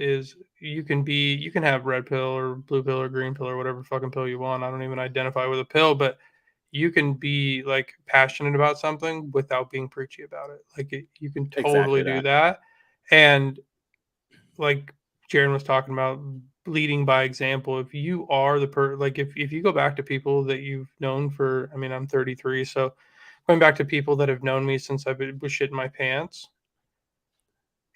you can have red pill or blue pill or green pill or whatever fucking pill you want. I don't even identify with a pill, but you can be like passionate about something without being preachy about it. Like you can totally do that. And like Jaron was talking about, leading by example. If you are if you go back to people that you've known for, I mean, I'm 33, so going back to people that have known me since I was shitting my pants,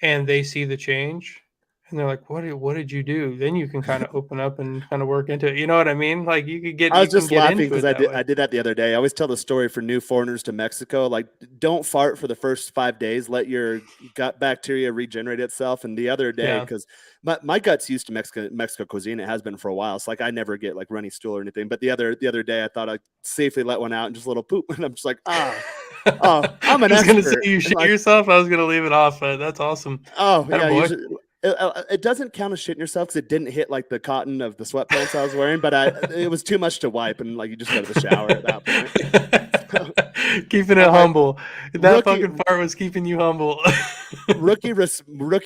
and they see the change, and they're like, what did you do? Then you can kind of open up and kind of work into it. You know what I mean? Like I was just laughing because I did that the other day. I always tell the story for new foreigners to Mexico. Like, don't fart for the first 5 days. Let your gut bacteria regenerate itself. And the other day, because my gut's used to Mexico cuisine. It has been for a while. So like I never get like runny stool or anything. But the other day, I thought I'd safely let one out and just a little poop. And I'm just like, oh, I'm an expert. I was going to say you shit yourself. I was going to leave it off, but that's awesome. Oh, yeah. It doesn't count as shitting yourself because it didn't hit like the cotton of the sweatpants I was wearing, but it was too much to wipe, and like you just go to the shower at that point. Keeping it humble. That fucking part was keeping you humble. rookie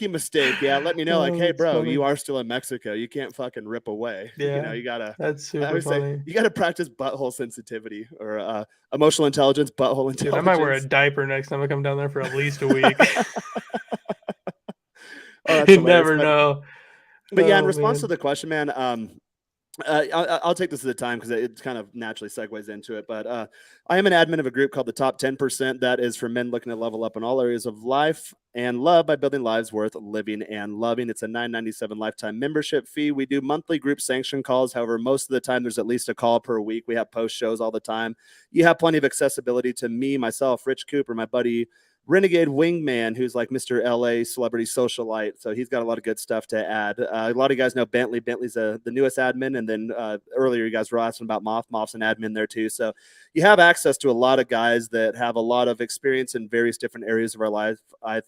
mistake. Yeah, let me know. Like, hey, bro, you are still in Mexico. You can't fucking rip away. Yeah, you gotta. That's super funny. You gotta practice butthole sensitivity or emotional intelligence, butthole intelligence. Dude, I might wear a diaper next time I come down there for at least a week. Oh, you never know. But yeah, in response to the question, man, I'll take this at a time because it kind of naturally segues into it. But I am an admin of a group called the Top 10%. That is for men looking to level up in all areas of life and love by building lives worth living and loving. It's a $9.97 lifetime membership fee. We do monthly group sanction calls. However, most of the time there's at least a call per week. We have post shows all the time. You have plenty of accessibility to me, myself, Rich Cooper, my buddy Renegade Wingman, who's like Mr. LA celebrity socialite. So he's got a lot of good stuff to add. A lot of you guys know Bentley. Bentley's the newest admin. And then earlier you guys were asking about Moth. Moth's an admin there too. So you have access to a lot of guys that have a lot of experience in various different areas of our lives. I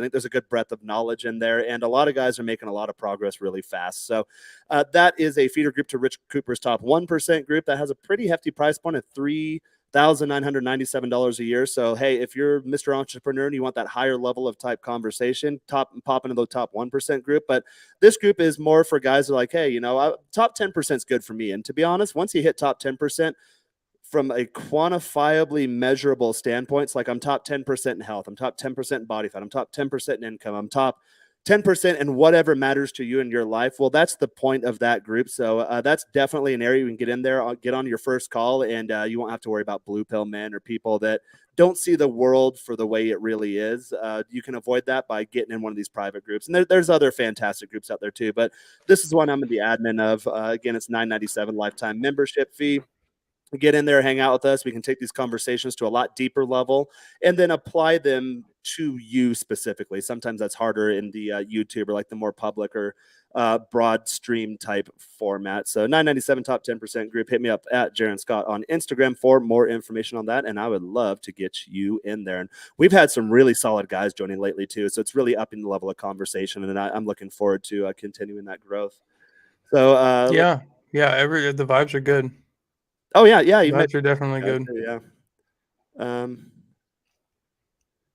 think there's a good breadth of knowledge in there. And a lot of guys are making a lot of progress really fast. So that is a feeder group to Rich Cooper's top 1% group that has a pretty hefty price point of $3,997 a year. So, hey, if you're Mr. Entrepreneur and you want that higher level of type conversation, pop into the top 1% group. But this group is more for guys who are like, hey, top 10% is good for me. And to be honest, once you hit top 10%, from a quantifiably measurable standpoint, it's like I'm top 10% in health, I'm top 10% in body fat, I'm top 10% in income, I'm top 10% in whatever matters to you in your life. Well, that's the point of that group. So that's definitely an area you can get in there, get on your first call, and you won't have to worry about blue pill men or people that don't see the world for the way it really is. You can avoid that by getting in one of these private groups. And there's other fantastic groups out there too, but this is one I'm the admin of. Again, it's $9.97 lifetime membership fee. Get in there, hang out with us. We can take these conversations to a lot deeper level and then apply them to you specifically. Sometimes that's harder in the YouTube or like the more public or broad stream type format. So $9.97 top 10% group. Hit me up at Jaron Scott on Instagram for more information on that. And I would love to get you in there. And we've had some really solid guys joining lately too. So it's really upping the level of conversation. And I'm looking forward to continuing that growth. So the vibes are good. Oh yeah. You vibes are definitely good. Yeah.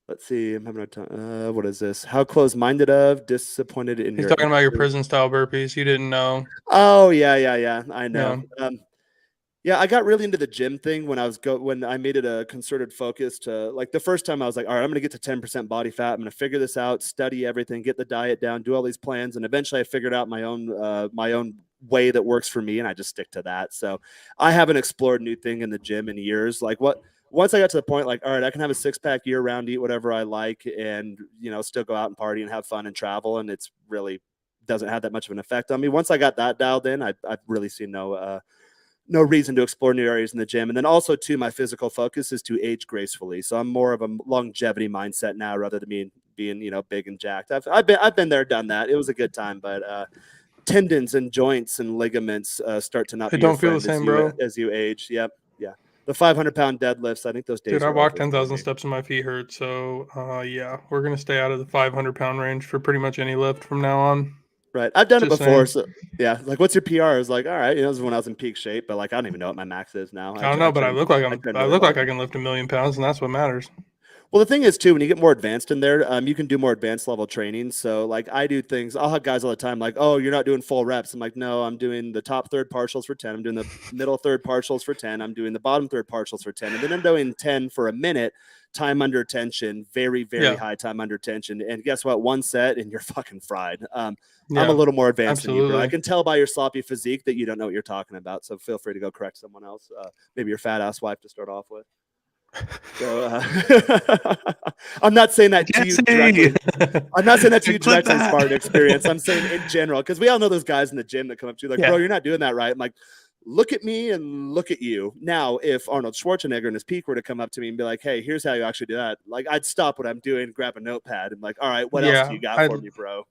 Let's see. I'm having a time. What is this? How close-minded of, disappointed in He's your talking about your prison style burpees. You didn't know. Oh yeah. I know. Yeah, I got really into the gym thing when I made it a concerted focus to, like, the first time I was like, all right, I'm going to get to 10% body fat. I'm going to figure this out, study everything, get the diet down, do all these plans. And eventually I figured out my own way that works for me. And I just stick to that. So I haven't explored new thing in the gym in years. Like once I got to the point, like, all right, I can have a 6-pack year round, eat whatever I like, and, still go out and party and have fun and travel. And it's really doesn't have that much of an effect on me. Once I got that dialed in, I've really seen no reason to explore new areas in the gym. And then also too, my physical focus is to age gracefully. So I'm more of a longevity mindset now rather than being, big and jacked. I've been there, done that. It was a good time, but tendons and joints and ligaments start to not be don't feel the same, bro. As you age. Yep. Yeah. The 500-pound deadlifts, I think those days. Dude, I walked 10,000 steps and my feet hurt. So yeah, we're going to stay out of the 500-pound range for pretty much any lift from now on. Right. I've done it before. So yeah. Like, what's your PR? I was like, all right, this is when I was in peak shape, but like, I don't even know what my max is now. I don't know, but I look like I can lift 1 million pounds, and that's what matters. Well, the thing is too, when you get more advanced in there, you can do more advanced level training. So like I do things, I'll have guys all the time like, oh, you're not doing full reps. I'm like, no, I'm doing the top third partials for 10. I'm doing the middle third partials for 10. I'm doing the bottom third partials for 10. And then I'm doing 10 for a minute, time under tension, very, very high time under tension. And guess what? One set and you're fucking fried. I'm a little more advanced than you, bro. I can tell by your sloppy physique that you don't know what you're talking about. So feel free to go correct someone else. Maybe your fat ass wife to start off with. So I'm not saying that to you directly. I'm not saying that to you directly as part of experience. I'm saying in general, because we all know those guys in the gym that come up to you like, bro, you're not doing that right. I'm like, look at me and look at you. Now, if Arnold Schwarzenegger in his peak were to come up to me and be like, hey, here's how you actually do that, like, I'd stop what I'm doing, grab a notepad, and like, all right, what else do you got for me, bro?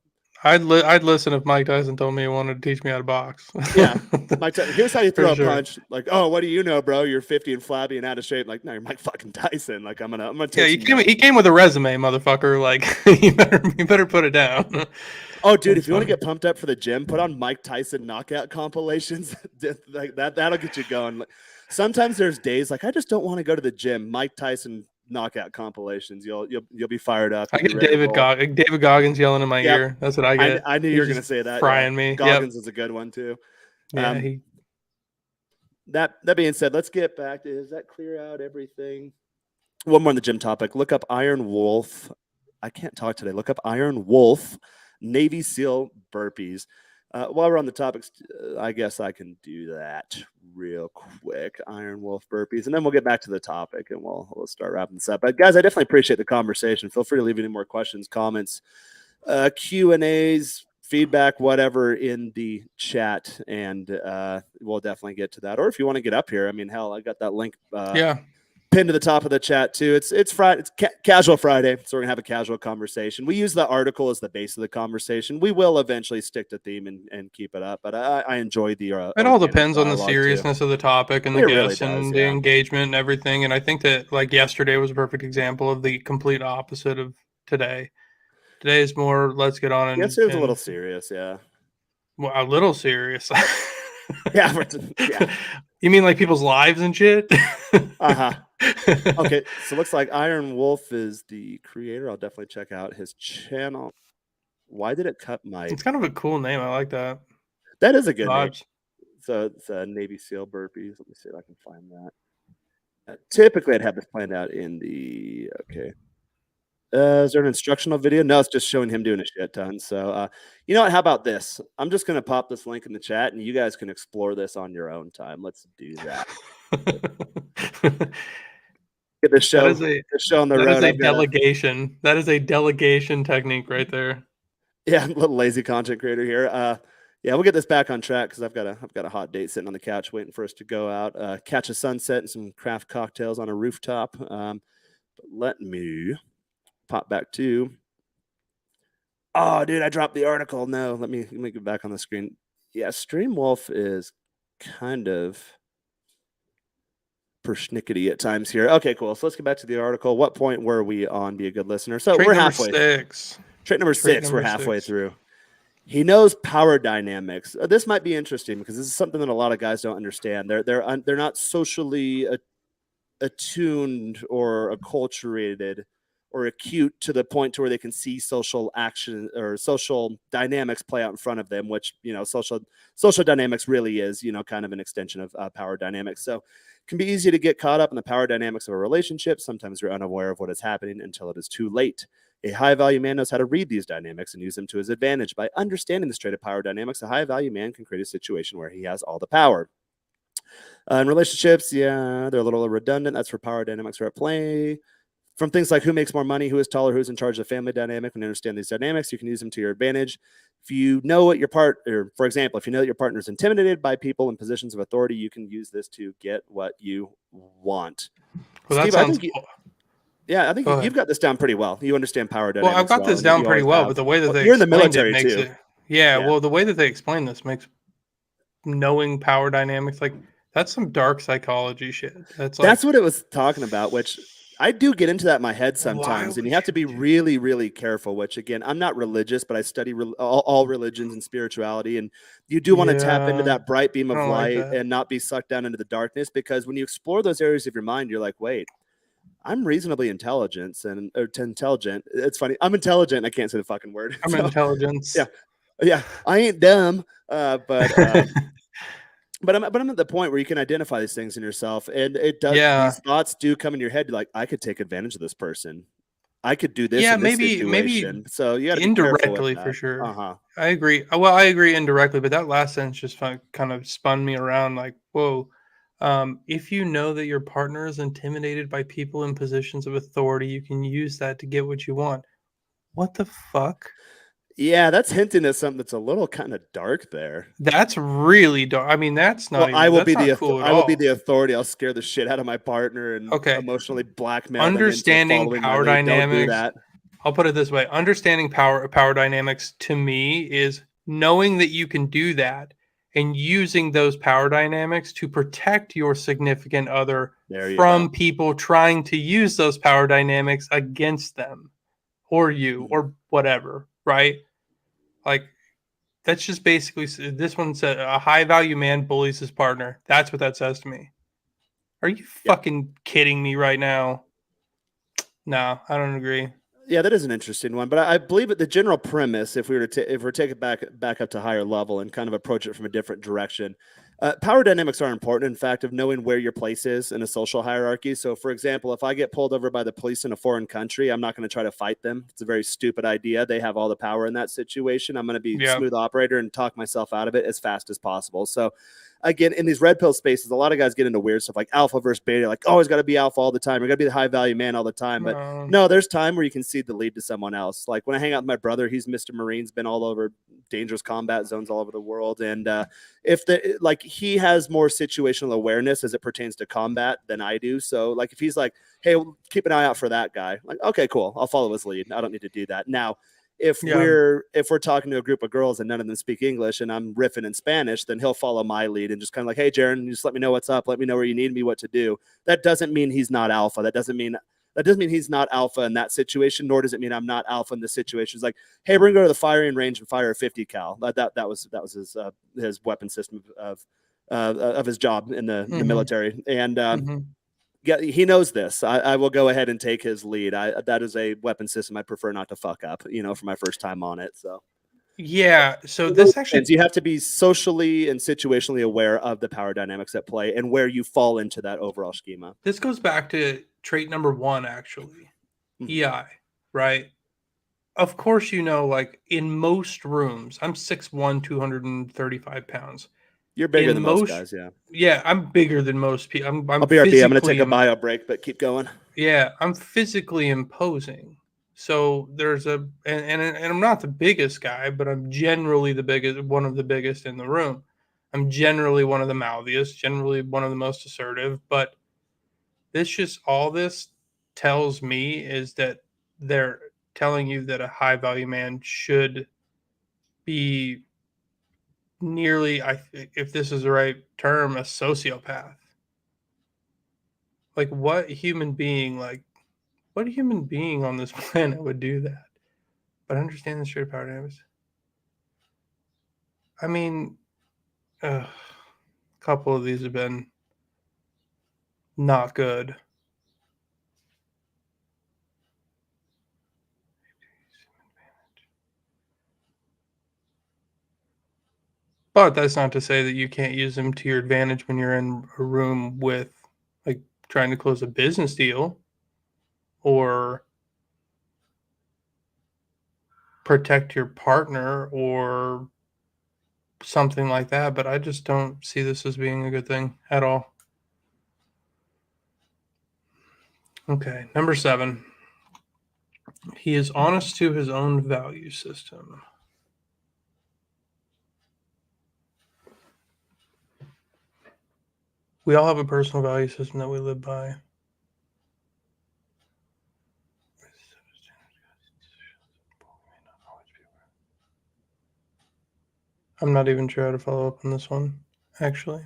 I'd listen if Mike Tyson told me he wanted to teach me how to box. Yeah. Here's how you throw a punch. Like, oh, what do you know, bro? You're 50 and flabby and out of shape. Like, no, you're Mike fucking Tyson. Like, I'm gonna take he came with a resume, motherfucker. Like, you better put it down. Oh, dude, if you want to get pumped up for the gym, put on Mike Tyson knockout compilations. Like that'll get you going. Sometimes there's days like I just don't want to go to the gym. Mike Tyson knockout compilations. You'll be fired up. I get David Goggins yelling in my ear. That's what I get. I knew you were gonna say that. Frying me. Goggins is a good one too. Yeah. That being said, let's get back to, does that clear out everything? One more on the gym topic. Look up Iron Wolf. I can't talk today. Look up Iron Wolf Navy SEAL burpees. While we're on the topics, I guess I can do that real quick. Iron Wolf burpees, and then we'll get back to the topic, and we'll start wrapping this up. But guys, I definitely appreciate the conversation. Feel free to leave any more questions, comments, Q&As, feedback, whatever in the chat, and we'll definitely get to that. Or if you want to get up here, I mean, hell, I got that link pinned to the top of the chat too. It's Friday. It's casual Friday, so we're gonna have a casual conversation. We use the article as the base of the conversation. We will eventually stick to theme and keep it up, but I enjoy the. It all depends on the dialogue, too. seriousness of the topic and the It really guests does, and the yeah. engagement and everything. And I think that like yesterday was a perfect example of the complete opposite of today. Today is more let's get on and Yes, it was a little serious, yeah. Well, a little serious. Yeah, yeah. You mean like people's lives and shit? Uh-huh. Okay, so looks like Iron Wolf is the creator. I'll definitely check out his channel. Why did it cut my... It's kind of a cool name. I like that. That is a good name. Vibes. So it's Navy SEAL burpees. Let me see if I can find that. Typically, I'd have this planned out in the... Okay. Is there an instructional video? No, it's just showing him doing a shit ton. So, you know what? How about this? I'm just going to pop this link in the chat, and you guys can explore this on your own time. Let's do that. Get the show, the show on the road. That is a delegation. That is a delegation technique right there. Yeah, I'm a little lazy content creator here. Yeah, we'll get this back on track because I've got a hot date sitting on the couch waiting for us to go out, catch a sunset and some craft cocktails on a rooftop. But let me pop back to. Oh, dude, I dropped the article. No, let me get back on the screen. Yeah, Streamwolf is kind of persnickety at times here. Okay, cool. So let's get back to the article. What point were we on? Be a good listener. So we're halfway. Trait number six. We're halfway through. He knows power dynamics. This might be interesting because this is something that a lot of guys don't understand. They're not socially attuned or acculturated or acute to the point to where they can see social action or social dynamics play out in front of them, which, you know, social dynamics really is, you know, kind of an extension of power dynamics. So it can be easy to get caught up in the power dynamics of a relationship. Sometimes you're unaware of what is happening until it is too late. A high-value man knows how to read these dynamics and use them to his advantage. By understanding the trait of power dynamics, a high-value man can create a situation where he has all the power. In relationships, yeah, they're a little redundant. That's where power dynamics are at play. From things like who makes more money, who is taller, who's in charge of the family dynamic. When you understand these dynamics, you can use them to your advantage. If you know what your partner, for example, if you know that your partner is intimidated by people in positions of authority, you can use this to get what you want. Well, Steve, that sounds I think you've got this down pretty well. You understand power dynamics. Well, I've got this down pretty well, but the way that they you're in the military makes too. It, yeah, well, the way that they explain this makes knowing power dynamics like that's some dark psychology shit. That's what it was talking about, which I do get into that in my head sometimes, and you have to be really, really careful, which again, I'm not religious, but I study all religions and spirituality, and you do want to tap into that bright beam of light and not be sucked down into the darkness, because when you explore those areas of your mind, you're like, wait, I'm reasonably intelligent. It's funny. I'm intelligent. I can't say the fucking word. I'm intelligence. Yeah. I ain't dumb. But I'm at the point where you can identify these things in yourself, and it does. Yeah. These thoughts do come in your head. You're like, I could take advantage of this person. I could do this. Yeah, in this situation. Maybe. So you got to indirectly for sure. I agree. Well, I agree indirectly, but that last sentence just kind of spun me around. Like, whoa. If you know that your partner is intimidated by people in positions of authority, you can use that to get what you want. What the fuck? Yeah, that's hinting at something that's a little kind of dark there. That's really dark. I mean, that's not. Well, I will be the authority. I'll scare the shit out of my partner and emotionally blackmail understanding them power dynamics. Don't do that. I'll put it this way: understanding power dynamics to me is knowing that you can do that and using those power dynamics to protect your significant other from people trying to use those power dynamics against them or you or whatever. Right? Like, that's just basically, this one said a high value man bullies his partner. That's what that says to me. Are you fucking kidding me right now? No, I don't agree. Yeah, that is an interesting one, but I believe that the general premise, if we're take it back up to higher level and kind of approach it from a different direction, power dynamics are important. In fact, of knowing where your place is in a social hierarchy. So, for example, if I get pulled over by the police in a foreign country, I'm not going to try to fight them. It's a very stupid idea. They have all the power in that situation. I'm going to be a smooth operator and talk myself out of it as fast as possible. So, again, in these red pill spaces, a lot of guys get into weird stuff like alpha versus beta, like always got to be alpha all the time. You're going to be the high value man all the time. But no, there's time where you can cede the lead to someone else. Like when I hang out with my brother, he's Mr. Marine's been all over dangerous combat zones all over the world. And if the like he has more situational awareness as it pertains to combat than I do. So like if he's like, hey, keep an eye out for that guy, like, okay, cool, I'll follow his lead. I don't need to do that. Now, if we're talking to a group of girls and none of them speak English and I'm riffing in Spanish, then he'll follow my lead and just kind of like, hey, Jaron, just let me know what's up. Let me know where you need me, what to do. That doesn't mean he's not alpha. That doesn't mean he's not alpha in that situation, nor does it mean I'm not alpha in this situation. It's like, hey, we're gonna go to the firing range and fire a 50 cal. That was his weapon system of his job in the military. And yeah, he knows this. I will go ahead and take his lead. That is a weapon system I prefer not to fuck up, for my first time on it. So yeah. So this actually, you have to be socially and situationally aware of the power dynamics at play and where you fall into that overall schema. This goes back to trait number 1, actually, EI, right? Of course, like in most rooms, I'm 6'1", 235 pounds. You're bigger than most guys, yeah. Yeah, I'm bigger than most people. I'm BRB. I'm going to take a bio break, but keep going. Yeah, I'm physically imposing. So there's and I'm not the biggest guy, but I'm generally one of the biggest in the room. I'm generally one of the mouthiest, generally one of the most assertive. But all this tells me is that they're telling you that a high value man should be nearly, if this is the right term, a sociopath. Like what human being on this planet would do that? But I understand the straight power dynamics. I mean, a couple of these have been not good. But that's not to say that you can't use them to your advantage when you're in a room with, like, trying to close a business deal or protect your partner or something like that. But I just don't see this as being a good thing at all. Okay, number 7. He is honest to his own value system. We all have a personal value system that we live by. I'm not even sure how to follow up on this one, actually.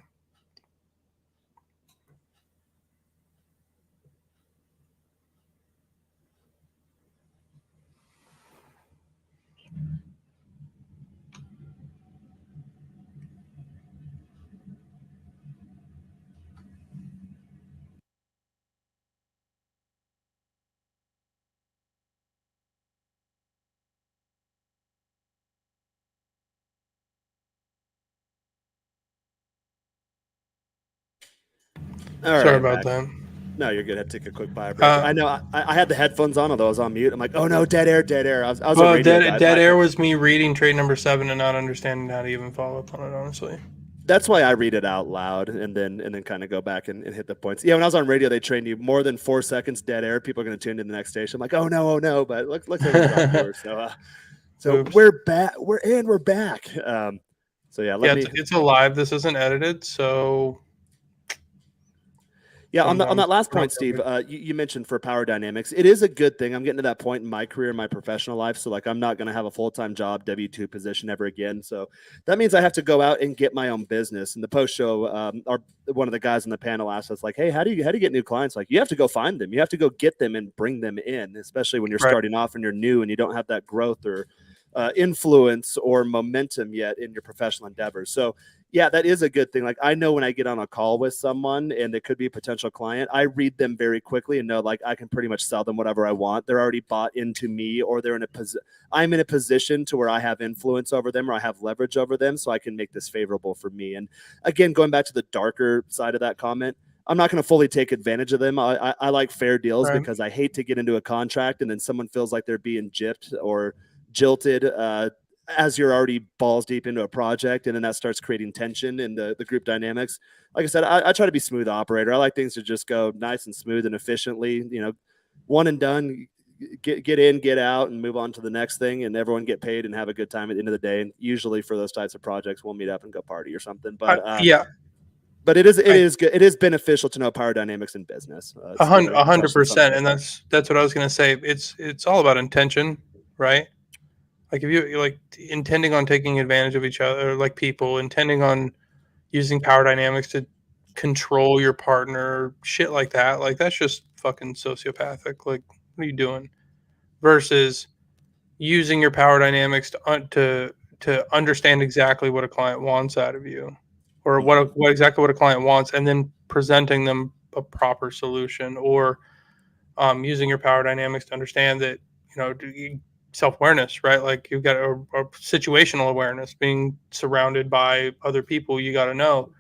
Sorry about that. No, you're good. I had to take a quick bio break. I know I had the headphones on, although I was on mute. I'm like, oh no, dead air. I was a radio guy. Dead air was me reading trait number 7 and not understanding how to even follow up on it, honestly. That's why I read it out loud and then kind of go back and hit the points. Yeah, when I was on radio, they trained you more than 4 seconds dead air. People are going to tune in the next station. I'm like, oh no. But look at so we're back. We're back. So yeah, it's alive. This isn't edited, so. Yeah, on that last point, Steve, you mentioned for power dynamics, it is a good thing. I'm getting to that point in my career, my professional life. So like, I'm not going to have a full-time job, W-2 position ever again. So that means I have to go out and get my own business. And the post show, one of the guys on the panel asked us like, hey, how do you get new clients? Like, you have to go find them. You have to go get them and bring them in, especially when you're starting off and you're new and you don't have that growth or influence or momentum yet in your professional endeavors. So yeah, that is a good thing. Like, I know when I get on a call with someone and it could be a potential client, I read them very quickly and know like I can pretty much sell them whatever I want. They're already bought into me, or I'm in a position to where I have influence over them or I have leverage over them, so I can make this favorable for me. And again, going back to the darker side of that comment, I'm not going to fully take advantage of them. I like fair deals because I hate to get into a contract and then someone feels like they're being gypped or jilted as you're already balls deep into a project, and then that starts creating tension in the group dynamics. Like I said, I try to be smooth operator. I like things to just go nice and smooth and efficiently, one and done, get in, get out, and move on to the next thing, and everyone get paid and have a good time at the end of the day. And usually for those types of projects, we'll meet up and go party or something. But yeah, but it is good. It is beneficial to know power dynamics in business. 100%. And that's what I was going to say. It's all about intention, right? Like if you're like intending on taking advantage of each other, like people intending on using power dynamics to control your partner, shit like that. Like that's just fucking sociopathic. Like what are you doing? Versus using your power dynamics to understand exactly what a client wants out of you, or what exactly what a client wants, and then presenting them a proper solution, or using your power dynamics to understand that self-awareness, right? Like you've got a situational awareness, being surrounded by other people. You got to know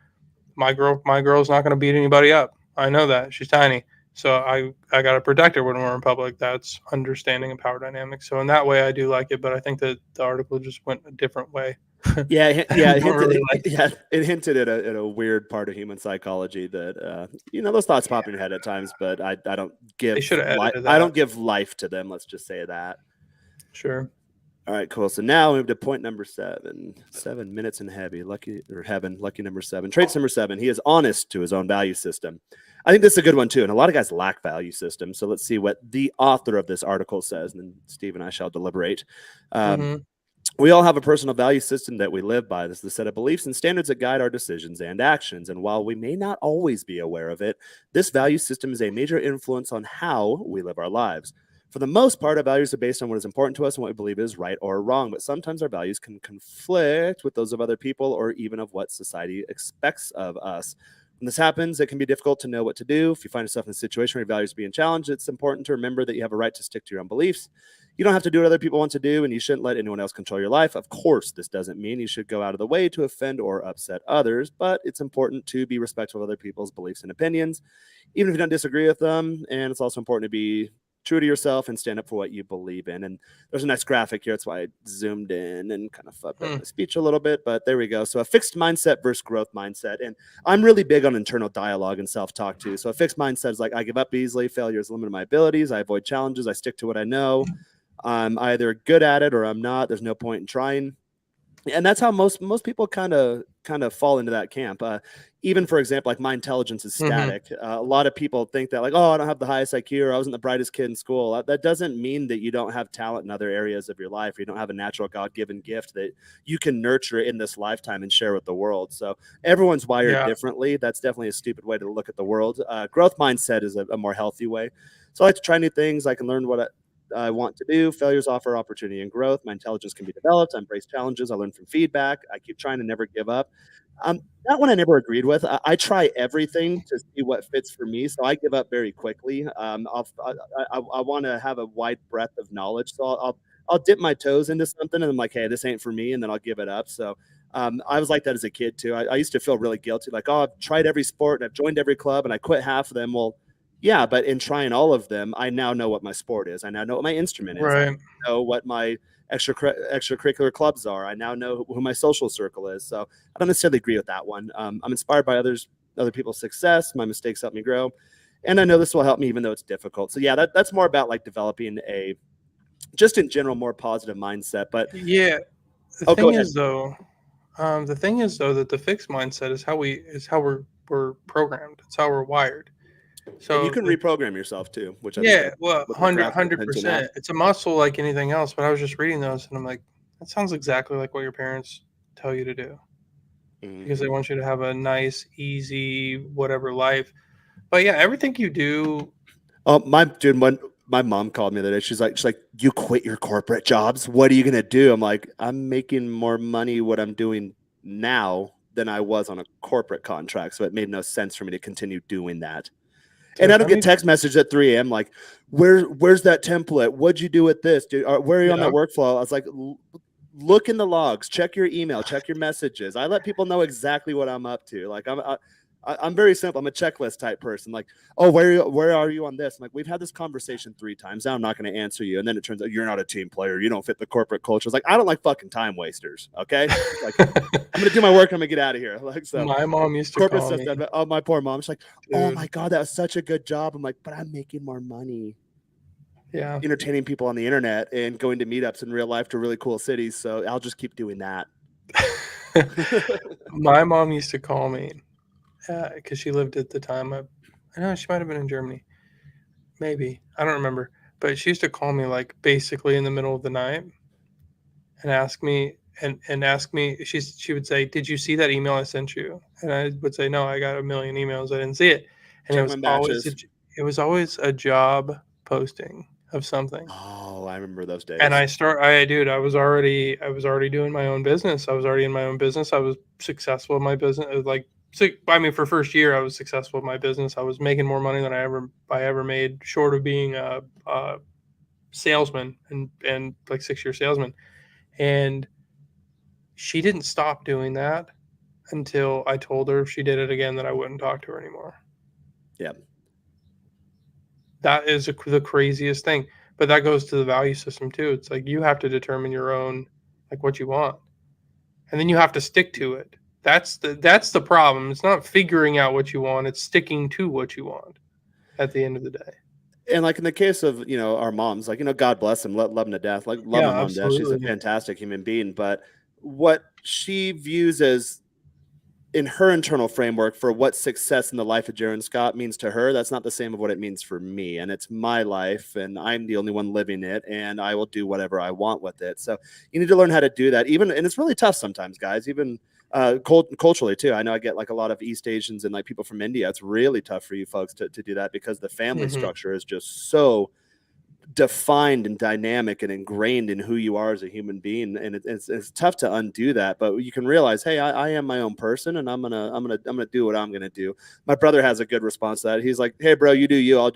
my girl's not going to beat anybody up. I know that she's tiny. So I got to protect her when we're in public. That's understanding and power dynamics. So in that way, I do like it, but I think that the article just went a different way. It hinted at a weird part of human psychology that those thoughts pop in your head at times, but I don't give I don't give life to them. Let's just say that. Sure. All right, cool. So now we move to point number 7. 7 minutes in lucky number 7. Traits number 7. He is honest to his own value system. I think this is a good one too. And a lot of guys lack value systems. So let's see what the author of this article says. And then Steve and I shall deliberate. We all have a personal value system that we live by. This is the set of beliefs and standards that guide our decisions and actions. And while we may not always be aware of it, this value system is a major influence on how we live our lives. For the most part, our values are based on what is important to us and what we believe is right or wrong, but sometimes our values can conflict with those of other people or even of what society expects of us. When this happens, it can be difficult to know what to do. If you find yourself in a situation where your values are being challenged, it's important to remember that you have a right to stick to your own beliefs. You don't have to do what other people want to do, and you shouldn't let anyone else control your life. Of course, this doesn't mean you should go out of the way to offend or upset others, but it's important to be respectful of other people's beliefs and opinions, even if you don't disagree with them. And it's also important to be true to yourself and stand up for what you believe in. And there's a nice graphic here. That's why I zoomed in and kind of fucked up my speech a little bit, but there we go. So a fixed mindset versus growth mindset. And I'm really big on internal dialogue and self-talk too. So a fixed mindset is like, I give up easily. Failure is limited my abilities. I avoid challenges. I stick to what I know. I'm either good at it or I'm not. There's no point in trying. And that's how most people kind of fall into that camp. Even, for example, like my intelligence is static. A lot of people think that like, oh, I don't have the highest IQ or I wasn't the brightest kid in school. That doesn't mean that you don't have talent in other areas of your life, or you don't have a natural God-given gift that you can nurture in this lifetime and share with the world. So everyone's wired differently. That's definitely a stupid way to look at the world. Growth mindset is a more healthy way. So I like to try new things. I can learn what I want to do. Failures offer opportunity and growth. My intelligence can be developed. I embrace challenges. I learn from feedback. I keep trying to never give up. That one I never agreed with. I try everything to see what fits for me. So I give up very quickly. I want to have a wide breadth of knowledge. So I'll dip my toes into something and I'm like, hey, this ain't for me. And then I'll give it up. So I was like that as a kid too. I used to feel really guilty. Like, oh, I've tried every sport and I've joined every club and I quit half of them. Well, yeah, but in trying all of them, I now know what my sport is. I now know what my instrument is. Right. I know what my extracurricular clubs are. I now know who my social circle is. So I don't necessarily agree with that one. I'm inspired by other people's success. My mistakes help me grow. And I know this will help me even though it's difficult. So yeah, that's more about like developing just in general, more positive mindset. But yeah, the thing is though that the fixed mindset is how we're programmed. It's how we're wired. So and you can reprogram yourself too, which I think 100%. It's a muscle like anything else. But I was just reading those, and I'm like, that sounds exactly like what your parents tell you to do, because they want you to have a nice, easy, whatever life. But yeah, everything you do. Oh, my mom called me the other day. She's like, you quit your corporate jobs. What are you gonna do? I'm like, I'm making more money what I'm doing now than I was on a corporate contract, so it made no sense for me to continue doing that. And I don't get text messages at 3 a.m. like, where's that template? What'd you do with this, dude? Where are you on that workflow? I was like, look in the logs, check your email, check your messages. I let people know exactly what I'm up to. Like I'm very simple. I'm a checklist type person. Like, oh, where are you on this? I'm like, we've had this conversation 3 times. Now I'm not going to answer you. And then it turns out you're not a team player. You don't fit the corporate culture. It's like, I don't like fucking time wasters. Okay. Like, I'm going to do my work. I'm going to get out of here. Like, so my mom used to call me. Oh, my poor mom. She's like, dude. Oh my God, that was such a good job. I'm like, but I'm making more money. Yeah. entertaining people on the internet and going to meetups in real life to really cool cities. So I'll just keep doing that. My mom used to call me because she lived at the time. I know she might have been in Germany. Maybe. I don't remember. But she used to call me like basically in the middle of the night and ask me she would say, "Did you see that email I sent you?" And I would say, "No, I got a million emails. I didn't see it." And Check my batches. it was always a job posting of something. Oh, I remember those days. And I was already doing my own business. I was already in my own business. I was successful in my business. For first year, I was successful in my business. I was making more money than I ever made, short of being a salesman and like 6-year salesman. And she didn't stop doing that until I told her if she did it again that I wouldn't talk to her anymore. Yeah. That is the craziest thing. But that goes to the value system too. It's like you have to determine your own, like what you want. And then you have to stick to it. That's the problem. It's not figuring out what you want, it's sticking to what you want at the end of the day. And like in the case of, our moms, like, God bless them, love them to death. Like, love my mom to death. She's a fantastic human being. But what she views as in her internal framework for what success in the life of Jaron Scott means to her, that's not the same of what it means for me. And it's my life and I'm the only one living it and I will do whatever I want with it. So you need to learn how to do that and it's really tough sometimes, guys, even culturally too. I know I get like a lot of East Asians and like people from India. It's really tough for you folks to do that because the family structure is just so defined and dynamic and ingrained in who you are as a human being, and it's tough to undo that. But you can realize, hey, I am my own person, and I'm gonna do what I'm gonna do. My brother has a good response to that. He's like, hey, bro, you do you, I'll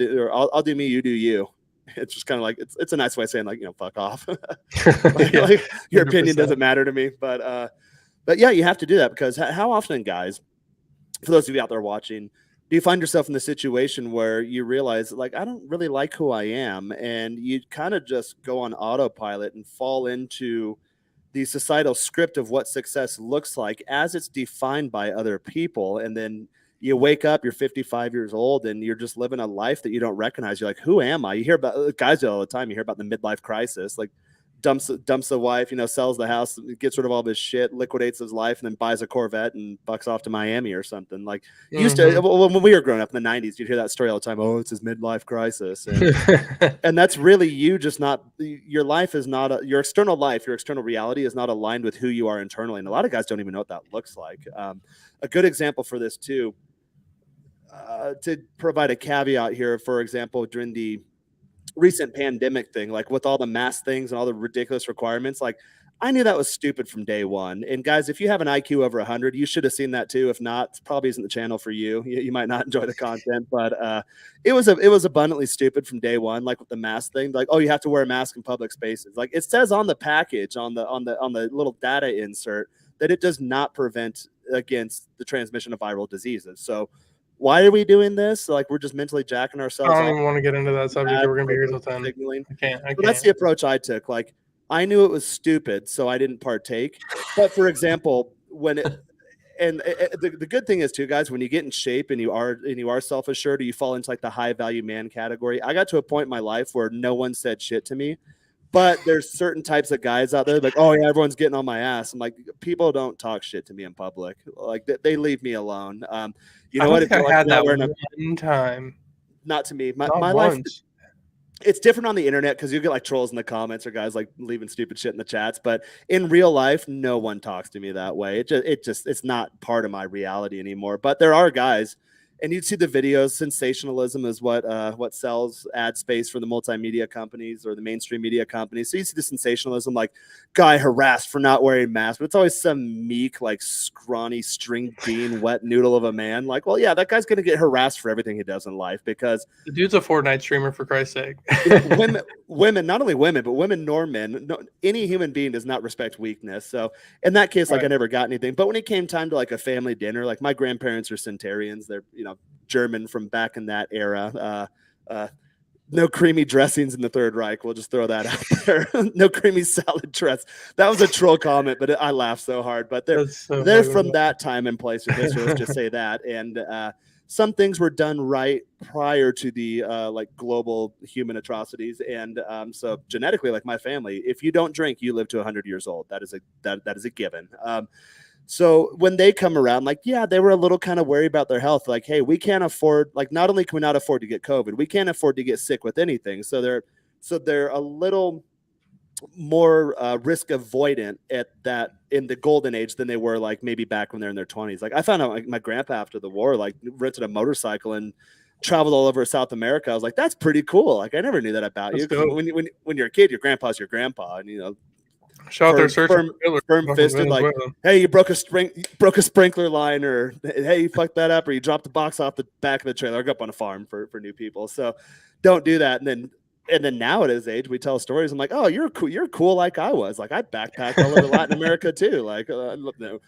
do me, you do you. It's just kind of like it's a nice way of saying like, fuck off. like your opinion doesn't matter to me. But yeah, you have to do that because how often, guys, for those of you out there watching, do you find yourself in the situation where you realize like I don't really like who I am, and you kind of just go on autopilot and fall into the societal script of what success looks like as it's defined by other people, and then you wake up, you're 55 years old, and you're just living a life that you don't recognize. You're like, who am I? You hear about guys do it all the time. You hear about the midlife crisis, like dumps the wife, sells the house, gets rid of all this shit, liquidates his life, and then buys a Corvette and bucks off to Miami or something. Like used to when we were growing up in the 90s, you'd hear that story all the time. Oh, it's his midlife crisis, and that's really you. Just not your life is not your external life, your external reality is not aligned with who you are internally, and a lot of guys don't even know what that looks like. A good example for this too, to provide a caveat here, for example, during the recent pandemic thing, like with all the mask things and all the ridiculous requirements, like I knew that was stupid from day one. And guys, if you have an IQ over 100, you should have seen that too. If not, it probably isn't the channel for you. You might not enjoy the content, but it was abundantly stupid from day one. Like with the mask thing, like, oh, you have to wear a mask in public spaces. Like it says on the package, on the little data insert, that it does not prevent against the transmission of viral diseases. So why are we doing this? Like we're just mentally jacking ourselves. I don't even want to get into that subject. We're gonna be here till 10. I can't. But that's the approach I took. Like I knew it was stupid, so I didn't partake. But for example, when the good thing is too, guys, when you get in shape and you are self-assured, or you fall into like the high value man category. I got to a point in my life where no one said shit to me. But there's certain types of guys out there like, oh yeah, everyone's getting on my ass. I'm like, people don't talk shit to me in public. Like they leave me alone. You know what? I had that one time. Not to me. My life. It's different on the internet because you get like trolls in the comments or guys like leaving stupid shit in the chats. But in real life, no one talks to me that way. It's not part of my reality anymore. But there are guys. And you'd see the videos. Sensationalism is what sells ad space for the multimedia companies or the mainstream media companies. So you see the sensationalism, like guy harassed for not wearing masks, but it's always some meek, like scrawny string bean, wet noodle of a man. Like, well, yeah, that guy's gonna get harassed for everything he does in life because the dude's a Fortnite streamer, for Christ's sake. women, not only women, but women nor men. No, any human being does not respect weakness. So in that case, like I never got anything. But when it came time to like a family dinner, like my grandparents are centenarians. They're German from back in that era. No creamy dressings in the Third Reich. We'll just throw that out there. No creamy salad dress. That was a troll comment, but I laughed so hard. But they're from that time and place. Let's just say that. And some things were done right prior to the like global human atrocities. And so genetically, like my family, if you don't drink, you live to 100 years old. That is a given. So when they come around, like, yeah, they were a little kind of worried about their health. Like, hey, we can't afford, like, not only can we not afford to get COVID, we can't afford to get sick with anything. So they're a little more risk avoidant at that in the golden age than they were like maybe back when they're in their 20s. Like I found out like, my grandpa after the war, like rented a motorcycle and traveled all over South America. I was like, that's pretty cool. Like I never knew that about you. Because when you're a kid, your grandpa's your grandpa, and you know, Shout out there searching firm fisted, like, hey, you broke a sprinkler line, or hey, you fucked that up, or you dropped the box off the back of the trailer. I grew up on a farm for new people, so don't do that. And then now at his age, we tell stories. I'm like, oh, you're cool like I was. Like I backpacked all over Latin America too. Like no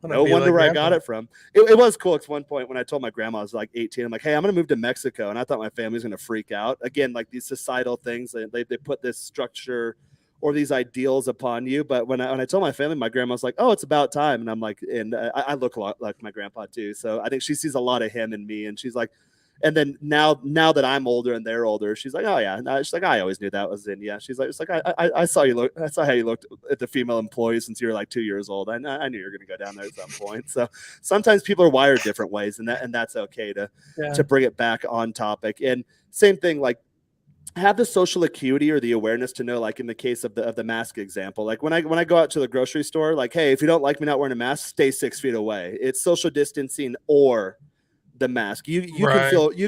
wonder like where I got it from. It was cool. At one point when I told my grandma I was like 18, I'm like, hey, I'm gonna move to Mexico, and I thought my family was gonna freak out. Again, like these societal things, they put this structure or these ideals upon you. But when I told my family, my grandma was like, oh, it's about time. And I'm like, and I look a lot like my grandpa too. So I think she sees a lot of him in me, and she's like, and then now that I'm older and they're older, she's like, oh yeah. She's like, I always knew that was in you. She's like, it's like I saw you look. I saw how you looked at the female employees since you were like 2 years old. I knew you were going to go down there at some point. So sometimes people are wired different ways, and that's okay to bring it back on topic. And same thing, like have the social acuity or the awareness to know, like in the case of the mask example, like when I go out to the grocery store, like, hey, if you don't like me not wearing a mask, stay 6 feet away. It's social distancing or the mask. You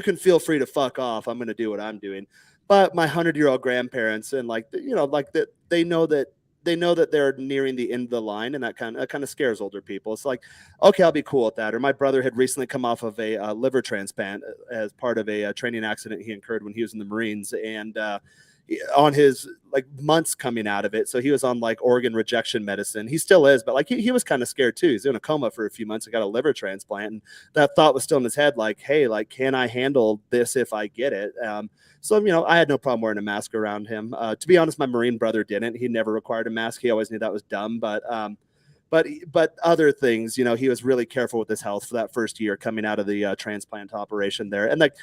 can feel free to fuck off. I'm going to do what I'm doing. But my 100-year-old grandparents and like, you know, like that, they know that they're nearing the end of the line, and that kind of scares older people. It's like, okay, I'll be cool with that. Or my brother had recently come off of a liver transplant as part of a training accident he incurred when he was in the Marines, and on his like months coming out of it. So he was on like organ rejection medicine. He still is, but like he was kind of scared too. He's in a coma for a few months and got a liver transplant. And that thought was still in his head, like, hey, like, can I handle this if I get it? So, you know, I had no problem wearing a mask around him. To be honest, my Marine brother didn't. He never required a mask. He always knew that was dumb. But other things, you know, he was really careful with his health for that first year coming out of the transplant operation there. And like,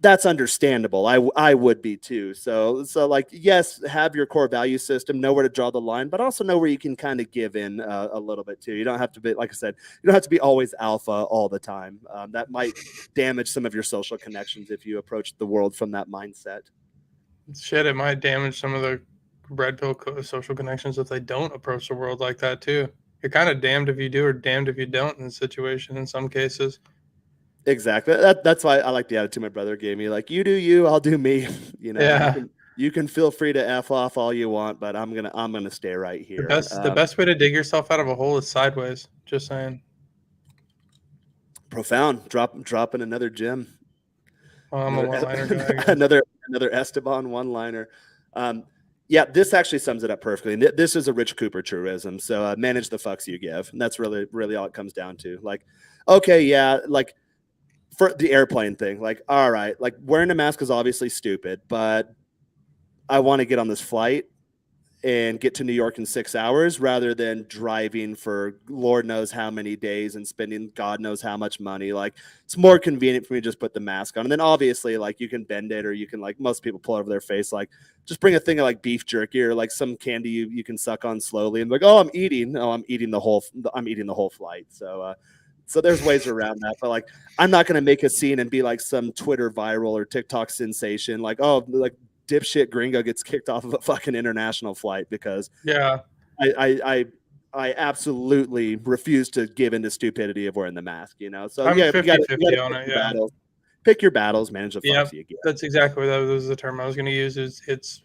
that's understandable. I would be too. So like, yes, have your core value system, know where to draw the line, but also know where you can kind of give in a little bit too. You don't have to be, like I said, you don't have to be always alpha all the time. That might damage some of your social connections if you approach the world from that mindset. Shit, it might damage some of the red pill social connections if they don't approach the world like that too. You're kind of damned if you do or damned if you don't in the situation in some cases. Exactly. That's why I like the attitude my brother gave me. Like, you do you, I'll do me. You know, yeah. You can feel free to F off all you want, but I'm gonna stay right here. The best way to dig yourself out of a hole is sideways. Just saying. Profound. Dropping another gem. I'm a one-liner guy. Another Esteban one-liner. Yeah, this actually sums it up perfectly. And this is a Rich Cooper truism. So manage the fucks you give. And that's really all it comes down to. Like, okay, yeah, like for the airplane thing, like, all right, like wearing a mask is obviously stupid, but I want to get on this flight and get to New York in 6 hours rather than driving for Lord knows how many days and spending God knows how much money. Like, it's more convenient for me to just put the mask on. And then obviously, like, you can bend it, or you can, like, most people pull over their face, like, just bring a thing of like beef jerky or like some candy you can suck on slowly and like, oh, I'm eating the whole flight. So there's ways around that, but like, I'm not going to make a scene and be like some Twitter viral or TikTok sensation. Like, oh, like dipshit gringo gets kicked off of a fucking international flight because I absolutely refuse to give into stupidity of wearing the mask, you know? So I'm yeah, 50-50 on it. Yeah. Pick your battles, manage the fucks you get. That's exactly that was the term I was going to use. It's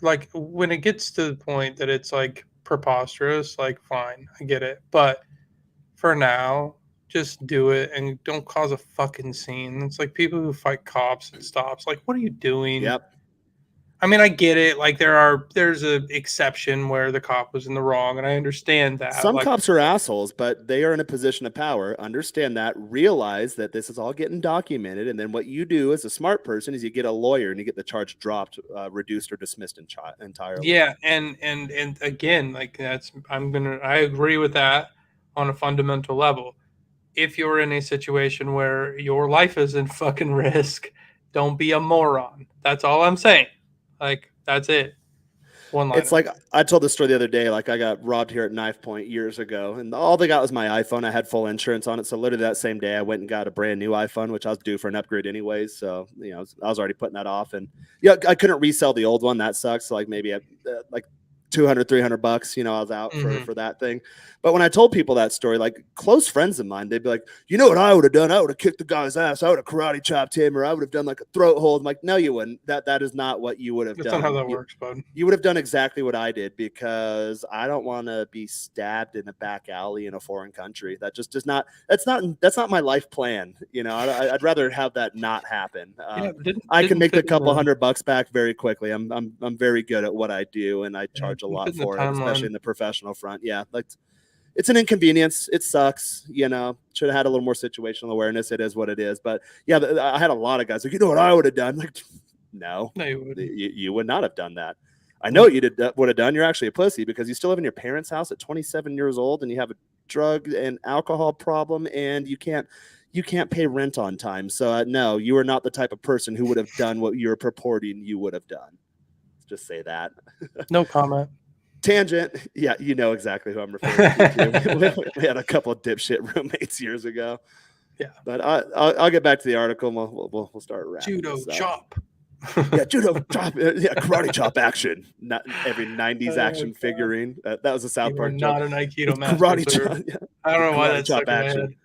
like when it gets to the point that it's like preposterous, like fine, I get it. But for now, just do it and don't cause a fucking scene. It's like people who fight cops and stops. Like, what are you doing? Yep. I mean, I get it. Like there's a exception where the cop was in the wrong, and I understand that. Some cops are assholes, but they are in a position of power. Understand that. Realize that this is all getting documented, and then what you do as a smart person is you get a lawyer and you get the charge dropped, reduced, or dismissed entirely. Yeah, and again, like I agree with that on a fundamental level. if you're in a situation where your life is in fucking risk, don't be a moron. That's all I'm saying. Like, that's it. One line. It's like I told the story the other day. Like I got robbed here at Knife Point years ago, and all they got was my iPhone. I had full insurance on it, so literally that same day I went and got a brand new iPhone, which I was due for an upgrade anyways. So I was already putting that off, and I couldn't resell the old one. That sucks. So like maybe like $200-300, I was out for that thing. But when I told people that story, like close friends of mine, they'd be like, you know what I would have done? I would have kicked the guy's ass. I would have karate chopped him, or I would have done like a throat hold. I'm like, no, you wouldn't. That is not what you would have done. That's not how that works, bud. You would have done exactly what I did, because I don't want to be stabbed in a back alley in a foreign country. That just does not. That's not my life plan. I'd rather have that not happen. I can make a couple $100 back very quickly. I'm very good at what I do, and I charge a lot for it, especially in the professional front. Yeah, like it's an inconvenience. It sucks. Should have had a little more situational awareness. It is what it is. But yeah, I had a lot of guys like, you know what I would have done? Like, no, you would not have done that. I know what you would have done. You're actually a pussy, because you still live in your parents' house at 27 years old, and you have a drug and alcohol problem, and you can't pay rent on time. So no, you are not the type of person who would have done what you're purporting you would have done. Let's just say that. No comment. Tangent. Yeah, you know exactly who I'm referring to. We had a couple of dipshit roommates years ago. Yeah, but I'll get back to the article. And we'll start wrapping judo this up. chop. Yeah, judo chop. Yeah, karate chop action. Not every '90s action figurine. That was a South Park joke. Not an Aikido master. Karate chop. Yeah. I don't know why that's chop action.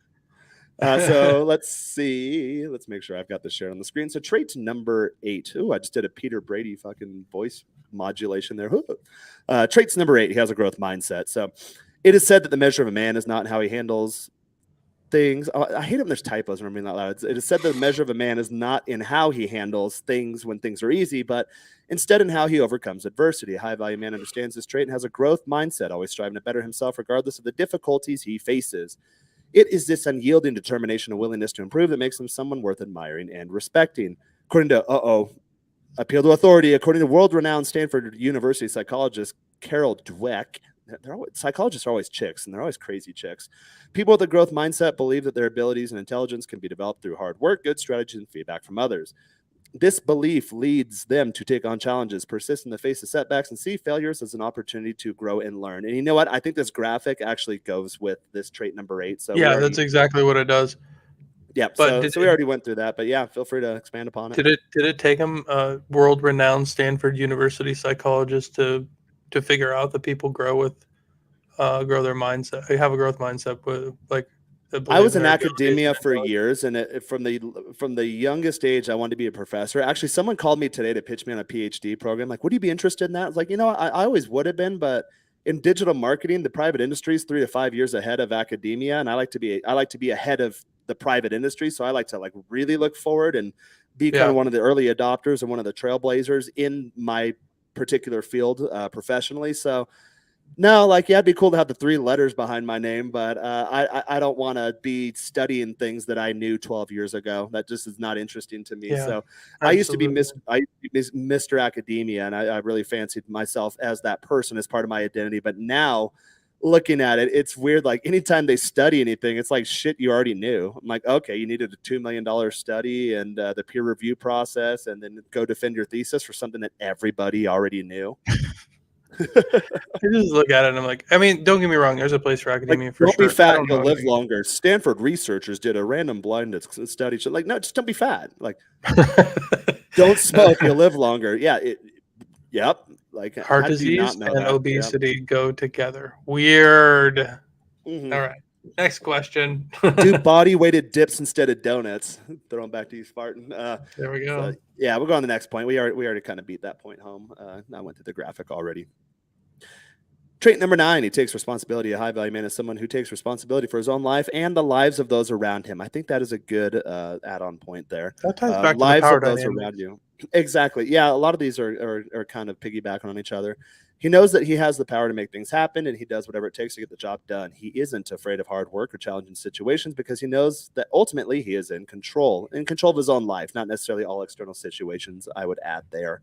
So let's see. Let's make sure I've got this shared on the screen. So trait number 8. Oh, I just did a Peter Brady fucking voice modulation there. Traits number 8. He has a growth mindset. So it is said that the measure of a man is not in how he handles things. I hate it when there's typos when I'm reading that loud. It is said that the measure of a man is not in how he handles things when things are easy, but instead in how he overcomes adversity. A high value man understands this trait and has a growth mindset, always striving to better himself regardless of the difficulties he faces. It is this unyielding determination and willingness to improve that makes him someone worth admiring and respecting. According to appeal to authority, according to world-renowned Stanford University psychologist Carol Dweck, psychologists are always chicks, and they're always crazy chicks. People with a growth mindset believe that their abilities and intelligence can be developed through hard work, good strategies, and feedback from others. This belief leads them to take on challenges, persist in the face of setbacks, and see failures as an opportunity to grow and learn. And you know what? I think this graphic actually goes with this trait number 8. So yeah, that's exactly what it does. Yeah, so we already went through that, but yeah, feel free to expand upon it. Did it take him a world-renowned Stanford University psychologist to figure out that people grow their mindset, have a growth mindset with like? I was in academia for years, and from the youngest age, I wanted to be a professor. Actually, someone called me today to pitch me on a PhD program. Like, would you be interested in that? I was like, I always would have been, but in digital marketing, the private industry is 3 to 5 years ahead of academia, and I like to be ahead of the private industry. So I like to really look forward and be kind of one of the early adopters and one of the trailblazers in my particular field professionally. So. No, it'd be cool to have the 3 letters behind my name, but I don't want to be studying things that I knew 12 years ago. That just is not interesting to me. Yeah, so absolutely. I used to be Mr. Academia, and I really fancied myself as that person as part of my identity. But now, looking at it, it's weird. Like anytime they study anything, it's like shit you already knew. I'm like, okay, you needed a $2 million study and the peer review process, and then go defend your thesis for something that everybody already knew. I just look at it and I'm like, I mean, don't get me wrong, there's a place for academia for sure. Don't be fat and you'll live longer. Stanford researchers did a random blinded study. Like, no, just don't be fat. Like, don't smoke, you'll live longer. Yeah. Yep. Like heart disease and obesity go together. Weird. Mm-hmm. All right. Next question. Do body weighted dips instead of donuts. Throw them back to you, Spartan. There we go. So, yeah, we'll go on the next point. We already kind of beat that point home. I went through the graphic already. Trait number 9, he takes responsibility. A high value man is someone who takes responsibility for his own life and the lives of those around him. I think that is a good add-on point there. That ties back lives to the power of those dynamics. around you. Exactly. Yeah, a lot of these are kind of piggybacking on each other. He knows that he has the power to make things happen, and he does whatever it takes to get the job done. He isn't afraid of hard work or challenging situations because he knows that ultimately he is in control of his own life, not necessarily all external situations, I would add there.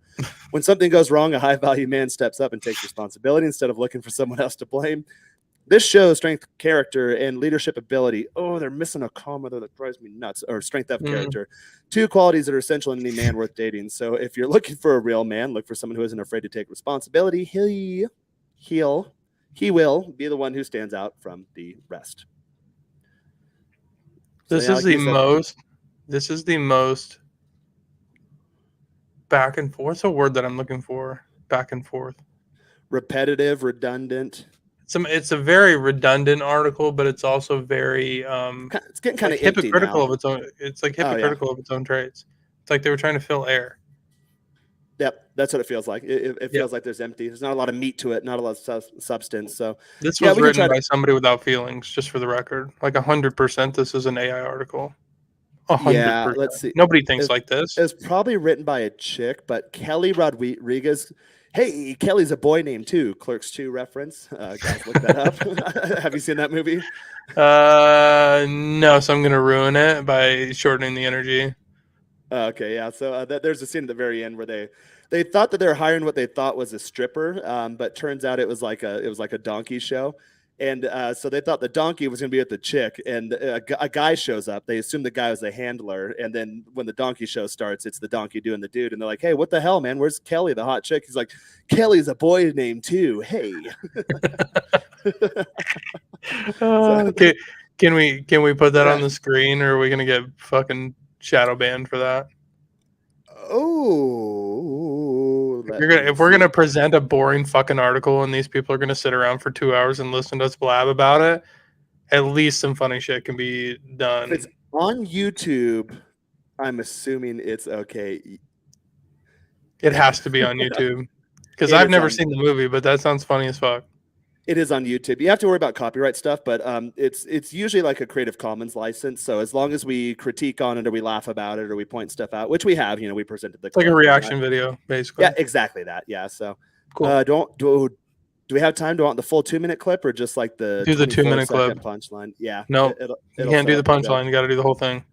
When something goes wrong, a high-value man steps up and takes responsibility instead of looking for someone else to blame. This shows strength, character, and leadership ability. Oh, they're missing a comma there that drives me nuts. Or strength of character. 2 qualities that are essential in any man worth dating. So if you're looking for a real man, look for someone who isn't afraid to take responsibility. He will be the one who stands out from the rest. This is the most back and forth. What's a word that I'm looking for? Back and forth. Repetitive, redundant. It's a very redundant article, but it's also very It's getting kind of hypocritical of its own. It's like hypocritical of its own traits. It's like they were trying to fill air. Yep, that's what it feels like. It feels like there's empty. There's not a lot of meat to it, not a lot of substance. So this was written by somebody without feelings, just for the record. Like 100%, this is an AI article. 100%. Yeah, let's see. Nobody thinks like this. It was probably written by a chick, but Kelly Rodriguez. Hey, Kelly's a boy name too. Clerks 2 reference. Guys, look that up. Have you seen that movie? No, so I'm gonna ruin it by shortening the energy. Okay, yeah. So there's a scene at the very end where they thought that they were hiring what they thought was a stripper, but turns out it was like a donkey show. And so they thought the donkey was going to be with the chick, and a guy shows up. They assume the guy was the handler, and then when the donkey show starts, it's the donkey doing the dude, and they're like, "Hey, what the hell, man? Where's Kelly, the hot chick?" He's like, "Kelly's a boy name too. Hey." Okay, can we put that on the screen, or are we gonna get fucking shadow banned for that? Oh, If we're gonna present a boring fucking article and these people are gonna sit around for 2 hours and listen to us blab about it, at least some funny shit can be done. If it's on YouTube, I'm assuming it's okay. It has to be on YouTube because I've never seen the movie, but that sounds funny as fuck. It is on YouTube. You have to worry about copyright stuff, but it's usually like a Creative Commons license. So as long as we critique on it or we laugh about it or we point stuff out, which we have, we presented it's like a reaction video, basically. Yeah, exactly that. Yeah. So cool. Do we have time? Do you want the full 2-minute clip or just like the 2-minute clip punchline? Yeah. No, you can't do the punchline. You got to do the whole thing.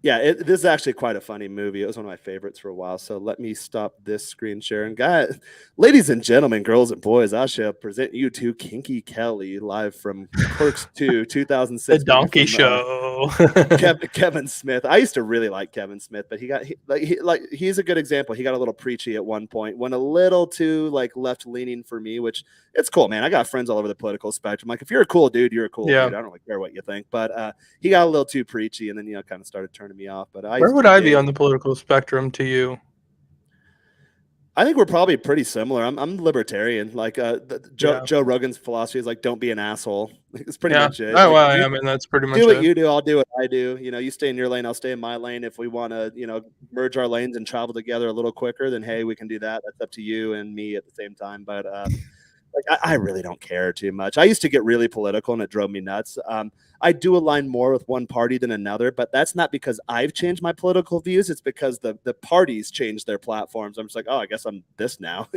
Yeah, this is actually quite a funny movie. It was one of my favorites for a while. So let me stop this screen sharing. Guys, ladies and gentlemen, girls and boys, I shall present you to Kinky Kelly live from Clerks 2, 2006. The Donkey Show. Kevin Smith. I used to really like Kevin Smith, but he's a good example. He got a little preachy at one point, went a little too like left leaning for me, which it's cool, man. I got friends all over the political spectrum. Like if you're a cool dude, you're a cool dude. I don't really care what you think, but he got a little too preachy, and then kind of started turning me off. But where would I be on the political spectrum to you? I think we're probably pretty similar. I'm libertarian. Like Joe Rogan's philosophy is like, don't be an asshole. It's pretty much it. Oh, well, I mean, that's pretty much do what you do. I'll do what I do. You stay in your lane. I'll stay in my lane. If we want to, merge our lanes and travel together a little quicker, then hey, we can do that. That's up to you and me at the same time. But I really don't care too much. I used to get really political and it drove me nuts. I do align more with one party than another, but that's not because I've changed my political views. It's because the parties changed their platforms. I'm just like, oh, I guess I'm this now,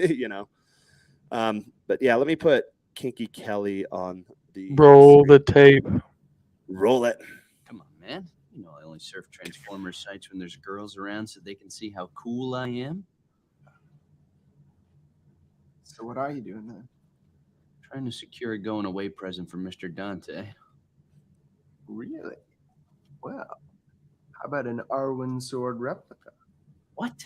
But yeah, let me put Kinky Kelly on the roll the tape. Roll it. Come on, man. I only surf Transformers sites when there's girls around so they can see how cool I am. So what are you doing then? Trying to secure a going away present for Mr. Dante. Really? Well, how about an Arwen sword replica? What?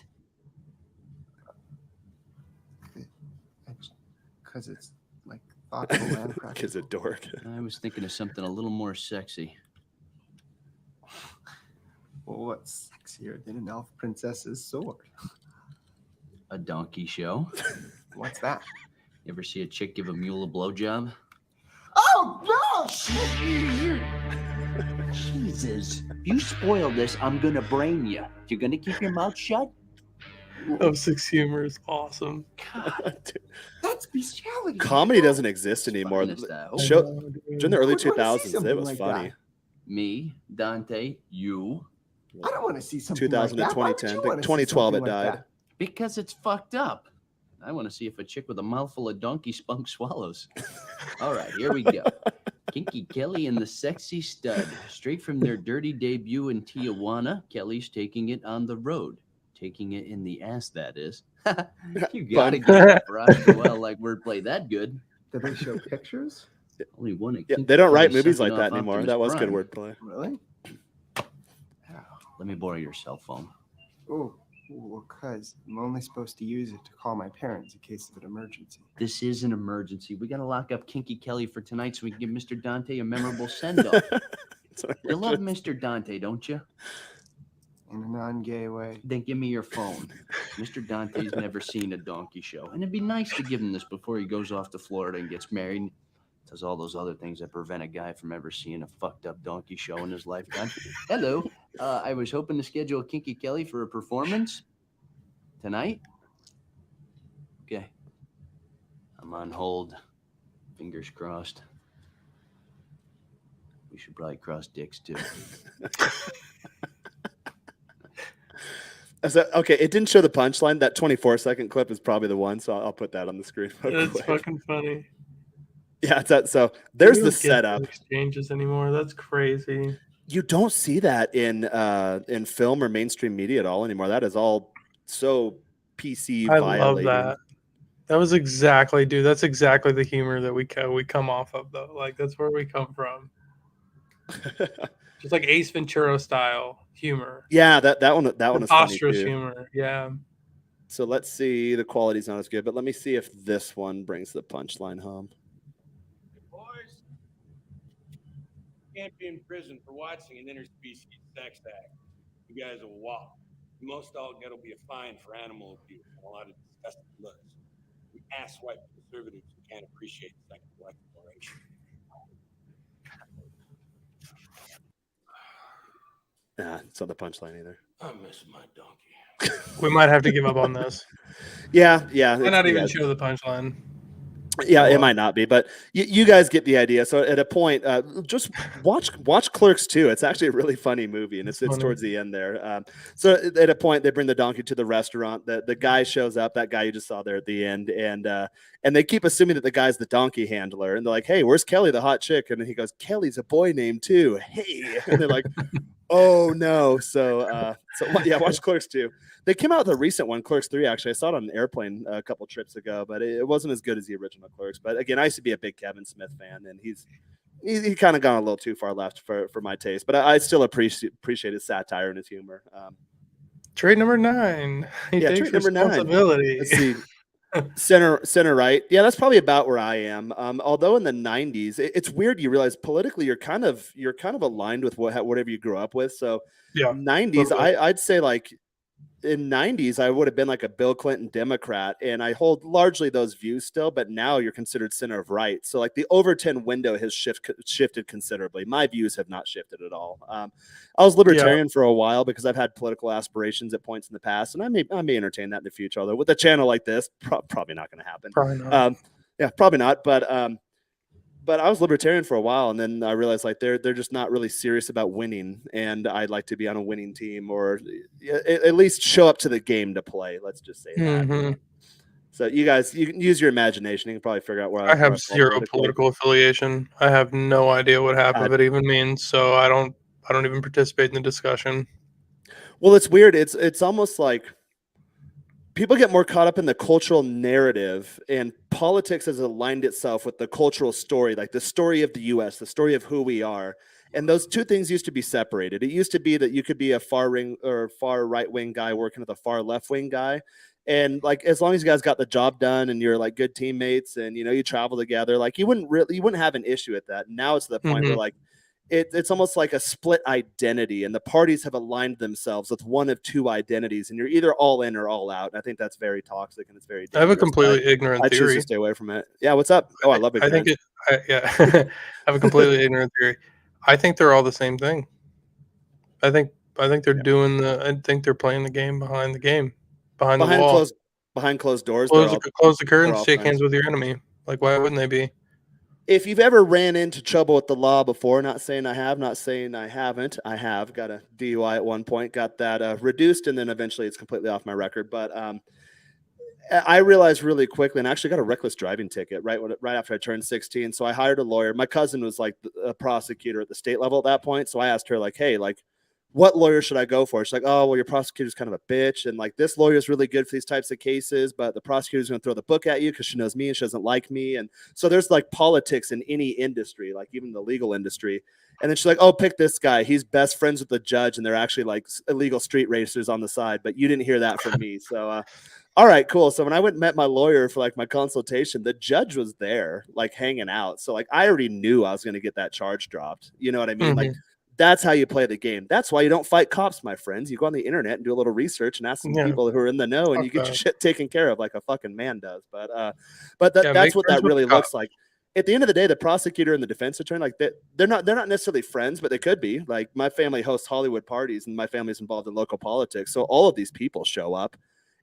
Because it's like thoughtful and practical. Because a dork. I was thinking of something a little more sexy. Well, what's sexier than an elf princess's sword? A donkey show. What's that? You ever see a chick give a mule a blowjob? Oh, gosh! Jesus. If you spoil this, I'm going to brain you. You're going to keep your mouth shut? Oh, 6 humor is awesome. God, that's bestiality. Comedy doesn't exist anymore. During the early 2000s, it was funny. Me, Dante, you. I don't want to see something 2000 like to that. 2010. I think 2012 it died. Because it's fucked up. I want to see if a chick with a mouthful of donkey spunk swallows. All right, here we go. Kinky Kelly and the Sexy Stud. Straight from their dirty debut in Tijuana, Kelly's taking it on the road. Taking it in the ass, that is. You gotta get it, bro. Well, like wordplay that good. Did they show pictures? Only one. Yeah, they don't write movies like that anymore. That was good wordplay. Really? Let me borrow your cell phone. Oh, well, cuz I'm only supposed to use it to call my parents in case of an emergency. This is an emergency. We got to lock up Kinky Kelly for tonight so we can give Mr. Dante a memorable send-off. You love Mr. Dante, don't you? In a non-gay way. Then give me your phone. Mr. Dante's never seen a donkey show. And it'd be nice to give him this before he goes off to Florida and gets married. Does all those other things that prevent a guy from ever seeing a fucked up donkey show in his lifetime. Hello. I was hoping to schedule Kinky Kelly for a performance tonight. Okay. I'm on hold. Fingers crossed. We should probably cross dicks too. Okay, it didn't show the punchline. That 24-second clip is probably the one, so I'll put that on the screen. That's fucking funny. Yeah, it's that. So there's We the don't get setup. those exchanges anymore. That's crazy. You don't see that in film or mainstream media at all anymore. That is all so PC I violating. love that. That was exactly, dude. That's exactly the humor that we come off of, though. Like that's where we come from. Just like Ace Ventura style humor. Yeah, that one is funny Preposterous too. humor. Yeah. So let's see. The quality's not as good, but let me see if this one brings the punchline home. Boys, you can't be in prison for watching an interspecies sex act. You guys will walk. Most all get will be a fine for animal abuse and a lot of disgusting looks. We asswipe conservatives who can't appreciate sexual exploration. Nah, it's not the punchline either. I miss my donkey. We might have to give up on this. Yeah. Why not even show the punchline? Yeah, it might not be, but you guys get the idea. So at a point, just watch Clerks 2. It's actually a really funny movie, and it's towards the end there. So at a point, they bring the donkey to the restaurant. The guy shows up, that guy you just saw there at the end, and they keep assuming that the guy's the donkey handler, and they're like, "Hey, where's Kelly, the hot chick?" And he goes, "Kelly's a boy name too." Hey, and they're like, "Oh no!" So yeah, watch Clerks 2. They came out with a recent one, Clerks 3, actually. I saw it on an airplane a couple trips ago, but it wasn't as good as the original Clerks. But again, I used to be a big Kevin Smith fan, and he kind of gone a little too far left for my taste. But I still appreciate his satire and his humor. Trait number 9. He Yeah, takes trait number 9. responsibility. Let's see. Center right. Yeah, that's probably about where I am. Although in the 90s, it's weird. You realize politically you're kind of aligned with whatever you grew up with. So Yeah, 90s, totally. I'd say like in 90s, I would have been like a Bill Clinton Democrat, and I hold largely those views still, but now you're considered center of right. So like the Overton window has shifted considerably. My views have not shifted at all. I was libertarian for a while because I've had political aspirations at points in the past, and I may entertain that in the future, although with a channel like this, probably not going to happen. Probably not. Yeah, probably not. But I was libertarian for a while, and then I realized like they're just not really serious about winning, and I'd like to be on a winning team, or at least show up to the game to play. Let's just say that. Mhm. So you can use your imagination. You can probably figure out where I have fall zero politically. political affiliation. I have no idea what half of it even means, so I don't even participate in the discussion. Well, it's weird. It's almost like people get more caught up in the cultural narrative, and politics has aligned itself with the cultural story, like the story of the U.S., the story of who we are. And those two things used to be separated. It used to be that you could be a far right wing guy working with a far left wing guy. And like, as long as you guys got the job done and you're like good teammates and, you travel together, like you wouldn't have an issue with that. Now it's to the point where like, it's almost like a split identity, and the parties have aligned themselves with one of two identities, and you're either all in or all out. And I think that's very toxic, and it's very dangerous. I have a completely ignorant I choose theory. to stay away from it. Yeah, what's up? Oh, I love it. I think I have a completely ignorant theory. I think they're all the same thing. I think they're doing I think they're playing the game behind the wall. Behind closed doors. Close the curtains, shake friends. hands with your enemy. Like, why wouldn't they be? If you've ever ran into trouble with the law before, not saying I have, not saying I haven't, I have got a DUI at one point, got that reduced, and then eventually it's completely off my record. But I realized really quickly, and I actually got a reckless driving ticket right after I turned 16. So I hired a lawyer. My cousin was like a prosecutor at the state level at that point. So I asked her, like, hey, like, what lawyer should I go for? She's like, oh, well, your prosecutor's kind of a bitch. And like, this lawyer's really good for these types of cases, but the prosecutor's going to throw the book at you because she knows me and she doesn't like me. And so there's like politics in any industry, like even the legal industry. And then she's like, oh, pick this guy. He's best friends with the judge. And they're actually like illegal street racers on the side. But you didn't hear that from me. So, all right, cool. So when I went and met my lawyer for like my consultation, the judge was there, like hanging out. So like I already knew I was going to get that charge dropped. You know what I mean? Like, that's how you play the game. That's why you don't fight cops, my friends. You go on the internet and do a little research and ask some people who are in the know, and you get your shit taken care of like a fucking man does. But that's what that really looks like. At the end of the day, the prosecutor and the defense attorney, like they're not necessarily friends, but they could be. Like my family hosts Hollywood parties, and my family's involved in local politics, so all of these people show up,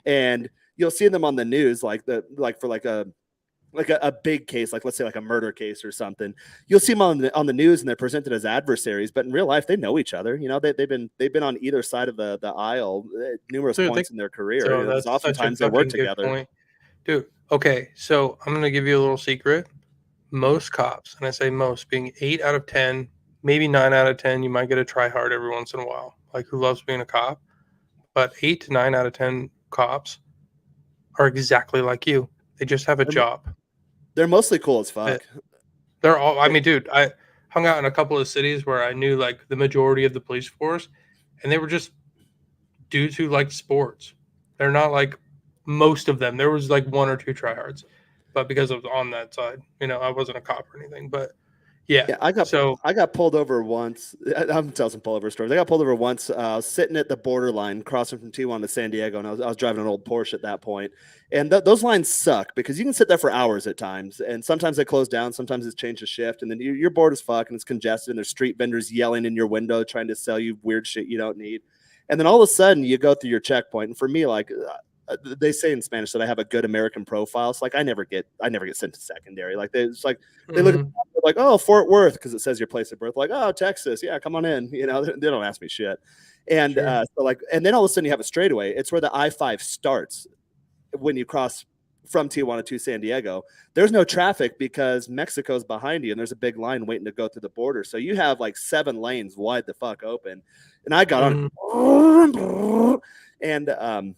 and you'll see them on the news, for a big case, like let's say like a murder case or something. You'll see them on the news and they're presented as adversaries, but in real life they know each other. You know, they've been on either side of the aisle numerous points in their career. So that's oftentimes they work together. Point. Dude, okay, so I'm gonna give you a little secret. Most cops, and I say most, being 8 out of 10, maybe 9 out of 10, you might get a try hard every once in a while, like who loves being a cop. But 8 to 9 out of 10 cops are exactly like you. They just have a job. They're mostly cool as fuck. They're all, I mean, dude, I hung out in a couple of cities where I knew like the majority of the police force, and they were just dudes who liked sports. They're not like most of them. There was like 1 or 2 tryhards, but because I was on that side, you know, I wasn't a cop or anything. But yeah, I got pulled over once. I'm telling some pullover stories. I got pulled over once. I was sitting at the borderline, crossing from Tijuana to San Diego, and I was driving an old Porsche at that point. And those lines suck because you can sit there for hours at times, and sometimes they close down, sometimes it's changed a shift, and then you're bored as fuck, and it's congested, and there's street vendors yelling in your window trying to sell you weird shit you don't need. And then all of a sudden, you go through your checkpoint, and for me, like they say in Spanish that I have a good American profile. So like I never get sent to secondary. Like they look at like, oh, Fort Worth, because it says your place of birth. Like, oh, Texas, yeah, come on in. You know, they don't ask me shit. And and then all of a sudden you have a straightaway. It's where the I-5 starts when you cross from Tijuana to San Diego. There's no traffic because Mexico's behind you, and there's a big line waiting to go through the border. So you have like 7 lanes wide the fuck open. And I got on, and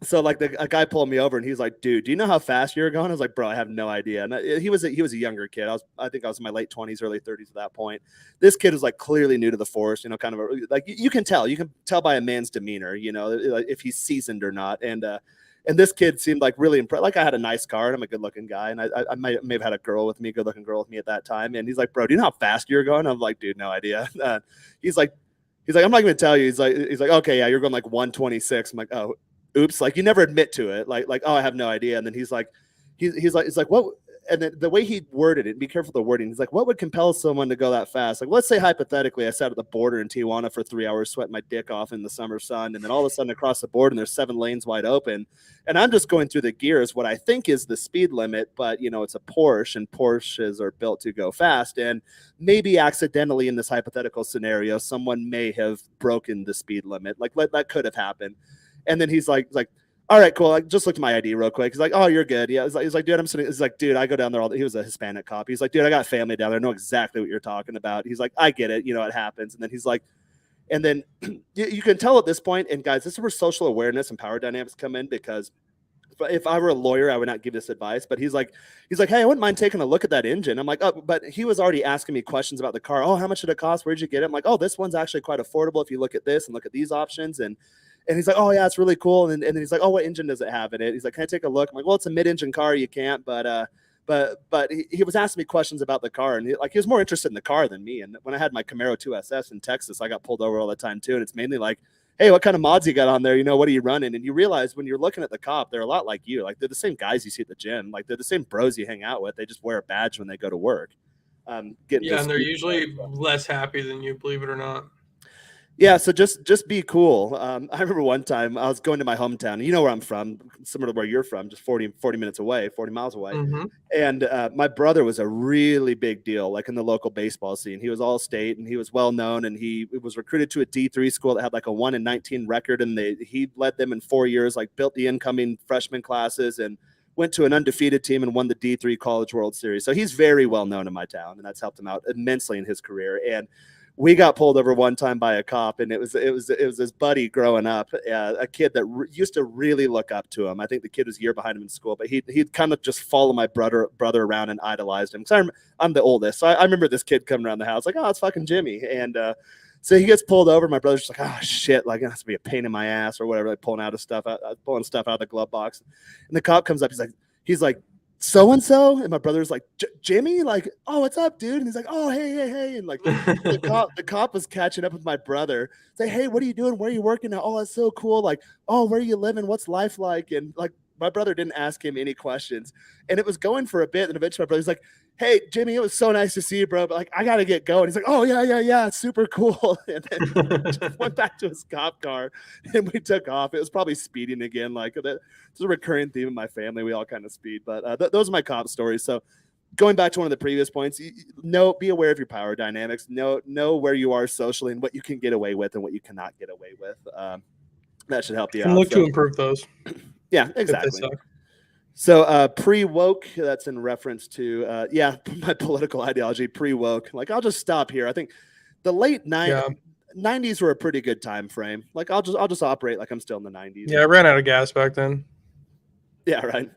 so like a guy pulled me over and he's like, dude, do you know how fast you're going? I was like, bro, I have no idea. And he was a younger kid. I think I was in my late 20s, early 30s at that point. This kid was like clearly new to the force, you know, kind of like you can tell by a man's demeanor, you know, if he's seasoned or not. And this kid seemed like really impressed. Like I had a nice car and I'm a good looking guy. And I may have had a good looking girl with me at that time. And he's like, bro, do you know how fast you're going? I'm like, dude, no idea. He's like, I'm not going to tell you. He's like, okay, yeah, you're going like 126. I'm like, oh, oops. Like you never admit to it. Like, oh, I have no idea. And then he's like, what? And then the way he worded it, be careful of the wording. He's like, what would compel someone to go that fast? Like, let's say hypothetically, I sat at the border in Tijuana for 3 hours, sweating my dick off in the summer sun. And then all of a sudden across the board and there's 7 lanes wide open. And I'm just going through the gears, what I think is the speed limit, but you know, it's a Porsche and Porsches are built to go fast. And maybe accidentally in this hypothetical scenario, someone may have broken the speed limit. Like that could have happened. And then he's like, all right, cool. I just looked at my ID real quick. He's like, oh, you're good. Yeah. He's like, dude, I'm sitting. He's like, dude, I go down there he was a Hispanic cop. He's like, dude, I got family down there. I know exactly what you're talking about. He's like, I get it. You know, it happens. And then he's like, and then you can tell at this point, and guys, this is where social awareness and power dynamics come in, because if I were a lawyer, I would not give this advice, but he's like, hey, I wouldn't mind taking a look at that engine. I'm like, oh, but he was already asking me questions about the car. Oh, how much did it cost? Where'd you get it? I'm like, oh, this one's actually quite affordable if you look at this and look at these options. And he's like, oh, yeah, it's really cool. And then he's like, oh, what engine does it have in it? He's like, can I take a look? I'm like, well, it's a mid-engine car. You can't. But he was asking me questions about the car. And he was more interested in the car than me. And when I had my Camaro 2SS in Texas, I got pulled over all the time, too. And it's mainly like, hey, what kind of mods you got on there? You know, what are you running? And you realize when you're looking at the cop, they're a lot like you. Like, they're the same guys you see at the gym. Like, they're the same bros you hang out with. They just wear a badge when they go to work. And they're usually less happy than you, believe it or not. Yeah, so just be cool. I remember one time I was going to my hometown. You know where I'm from, similar to where you're from, just 40 minutes away, 40 miles away. Mm-hmm. And my brother was a really big deal, like in the local baseball scene. He was all state and he was well known, and he was recruited to a D3 school that had like a 1-19 record, and he led them in 4 years, like built the incoming freshman classes and went to an undefeated team and won the D3 College World Series. So he's very well known in my town, and that's helped him out immensely in his career. And we got pulled over one time by a cop, and it was his buddy growing up, a kid that used to really look up to him. I think the kid was a year behind him in school, but he'd kind of just follow my brother around and idolized him. So I'm the oldest, so I remember this kid coming around the house like, oh, it's fucking Jimmy, and so he gets pulled over. My brother's just like, oh shit, like it has to be a pain in my ass or whatever, like pulling stuff out of the glove box, and the cop comes up. He's like. So and so, and my brother's like, Jimmy, like, oh, what's up, dude? And he's like, oh, hey, and like the cop was catching up with my brother. It's like, hey, what are you doing? Where are you working now? Oh, that's so cool. Like, oh, where are you living? What's life like? And like, my brother didn't ask him any questions, and it was going for a bit. And eventually, my brother's like, hey, Jimmy, it was so nice to see you, bro. But like, I gotta get going. He's like, oh yeah, it's super cool. And then just went back to his cop car, and we took off. It was probably speeding again. Like it's a recurring theme in my family. We all kind of speed, but those are my cop stories. So going back to one of the previous points, be aware of your power dynamics. Know where you are socially and what you can get away with and what you cannot get away with. That should help you out. Look to improve those. Yeah, exactly. So pre-woke, that's in reference to my political ideology, pre-woke. Like, I'll just stop here. I think the late 90s were a pretty good time frame. Like, I'll just operate like I'm still in the 90s. Yeah, I ran out of gas back then. Yeah, right.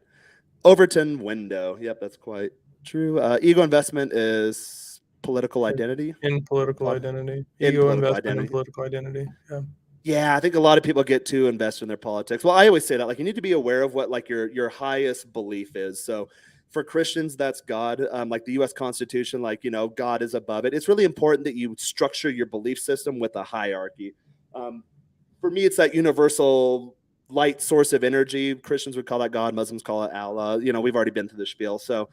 Overton window. Yep, that's quite true. Ego investment is political identity. In political identity. Ego investment in political identity. Yeah. Yeah, I think a lot of people get too invested in their politics. Well, I always say that, like, you need to be aware of what like your highest belief is. So for Christians, that's God. Like the U.S. Constitution, like, God is above it. It's really important that you structure your belief system with a hierarchy. For me, it's that universal light source of energy. Christians would call that God. Muslims call it Allah. We've already been through the spiel. So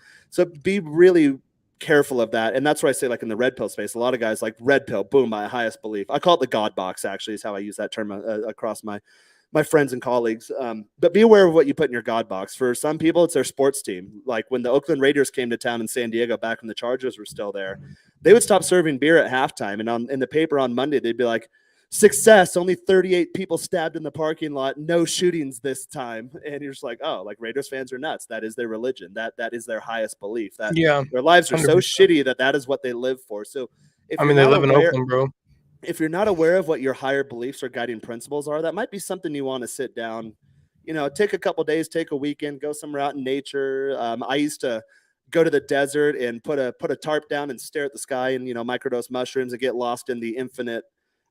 be really careful of that. And that's why I say, like, in the red pill space, a lot of guys like red pill, boom, my highest belief. I call it the God box, actually, is how I use that term across my friends and colleagues. But be aware of what you put in your God box. For some people, it's their sports team. Like when the Oakland Raiders came to town in San Diego back when the Chargers were still there, they would stop serving beer at halftime. And in the paper on Monday, they'd be like, success, only 38 people stabbed in the parking lot, no shootings this time. And you're just like, oh, like Raiders fans are nuts. That is their religion. That is their highest belief. That their lives are 100%. So shitty that is what they live for. So if they live in Oakland, bro. If you're not aware of what your higher beliefs or guiding principles are, that might be something you want to sit down, take a couple days, take a weekend, go somewhere out in nature. I used to go to the desert and put a tarp down and stare at the sky and, microdose mushrooms and get lost in the infinite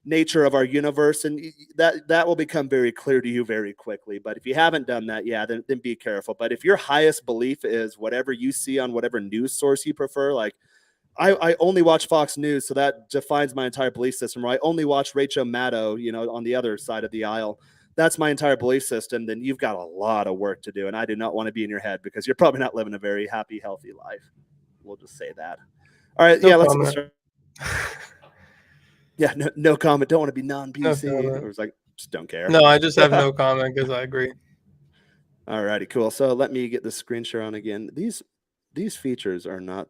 nature of our universe, and that will become very clear to you very quickly. But if you haven't done that, then be careful. But if your highest belief is whatever you see on whatever news source you prefer, like I only watch Fox News, so that defines my entire belief system. Or I only watch Rachel Maddow, on the other side of the aisle. That's my entire belief system. Then you've got a lot of work to do, and I do not want to be in your head because you're probably not living a very happy, healthy life. We'll just say that. All right, let's start. Yeah, no comment. Don't want to be non-PC. Or it's like, just don't care. No, I just have no comment because I agree. All righty, cool. So let me get the screen share on again. These features are not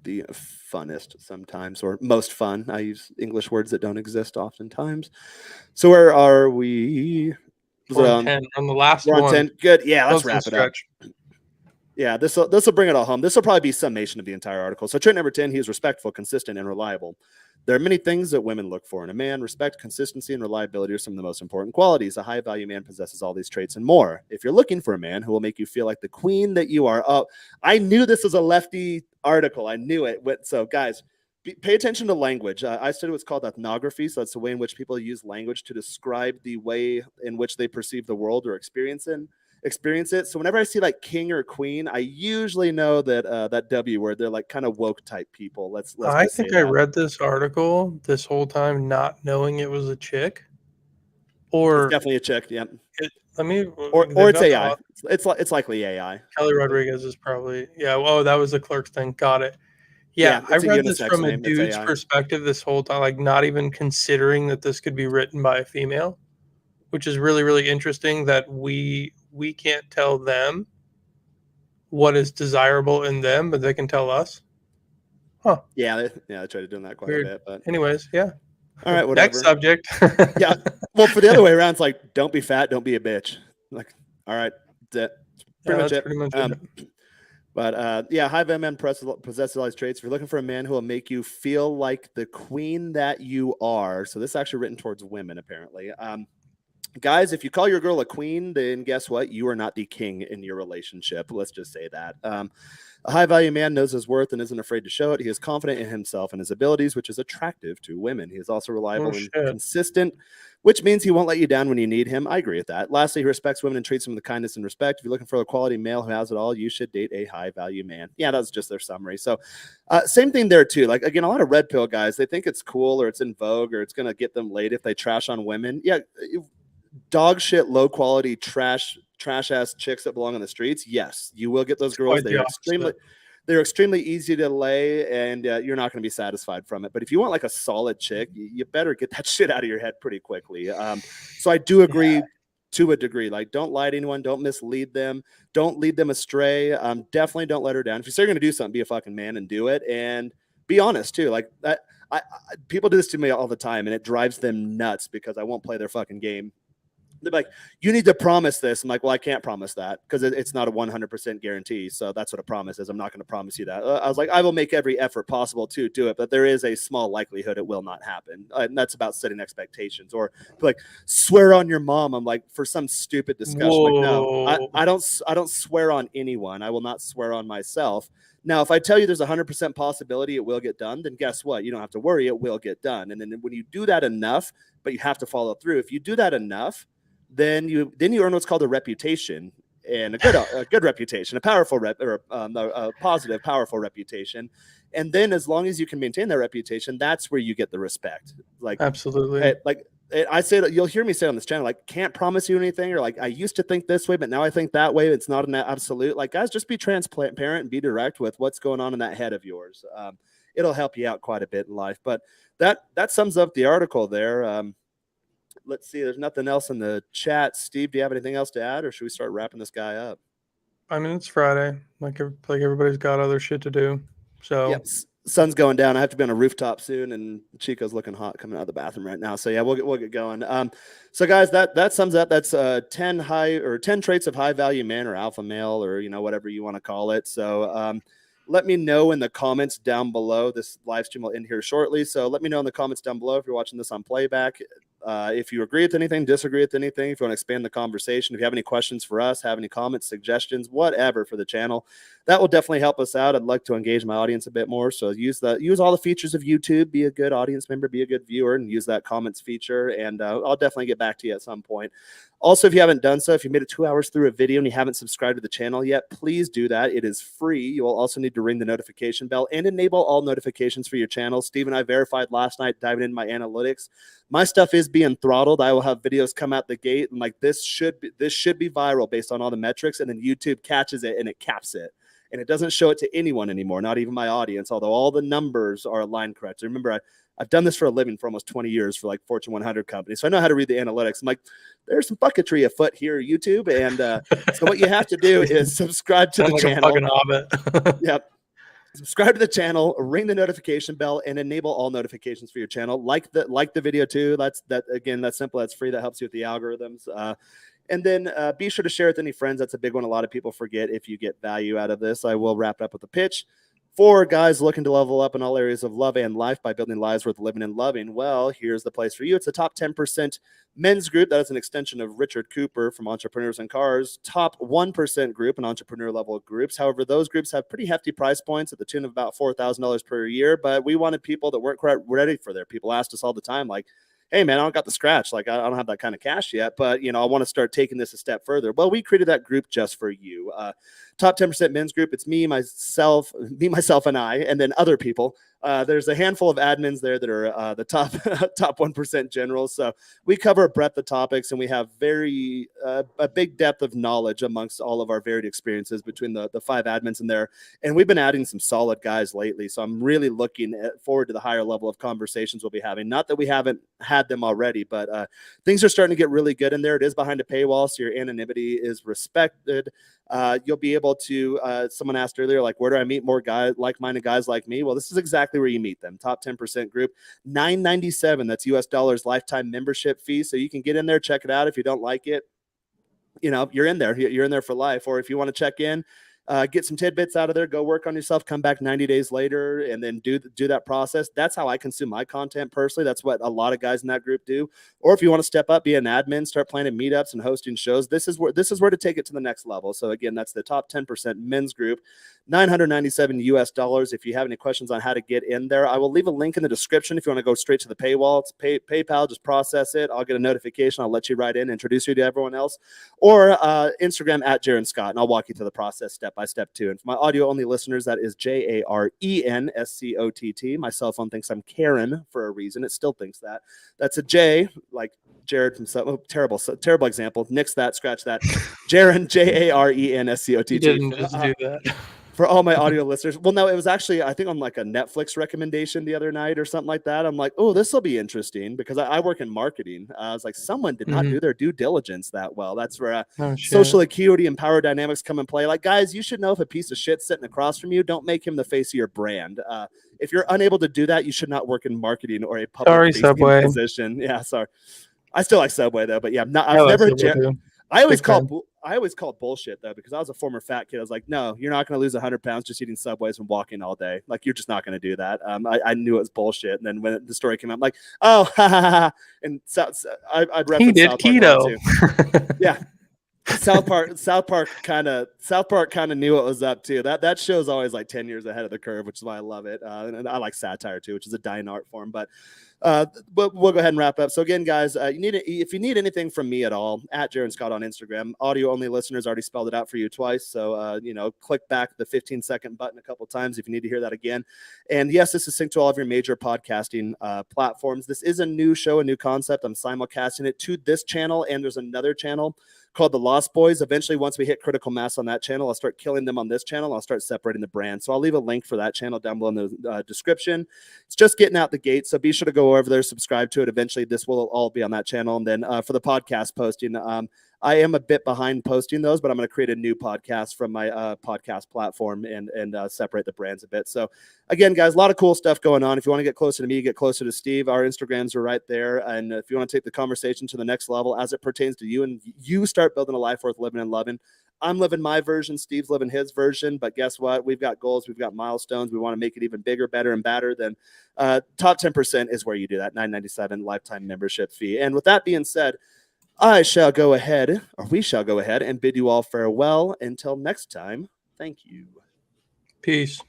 the funnest sometimes, or most fun. I use English words that don't exist oftentimes. So where are we? We're on 10. On the last one. 10. Good. Yeah, let's wrap it up. Yeah, this will bring it all home. This will probably be summation of the entire article. So trait number 10, he is respectful, consistent, and reliable. There are many things that women look for in a man. Respect, consistency, and reliability are some of the most important qualities. A high-value man possesses all these traits and more. If you're looking for a man who will make you feel like the queen that you are, I knew this was a lefty article. I knew it. So, guys, pay attention to language. I studied what's called ethnography. So that's the way in which people use language to describe the way in which they perceive the world or experience it. So whenever I see like king or queen, I usually know that that W word, they're like kind of woke type people. I think I read this article this whole time not knowing it was a chick. Or it's definitely a chick. Yeah. Or it's AI. It's likely AI. Kelly Rodriguez is probably that was the clerk's thing. Got it. Yeah, I read this from a dude's perspective this whole time, like not even considering that this could be written by a female, which is really, really interesting that we can't tell them what is desirable in them, but they can tell us. Huh. Yeah, I tried doing that quite a bit. But anyways, yeah. All right, whatever. Next subject. Yeah. Well, for the other way around, it's like, don't be fat, don't be a bitch. Like, all right, that's pretty much it. But yeah, high value men possess all these traits. If you're looking for a man who will make you feel like the queen that you are, so this is actually written towards women, apparently. Guys, if you call your girl a queen, then guess what? You are not the king in your relationship. Let's just say that. A high value man knows his worth and isn't afraid to show it. He is confident in himself and his abilities, which is attractive to women. He is also reliable and consistent, which means he won't let you down when you need him. I agree with that. Lastly, he respects women and treats them with kindness and respect. If you're looking for a quality male who has it all, you should date a high value man. Yeah, that's just their summary. So same thing there too. Like, again, a lot of red pill guys, they think it's cool or it's in vogue or it's going to get them laid if they trash on women. Yeah. Dog shit, low quality, trash ass chicks that belong on the streets. Yes, you will get those girls. They're extremely easy to lay, and you're not going to be satisfied from it. But if you want like a solid chick, you better get that shit out of your head pretty quickly. So I do agree to a degree. Like, don't lie to anyone. Don't mislead them. Don't lead them astray. Definitely don't let her down. If you say you're going to do something, be a fucking man and do it, and be honest too. Like that. People do this to me all the time, and it drives them nuts because I won't play their fucking game. They're like, you need to promise this. I'm like, well, I can't promise that because it's not a 100% guarantee. So that's what a promise is. I'm not going to promise you that. I was like, I will make every effort possible to do it, but there is a small likelihood it will not happen. And that's about setting expectations. Or like, swear on your mom. I'm like, for some stupid discussion. Like, no, I don't swear on anyone. I will not swear on myself. Now, if I tell you there's a 100% possibility it will get done, then guess what? You don't have to worry. It will get done. And then when you do that enough, but you have to follow through. If you do that enough, then you earn what's called a reputation, and a good reputation, a powerful a positive, powerful reputation. And then as long as you can maintain that reputation, that's where you get the respect. Like, absolutely. I say that you'll hear me say on this channel, like, can't promise you anything, or like, I used to think this way, but now I think that way. It's not an absolute. Like, guys, just be transparent and be direct with what's going on in that head of yours. It'll help you out quite a bit in life. But that sums up the article there. Let's see. There's nothing else in the chat. Steve, do you have anything else to add, or should we start wrapping this guy up? I mean, it's Friday. Like everybody's got other shit to do. So yep. Sun's going down. I have to be on a rooftop soon, and Chico's looking hot coming out of the bathroom right now. So yeah, we'll get going. So guys, that sums up. That's 10 traits of high value man or alpha male, or whatever you want to call it. So let me know in the comments down below. This live stream will end here shortly. So let me know in the comments down below if you're watching this on playback. If you agree with anything, disagree with anything, if you want to expand the conversation, if you have any questions for us, have any comments, suggestions, whatever for the channel, that will definitely help us out. I'd like to engage my audience a bit more. So use all the features of YouTube, be a good audience member, be a good viewer, and use that comments feature. And I'll definitely get back to you at some point. Also, if you haven't done so, if you made it 2 hours through a video and you haven't subscribed to the channel yet, please do that. It is free. You will also need to ring the notification bell and enable all notifications for your channel. Steve and I verified last night, diving into my analytics. My stuff is being throttled. I will have videos come out the gate, and like, this should be viral based on all the metrics, and then YouTube catches it and it caps it. And it doesn't show it to anyone anymore, not even my audience, although all the numbers are aligned correct. So remember, I've done this for a living for almost 20 years for like Fortune 100 companies. So I know how to read the analytics. I'm like, there's some bucketry afoot here, YouTube. And so what you have to do is subscribe to the channel. Fucking hobbit. Yep. Subscribe to the channel, ring the notification bell, and enable all notifications for your channel. Like the video too. That's simple. That's free. That helps you with the algorithms. And then be sure to share with any friends. That's a big one. A lot of people forget if you get value out of this. I will wrap it up with a pitch. For guys looking to level up in all areas of love and life by building lives worth living and loving, well, here's the place for you. It's the top 10% men's group. That is an extension of Richard Cooper from Entrepreneurs and Cars. Top 1% group and entrepreneur level groups. However, those groups have pretty hefty price points at the tune of about $4,000 per year. But we wanted people that weren't quite ready for there. People asked us all the time, like, hey, man, I don't got the scratch. Like, I don't have that kind of cash yet, but, I want to start taking this a step further. Well, we created that group just for you. Top 10% men's group. It's me, myself, and I, and then other people. There's a handful of admins there that are the top 1% generals. So we cover a breadth of topics, and we have a big depth of knowledge amongst all of our varied experiences between the 5 admins in there. And we've been adding some solid guys lately. So I'm really looking forward to the higher level of conversations we'll be having. Not that we haven't had them already, but things are starting to get really good in there. It is behind a paywall, so your anonymity is respected. You'll be able to, someone asked earlier, like, where do I meet more guys, like-minded guys like me? Well, this is exactly where you meet them. Top 10% group, $9.97. That's US dollars lifetime membership fee. So you can get in there, check it out. If you don't like it, you're in there. You're in there for life. Or if you want to check in get some tidbits out of there, go work on yourself, come back 90 days later, and then do that process. That's how I consume my content personally. That's what a lot of guys in that group do. Or if you want to step up, be an admin, start planning meetups and hosting shows, this is where to take it to the next level. So again, that's the top 10% men's group, $997 US. If you have any questions on how to get in there, I will leave a link in the description. If you want to go straight to the paywall, it's PayPal, just process it. I'll get a notification. I'll let you right in, introduce you to everyone else, or Instagram at Jaron Scott, and I'll walk you through the process step by step too. And for my audio only listeners, that is JARENSCOTT. My cell phone thinks I'm Karen for a reason. It still thinks that. That's a J, like Jared from some terrible example. Nix that, scratch that. Jaron, JARENSCOTT. You didn't just do that. For all my audio listeners. Well, no, it was actually, I think, on like a Netflix recommendation the other night or something like that. I'm like, oh, this will be interesting because I work in marketing. I was like, someone did not do their due diligence that well. That's where social acuity and power dynamics come and play. Like, guys, you should know if a piece of shit's sitting across from you, don't make him the face of your brand. If you're unable to do that, you should not work in marketing or a public Subway position. Yeah, sorry. I still like Subway though, but yeah, I've never. I always called bullshit though, because I was a former fat kid. I was like, no, you're not going to lose 100 pounds just eating Subways and walking all day. Like, you're just not going to do that. I knew it was bullshit. And then when the story came out, I'm like, oh, ha, ha, ha. And I'd reference he did South Park keto. Yeah. South Park kind of knew what was up too. That show's always like 10 years ahead of the curve, which is why I love it. And I like satire too, which is a dying art form. But we'll go ahead and wrap up. So again, guys, if you need anything from me at all, at Jaron Scott on Instagram. Audio only listeners, already spelled it out for you twice. So click back the 15-second button a couple times if you need to hear that again. And yes, this is synced to all of your major podcasting platforms. This is a new show, a new concept. I'm simulcasting it to this channel, and there's another channel called The Lost Boys. Eventually, once we hit critical mass on that channel, I'll start killing them on this channel. I'll start separating the brands. So I'll leave a link for that channel down below in the description. It's just getting out the gate, so be sure to go over there, subscribe to it. Eventually, this will all be on that channel. And then for the podcast posting, I am a bit behind posting those, but I'm going to create a new podcast from my podcast platform and separate the brands a bit. So again, guys, a lot of cool stuff going on. If you want to get closer to me, get closer to Steve, our Instagrams are right there. And if you want to take the conversation to the next level as it pertains to you and you start building a life worth living and loving, I'm living my version, Steve's living his version, but guess what? We've got goals, we've got milestones. We want to make it even bigger, better, and badder. Then top 10% is where you do that $9.97 lifetime membership fee. And with that being said, we shall go ahead and bid you all farewell until next time. Thank you. Peace.